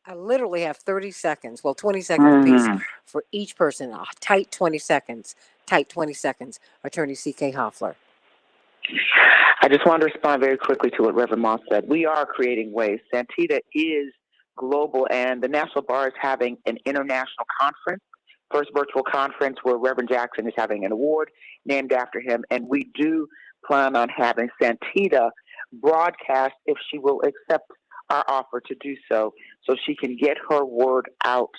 I literally have 30 seconds, 20 seconds apiece for each person. Tight 20 seconds. Tight 20 seconds. Attorney C.K. Hoffler. I just wanted to respond very quickly to what Reverend Moss said. We are creating ways. Santita is global, and the National Bar is having an international conference, first virtual conference where Reverend Jackson is having an award named after him, and we do plan on having Santita broadcast, if she will accept our offer to do so she can get her word out,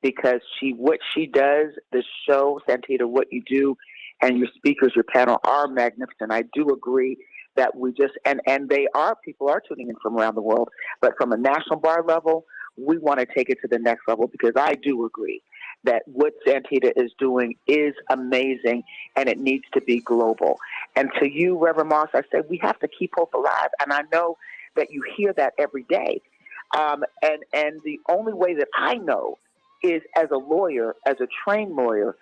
because what she does, the show, Santita, what you do, and your speakers, your panel are magnificent. I do agree that we just, and people are tuning in from around the world, but from a national bar level, we want to take it to the next level, because I do agree that what Santita is doing is amazing, and it needs to be global. And to you, Reverend Moss, I said we have to keep hope alive, and I know that you hear that every day. And the only way that I know is as a lawyer, as a trained lawyer,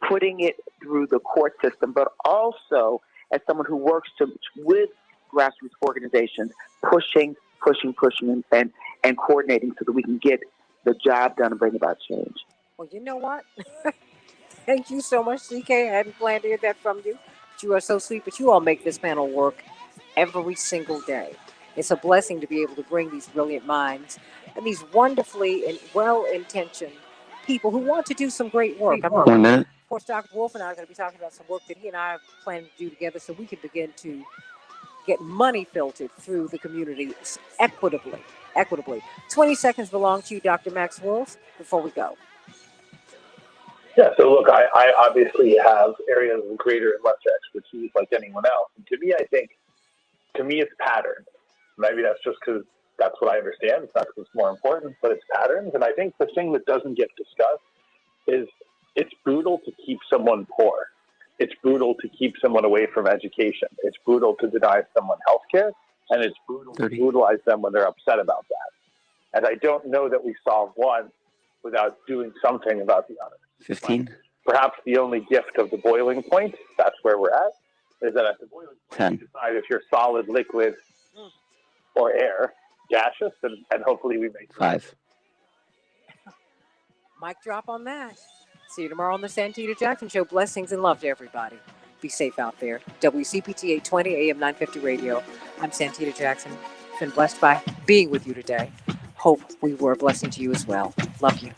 putting it through the court system, but also as someone who works with grassroots organizations, pushing, and coordinating so that we can get the job done and bring about change. Well, you know what? Thank you so much, CK. I hadn't planned to hear that from you. But you are so sweet. But you all make this panel work every single day. It's a blessing to be able to bring these brilliant minds and these wonderfully and well-intentioned people who want to do some great work. Of course, Dr. Wolf and I are going to be talking about some work that he and I are planning to do together, so we can begin to get money filtered through the community equitably. 20 seconds belong to you, Dr. Max Wolf, before we go. Yeah, so look, I obviously have areas of greater and lesser expertise like anyone else. And to me, it's patterns. Maybe that's just because that's what I understand. It's not because it's more important, but it's patterns. And I think the thing that doesn't get discussed is it's brutal to keep someone poor. It's brutal to keep someone away from education. It's brutal to deny someone health care. And it's brutal to brutalize them when they're upset about that. And I don't know that we solve one without doing something about the other. 15. Perhaps the only gift of the boiling point, that's where we're at, is that at the boiling point, 10. you decide if you're solid, liquid, or air, gaseous, and hopefully we make 5. Mic drop on that. See you tomorrow on the Santita Jackson Show. Blessings and love to everybody. Be safe out there. WCPT 820 AM 950 Radio. I'm Santita Jackson. Been blessed by being with you today. Hope we were a blessing to you as well. Love you.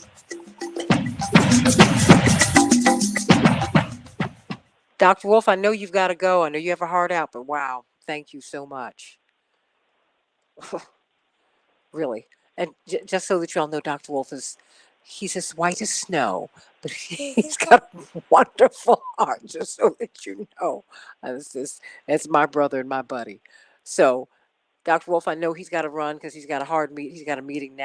Dr. Wolf, I know you've got to go. I know you have a heart out, but wow, thank you so much. Really. And just so that you all know, Dr. Wolf he's as white as snow, but he's got a wonderful heart, just so that you know. It's my brother and my buddy. So, Dr. Wolf, I know he's got to run because he's got a meeting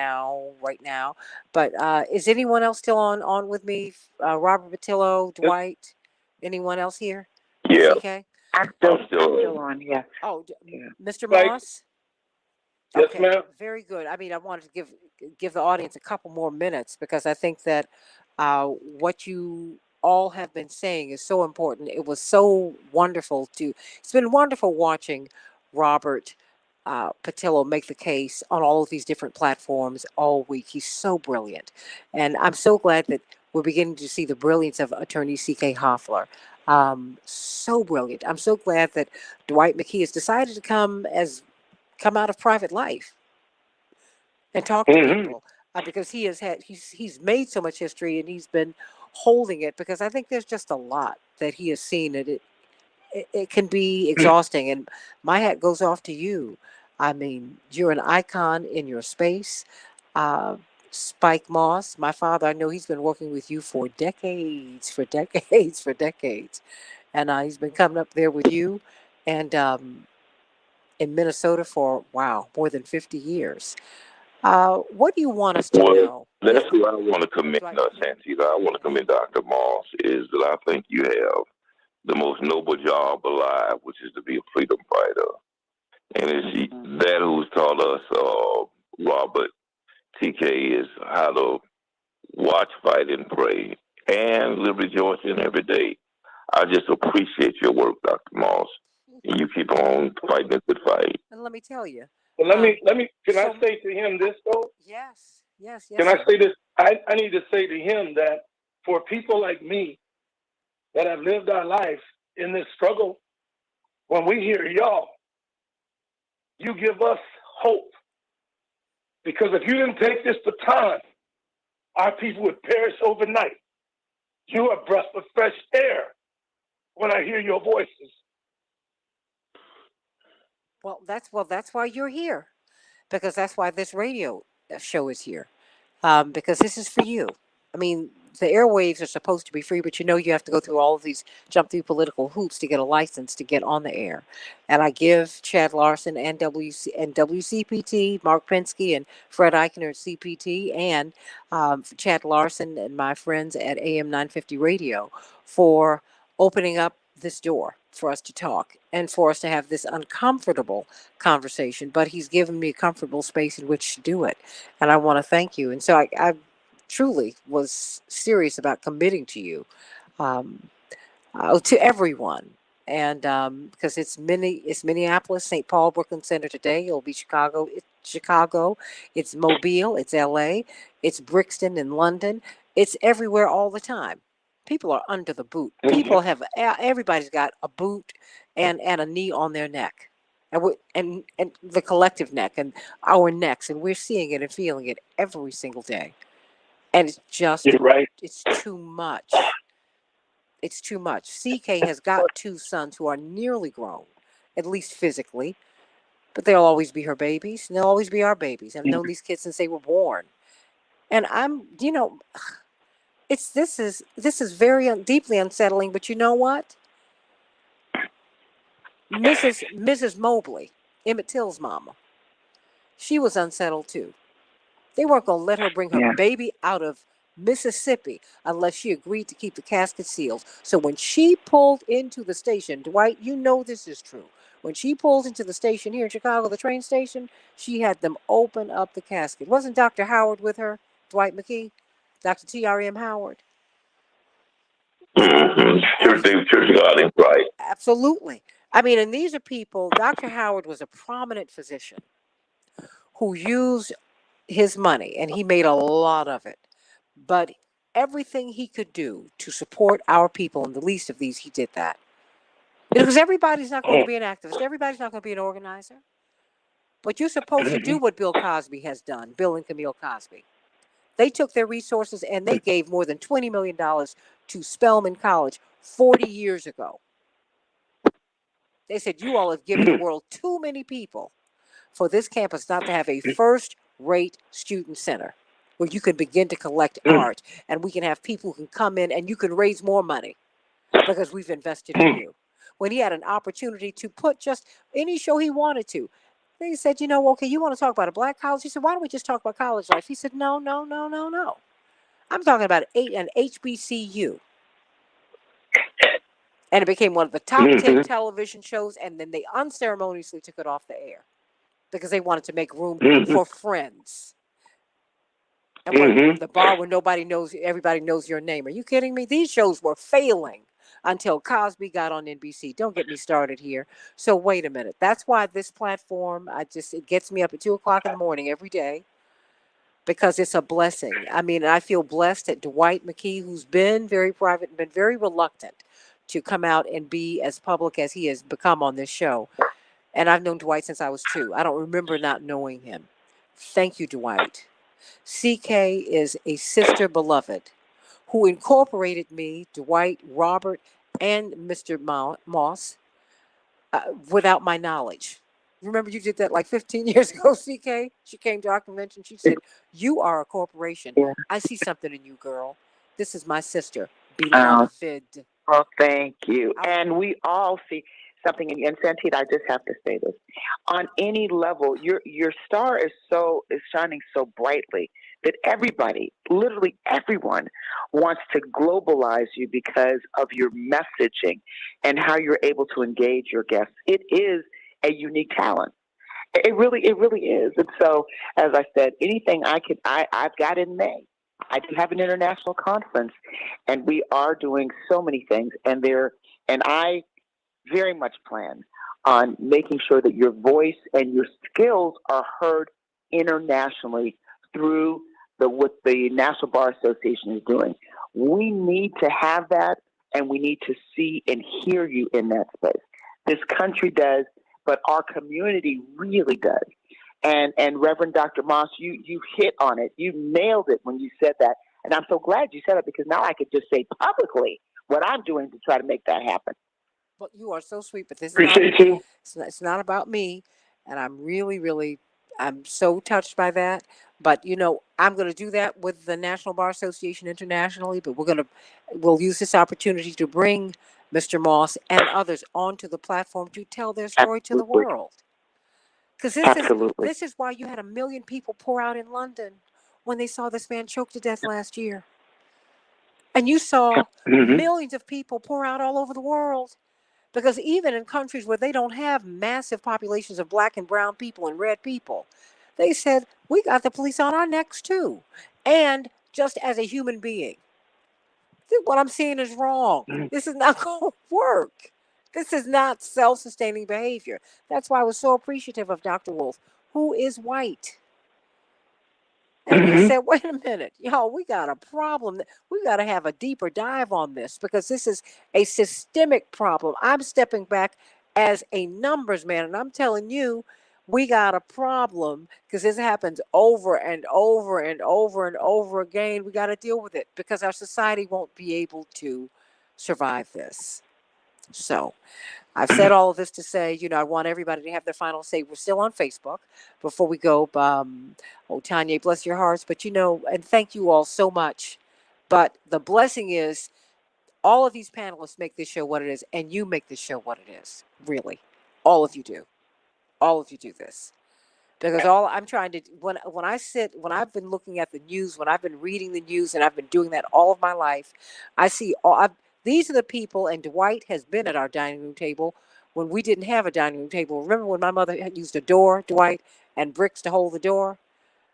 right now. But is anyone else still on with me? Robert Patillo, Dwight, anyone else here? Yeah. CK? I'm still on, yeah. Oh, yeah. Mr. Right. Moss? Yes, Okay, ma'am. very good. I mean, I wanted to give the audience a couple more minutes because I think that what you all have been saying is so important. It was so wonderful it's been wonderful watching Robert Patillo make the case on all of these different platforms all week. He's so brilliant. And I'm so glad that we're beginning to see the brilliance of Attorney C.K. Hoffler. So brilliant. I'm so glad that Dwight McKee has decided to come out of private life and talk to people because he's made so much history and he's been holding it because I think there's just a lot that he has seen it can be exhausting. And my hat goes off to you. I mean, you're an icon in your space. Uh, Spike Moss, my father, I know he's been working with you for decades, for decades, for decades. And he's been coming up there with you and in Minnesota for, wow, more than 50 years. What do you want us to Well, know? that's Yeah, who I want to commend, Dwight. Santita. I want to commend Dr. Moss, is that I think you have the most noble job alive, which is to be a freedom fighter. And it's that who's taught us, Robert TK, is how to watch, fight, and pray, and live rejoicing every day. I just appreciate your work, Dr. Moss. And you keep on fighting a good fight. And let me tell you. Well, can I say to him this, though? Yes, yes, yes. Can I Sir. say this? I need to say to him that for people like me that have lived our life in this struggle, when we hear y'all, you give us hope. Because if you didn't take this baton, our people would perish overnight. You are a breath of fresh air when I hear your voices. Well, that's why you're here, because that's why this radio show is here, because this is for you. I mean, the airwaves are supposed to be free, but you have to go through all of these, jump through political hoops to get a license to get on the air. And I give Chad Larson and WCPT, Mark Pensky and Fred Eichner at CPT, and Chad Larson and my friends at AM 950 Radio for opening up this door for us to talk and for us to have this uncomfortable conversation. But he's given me a comfortable space in which to do it. And I want to thank you. And so I truly was serious about committing to you, um, to everyone. And because it's Minneapolis, St. Paul, Brooklyn Center today. It'll be Chicago. It's Mobile. It's L.A. It's Brixton in London. It's everywhere all the time. People are under the boot. People have everybody's got a boot and a knee on their neck, and the collective neck and our necks, and we're seeing it and feeling it every single day. And it's just You're right. it's too much. It's too much. CK has got two sons who are nearly grown, at least physically, but they'll always be her babies, and they'll always be our babies. I've known these kids since they were born, and it's this is very deeply unsettling. But you know what, Mrs. Mobley, Emmett Till's mama, she was unsettled too. They weren't going to let her bring her Yeah. baby out of Mississippi unless she agreed to keep the casket sealed. So when she pulled into the station, Dwight, you know this is true. When she pulled into the station here in Chicago, the train station, she had them open up the casket. Wasn't Dr. Howard with her, Dwight McKee? Dr. T.R.M. Howard? Church God is right. Absolutely. I mean, and these are people, Dr. Howard was a prominent physician who used his money, and he made a lot of it. But everything he could do to support our people, and the least of these, he did that. Because everybody's not going to be an activist, everybody's not going to be an organizer. But you're supposed to do what Bill Cosby has done, Bill and Camille Cosby. They took their resources and they gave more than $20 million to Spelman College 40 years ago. They said, you all have given the world too many people for this campus not to have a first rate student center where you can begin to collect art and we can have people who can come in and you can raise more money because we've invested in you. When he had an opportunity to put just any show he wanted to, they said, okay, you want to talk about a black college? He said, why don't we just talk about college life? He said, no, no, no, no, no. I'm talking about an HBCU. And it became one of the top 10 television shows, and then they unceremoniously took it off the air because they wanted to make room for Friends. And the bar where nobody knows, everybody knows your name. Are you kidding me? These shows were failing until Cosby got on NBC. Don't get me started here. So wait a minute. That's why this platform, it gets me up at 2:00 in the morning every day because it's a blessing. I mean, I feel blessed that Dwight McKee, who's been very private and been very reluctant to come out and be as public as he has become on this show. And I've known Dwight since I was 2. I don't remember not knowing him. Thank you, Dwight. CK is a sister beloved who incorporated me, Dwight, Robert, and Mr. Moss without my knowledge. Remember, you did that like 15 years ago, CK? She came to our convention. She said, "You are a corporation. Yeah. I see something in you, girl. This is my sister, Oh, beloved." oh, thank you. I, And we all see something in you. And Santita, I just have to say this: on any level, your star is shining so brightly that everybody, literally everyone, wants to globalize you because of your messaging and how you're able to engage your guests. It is a unique talent. It really is. And so, as I said, anything I've got in May. I do have an international conference, and we are doing so many things. And I very much plan on making sure that your voice and your skills are heard internationally through what the National Bar Association is doing. We need to have that, and we need to see and hear you in that space. This country does, but our community really does. And Reverend Dr. Moss, you hit on it. You nailed it when you said that. And I'm so glad you said it, because now I could just say publicly what I'm doing to try to make that happen. Well, you are so sweet, but this is not. Appreciate you. It's not about me, and I'm really, really, I'm so touched by that. But I'm going to do that with the National Bar Association internationally. But we'll use this opportunity to bring Mr. Moss and others onto the platform to tell their story to the Absolutely. world. Because Absolutely. this is why you had 1 million people pour out in London when they saw this man choked to death last year, and you saw Mm-hmm. millions of people pour out all over the world. Because even in countries where they don't have massive populations of black and brown people and red people, they said, we got the police on our necks too. And just as a human being, what I'm seeing is wrong. This is not going to work. This is not self sustaining behavior. That's why I was so appreciative of Dr. Wolf, who is white. And he Mm-hmm. said, wait a minute, we got a problem. We got to have a deeper dive on this, because this is a systemic problem. I'm stepping back as a numbers man, and I'm telling you, we got a problem, because this happens over and over and over and over again. We got to deal with it, because our society won't be able to survive this. So I've said all of this to say, I want everybody to have their final say. We're still on Facebook. Before we go, Tanya, bless your hearts. But, and thank you all so much. But the blessing is all of these panelists make this show what it is, and you make this show what it is. Really. All of you do. All of you do this. Because all I'm trying to, when when I've been looking at the news, when I've been reading the news, and I've been doing that all of my life, I see these are the people, and Dwight has been at our dining room table when we didn't have a dining room table. Remember when my mother had used a door, Dwight, and bricks to hold the door?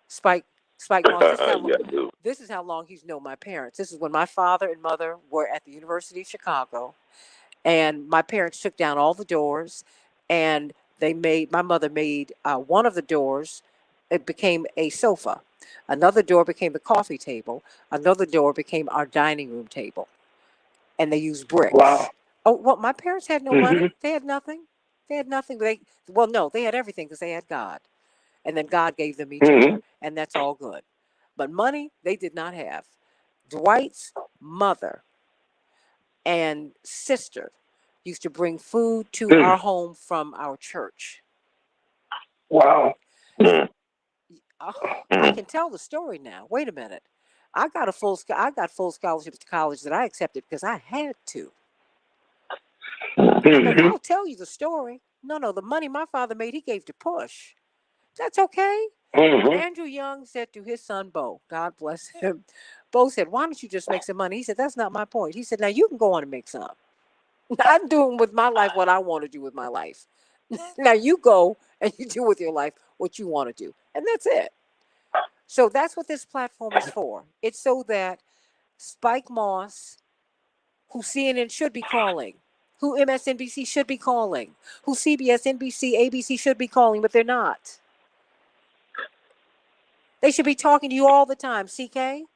Spike, Spike Moss. Yeah, I do. This is how long he's known my parents. This is when my father and mother were at the University of Chicago, and my parents took down all the doors, and my mother made one of the doors, it became a sofa. Another door became the coffee table. Another door became our dining room table, and they used Wow. bricks. Oh, well, my parents had no Mm-hmm. money. They had nothing. They had nothing. Well, no, they had everything, because they had God, and then God gave them each Mm-hmm. other, and that's all good. But money they did not have. Dwight's mother and sister used to bring food to our home from our church. Wow. Mm, Oh, I mm, can tell the story now. Wait a minute. I got full scholarships to college that I accepted because I had to. And Mm-hmm. I'll tell you the story. No, the money my father made, he gave to push. That's okay. Mm-hmm. Andrew Young said to his son Bo, God bless him. Bo said, why don't you just make some money? He said, that's not my point. He said, now you can go on and make some. I'm doing with my life what I want to do with my life. Now you go and you do with your life what you want to do. And that's it. So that's what this platform is for. It's so that Spike Moss, who CNN should be calling, who MSNBC should be calling, who CBS, NBC, ABC should be calling, but they're not. They should be talking to you all the time, CK.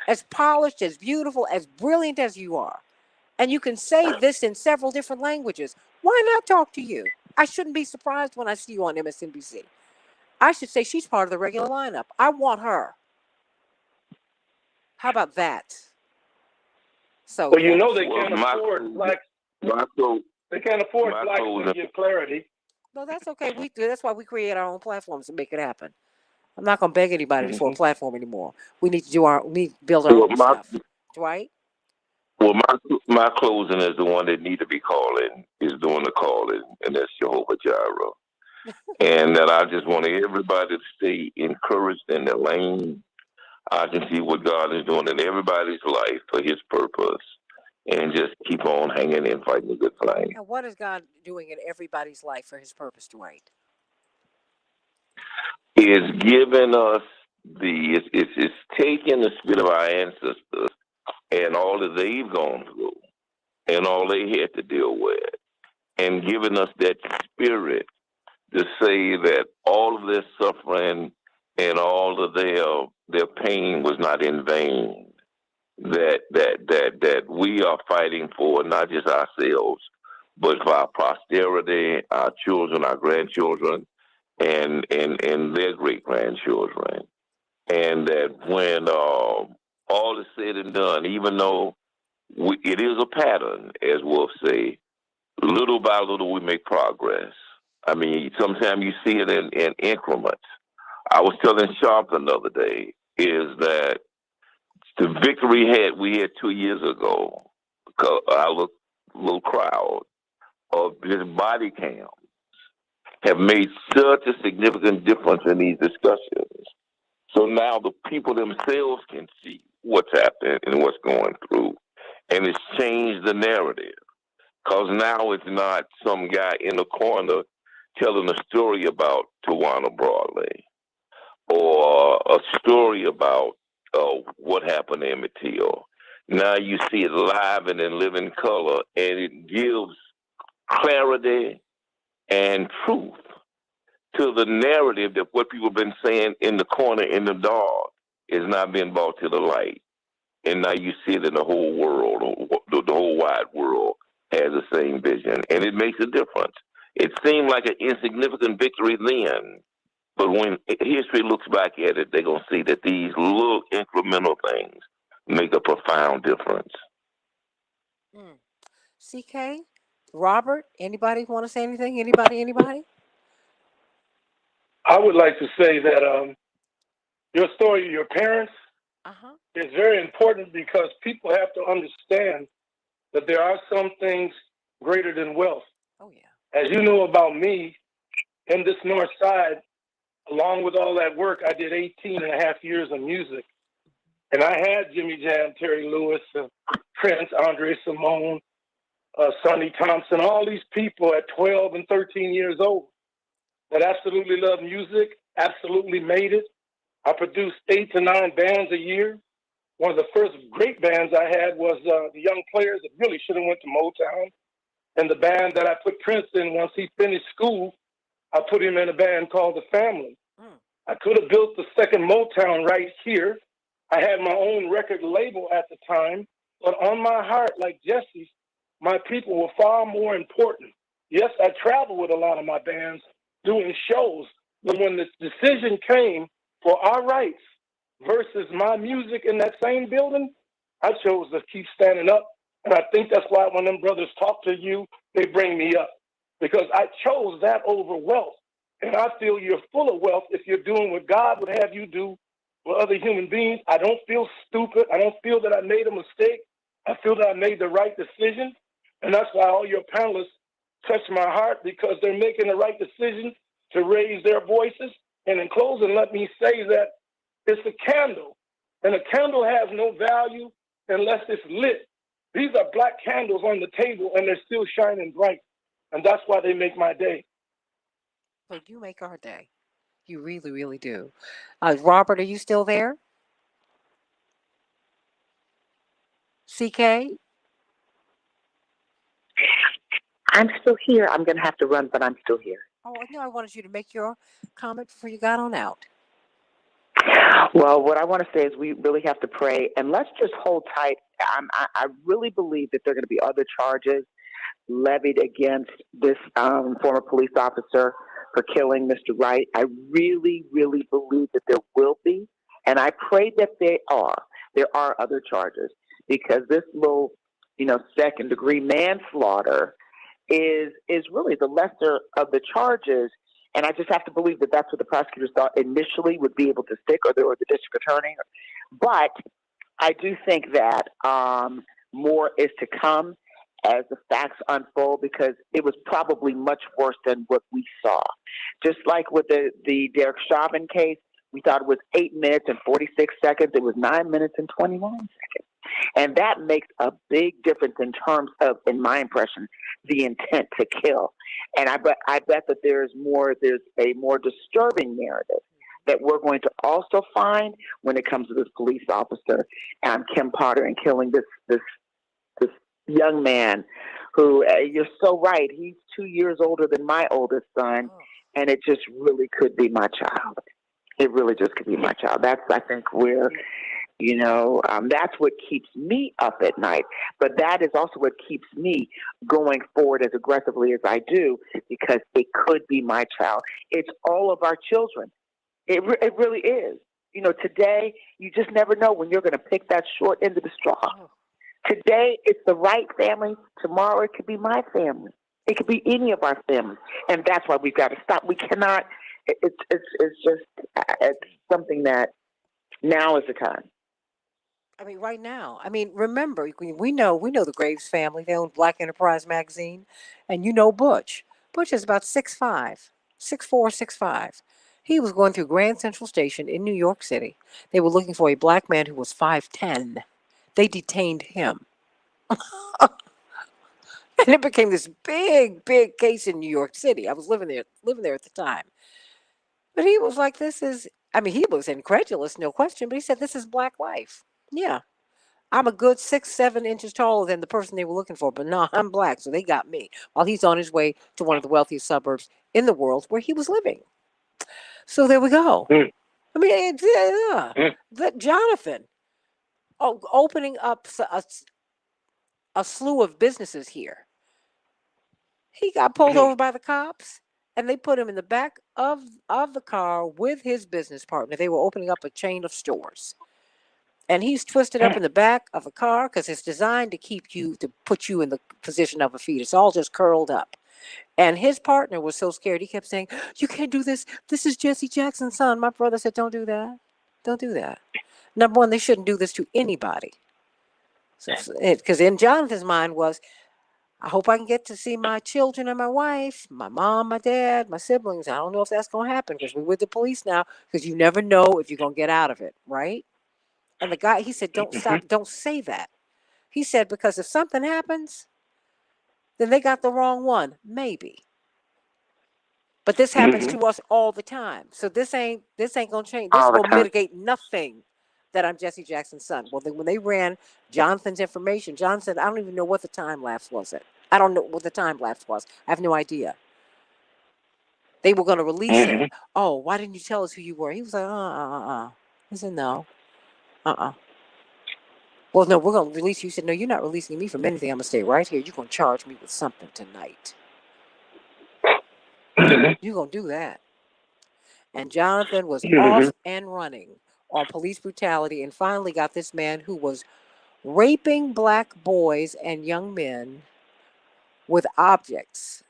As polished, as beautiful, as brilliant as you are. And you can say this in several different languages. Why not talk to you? I shouldn't be surprised when I see you on MSNBC. I should say she's part of the regular lineup. I want her. How about that? So Well, yeah. they well, can't afford black. my soul, They can't afford My blacks to closing. give clarity. No, that's okay. That's why we create our own platforms to make it happen. I'm not gonna beg anybody for a platform anymore. We need to build our Well, own stuff. Dwight? my closing is the one that need to be calling is doing the calling, and that's Jehovah Jireh. And that I just want everybody to stay encouraged in their lane. I can see what God is doing in everybody's life for His purpose, and just keep on hanging and fighting the good fight. And what is God doing in everybody's life for His purpose, Dwight? Is giving us it's taking the spirit of our ancestors and all that they've gone through and all they had to deal with, and giving us that spirit to say that all of their suffering and all of their pain was not in vain. That we are fighting for not just ourselves, but for our posterity, our children, our grandchildren, and their great grandchildren. And that when all is said and done, even though it is a pattern, as Wolf say, little by little we make progress. I mean, sometimes you see it in increments. I was telling Sharp the other day is that the victory we had 2 years ago, our little crowd of this body cam have made such a significant difference in these discussions. So now the people themselves can see what's happening and what's going through. And it's changed the narrative. Because now it's not some guy in the corner telling a story about Tawana Broadway or a story about what happened to Emmett Till. Now you see it live and in living color, and it gives clarity and truth to the narrative that what people have been saying in the corner in the dark is now being brought to the light. And now you see it in the whole world, the whole wide world has the same vision, and it makes a difference. It seemed like an insignificant victory then, but when history looks back at it, they're going to see that these little incremental things make a profound difference. CK? Robert? Anybody want to say anything? Anybody? I would like to say that your story, your parents, is very important because people have to understand that there are some things greater than wealth. Oh, yeah. As you know about me, in this North Side, along with all that work, I did 18 and a half years of music. And I had Jimmy Jam, Terry Lewis, Prince, Andre Simone, Sonny Thompson, all these people at 12 and 13 years old that absolutely loved music, absolutely made it. I produced 8 to 9 bands a year. One of the first great bands I had was the Young Players that really should have went to Motown. And the band that I put Prince in once he finished school, I put him in a band called The Family. I could have built the second Motown right here. I had my own record label at the time, but on my heart, like Jesse's, my people were far more important. Yes, I traveled with a lot of my bands doing shows, but when the decision came for our rights versus my music in that same building, I chose to keep standing up. And I think that's why when them brothers talk to you, they bring me up, because I chose that over wealth. And I feel you're full of wealth if you're doing what God would have you do for other human beings. I don't feel stupid. I don't feel that I made a mistake. I feel that I made the right decision. And that's why all your panelists touch my heart, because they're making the right decision to raise their voices. And in closing, let me say that it's a candle, and a candle has no value unless it's lit. These are black candles on the table, and they're still shining bright. And that's why they make my day. So you make our day. You really, really do. Robert, are you still there? CK? I'm still here. I'm going to have to run, but I'm still here. Oh, no, I wanted you to make your comment before you got on out. Well, what I want to say is we really have to pray, and let's just hold tight. I really believe that there are going to be other charges levied against this former police officer for killing Mr. Wright. I really, really believe that there will be, and I pray that there are other charges, because this little, second-degree manslaughter is really the lesser of the charges. And I just have to believe that that's what the prosecutors thought initially would be able to stick, or the district attorney. But I do think that more is to come as the facts unfold, because it was probably much worse than what we saw. Just like with the Derek Chauvin case, we thought it was 8 minutes and 46 seconds. It was 9 minutes and 29 seconds. And that makes a big difference in terms of, in my impression, the intent to kill. And I bet that there's a more disturbing narrative that we're going to also find when it comes to this police officer, Kim Potter, and killing this young man who, you're so right, he's 2 years older than my oldest son, and it just really could be my child. It really just could be my child. That's, I think, where, that's what keeps me up at night. But that is also what keeps me going forward as aggressively as I do, because it could be my child. It's all of our children. It really is. Today, you just never know when you're going to pick that short end of the straw. Today, it's the right family. Tomorrow, it could be my family. It could be any of our families. And that's why we've got to stop. We cannot, it's something that now is the time. I mean, right now. I mean, remember, we know the Graves family. They own Black Enterprise magazine, and Butch. Butch is about 6'5", 6'4", 6'5". He was going through Grand Central Station in New York City. They were looking for a black man who was 5'10". They detained him. And it became this big, big case in New York City. I was living there at the time. But he was like, he was incredulous, no question, but he said, this is black life. Yeah. I'm a good 6, 7 inches taller than the person they were looking for, but no, I'm black, so they got me. While he's on his way to one of the wealthiest suburbs in the world where he was living. So there we go. I mean, that Jonathan opening up a slew of businesses here. He got pulled over by the cops, and they put him in the back of the car with his business partner. They were opening up a chain of stores. And he's twisted up in the back of a car because it's designed to put you in the position of a fetus. It's all just curled up. And his partner was so scared, he kept saying, you can't do this. This is Jesse Jackson's son. My brother said, don't do that. Don't do that. Number one, they shouldn't do this to anybody. Because in Jonathan's mind was, I hope I can get to see my children and my wife, my mom, my dad, my siblings. I don't know if that's going to happen because we're with the police now, because you never know if you're going to get out of it, right? And the guy, he said, don't stop, don't say that. He said, because if something happens, then they got the wrong one, maybe. But this happens to us all the time. So this ain't gonna change. This will mitigate nothing that I'm Jesse Jackson's son. Well, when they ran Jonathan's information, John said, I don't even know what the time lapse was. I don't know what the time lapse was. I have no idea. They were going to release him. Oh, why didn't you tell us who you were? He was like, He said, no. Well, no, we're going to release you. He said, no, you're not releasing me from anything. I'm going to stay right here. You're going to charge me with something tonight. You're going to do that. And Jonathan was off and running on police brutality, and finally got this man who was raping black boys and young men with objects.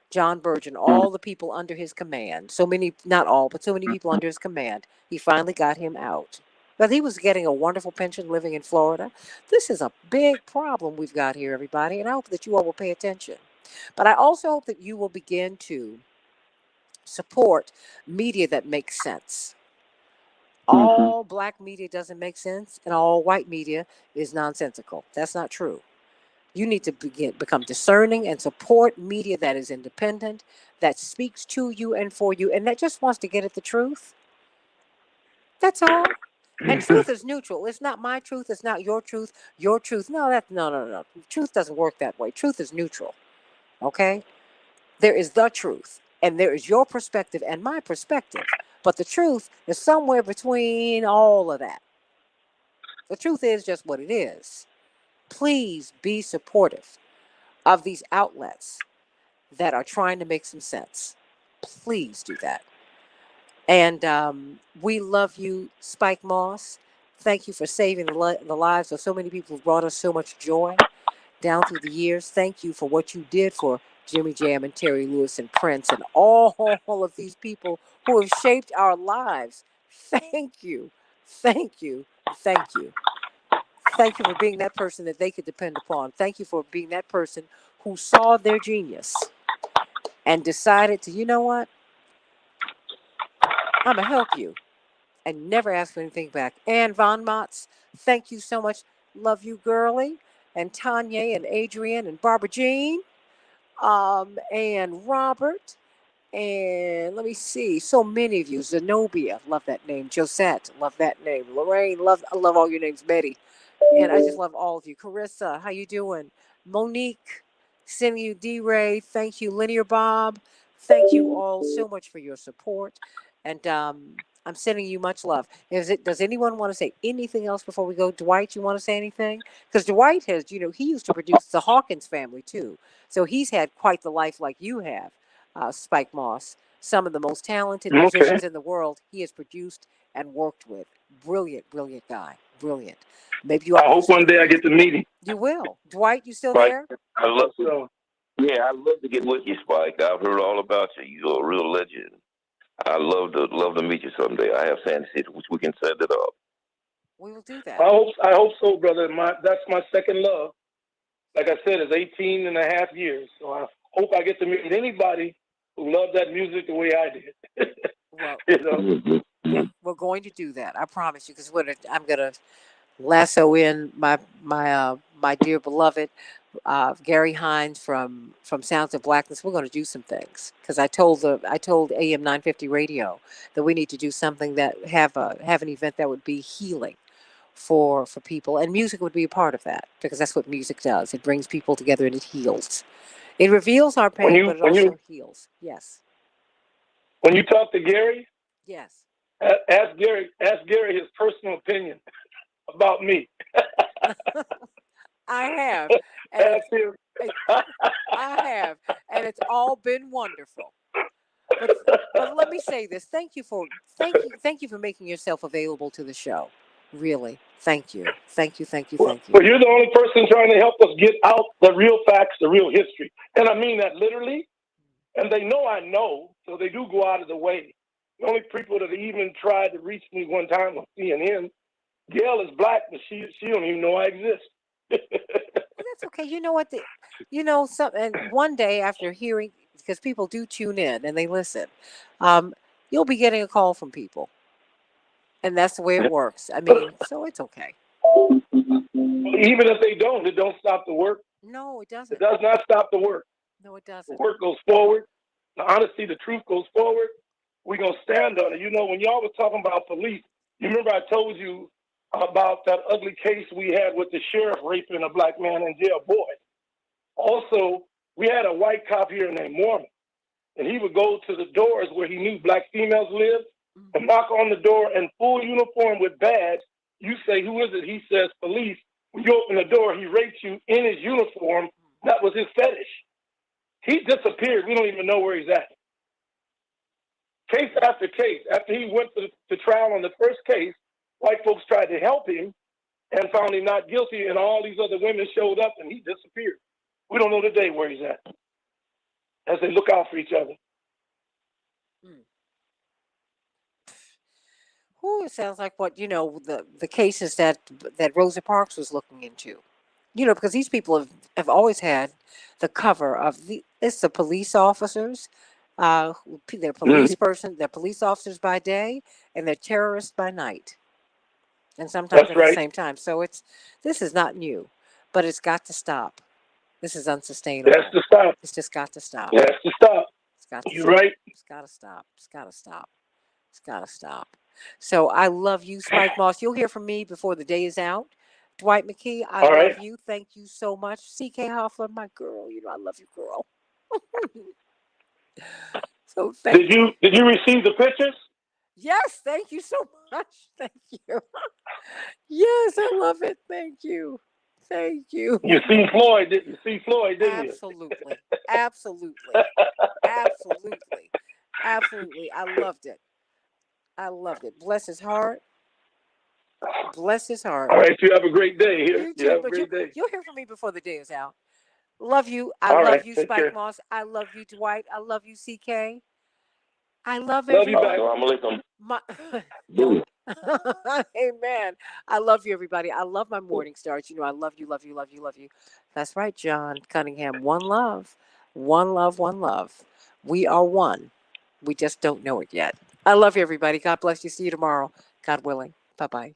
John Burgeon, all the people under his command, so many, not all, but so many people under his command, he finally got him out. But he was getting a wonderful pension living in Florida. This is a big problem we've got here, everybody, and I hope that you all will pay attention. But I also hope that you will begin to support media that makes sense. All black media doesn't make sense, and all white media is nonsensical. That's not true. You need to become discerning and support media that is independent, that speaks to you and for you, and that just wants to get at the truth. That's all. And truth is neutral. It's not my truth. It's not your truth. Your truth. No. Truth doesn't work that way. Truth is neutral. Okay? There is the truth, and there is your perspective and my perspective. But the truth is somewhere between all of that. The truth is just what it is. Please be supportive of these outlets that are trying to make some sense. Please do that. And we love you, Spike Moss. Thank you for saving the lives of so many people who brought us so much joy down through the years. Thank you for what you did for Jimmy Jam and Terry Lewis and Prince and all of these people who have shaped our lives. Thank you. Thank you. Thank you. Thank you for being that person that they could depend upon. Thank you for being that person who saw their genius and decided to, you know what? I'm going to help you and never ask for anything back. Ann Von Motz, thank you so much. Love you, girly. And Tanya and Adrian and Barbara Jean and Robert. And let me see, so many of you. Zenobia, love that name. Josette, love that name. Lorraine, I love all your names. Betty, and I just love all of you. Carissa, how you doing? Monique, sending you D-Ray. Thank you, Linear Bob. Thank you all so much for your support. And I'm sending you much love. Does anyone want to say anything else before we go? Dwight, you want to say anything? Because Dwight has, he used to produce the Hawkins family too. So he's had quite the life like you have, Spike Moss. Some of the most talented musicians in the world he has produced and worked with. Brilliant, brilliant guy. Brilliant. Maybe you. I hope one day I get to meet him. You will. Dwight, you still Spike, there? I love to. Yeah, I love to get with you, Spike. I've heard all about you. You're a real legend. I love to meet you someday. I have Santita, which we can set it up. We will do that. I hope so, brother. That's my second love. Like I said, it's 18 and a half years. So I hope I get to meet anybody who loved that music the way I did. Well, we're going to do that. I promise you, because I'm gonna lasso in my dear beloved Gary Hines from Sounds of Blackness. We're going to do some things because I told AM 950 Radio that we need to do something that have an event that would be healing for people, and music would be a part of that because that's what music does. It brings people together and it heals. It reveals our pain, but it also heals. Yes. When you talk to Gary, yes, ask Gary his personal opinion about me. I have. And I have, and it's all been wonderful. But let me say this: thank you for making yourself available to the show. Really, thank you. Well, you're the only person trying to help us get out the real facts, the real history, and I mean that literally. And they know I know, so they do go out of the way. The only people that even tried to reach me one time was CNN. Gail is black, but she don't even know I exist. That's okay. You know what? And one day after hearing, because people do tune in and they listen, you'll be getting a call from people, and that's the way it works. I mean, so it's okay. Even if they don't, it don't stop the work. No, it doesn't. It does not stop the work. No, it doesn't. The work goes forward. The honesty, the truth goes forward. We're going to stand on it. When y'all was talking about police, you remember I told you about that ugly case we had with the sheriff raping a black man in jail. Boy. Also, we had a white cop here named Mormon, and he would go to the doors where he knew black females lived and knock on the door in full uniform with badge. You say, who is it? He says, police. When you open the door, he rapes you in his uniform. That was his fetish. He disappeared. We don't even know where he's at. Case after case. After he went to trial on the first case, white folks tried to help him and found him not guilty, and all these other women showed up, and he disappeared. We don't know today where he's at as they look out for each other. It sounds like what the cases that Rosa Parks was looking into. Because these people have always had the cover of it's the police officers. They're they're police officers by day, and they're terrorists by night, and sometimes at the same time. So this is not new, but it's got to stop. This is unsustainable. It has to stop. It's just got to stop. It has to stop. It's got to You're stop. right. It's got to stop. It's got to stop. It's got to stop. So I love you, Spike Moss. You'll hear from me before the day is out. Dwight McKee, I love you. Thank you so much. C.K. Hoffler, my girl. I love you, girl. So Did you receive the pictures? Yes, thank you so much. Thank you. Yes, I love it. Thank you. Thank you. You see Floyd, didn't you? Absolutely. Absolutely. Absolutely. Absolutely. I loved it. Bless his heart. Bless his heart. All right, you have a great day here. You too, have a great day. You'll hear from me before the day is out. Love you. I All love right. you, Take Spike care. Moss. I love you, Dwight. I love you, CK. I love Love you everybody. back. Assalamu alaikum. Yo. Amen. I love you, everybody. I love my morning stars. I love you, love you, love you, love you. That's right, John Cunningham. One love. One love, one love. We are one. We just don't know it yet. I love you, everybody. God bless you. See you tomorrow. God willing. Bye bye.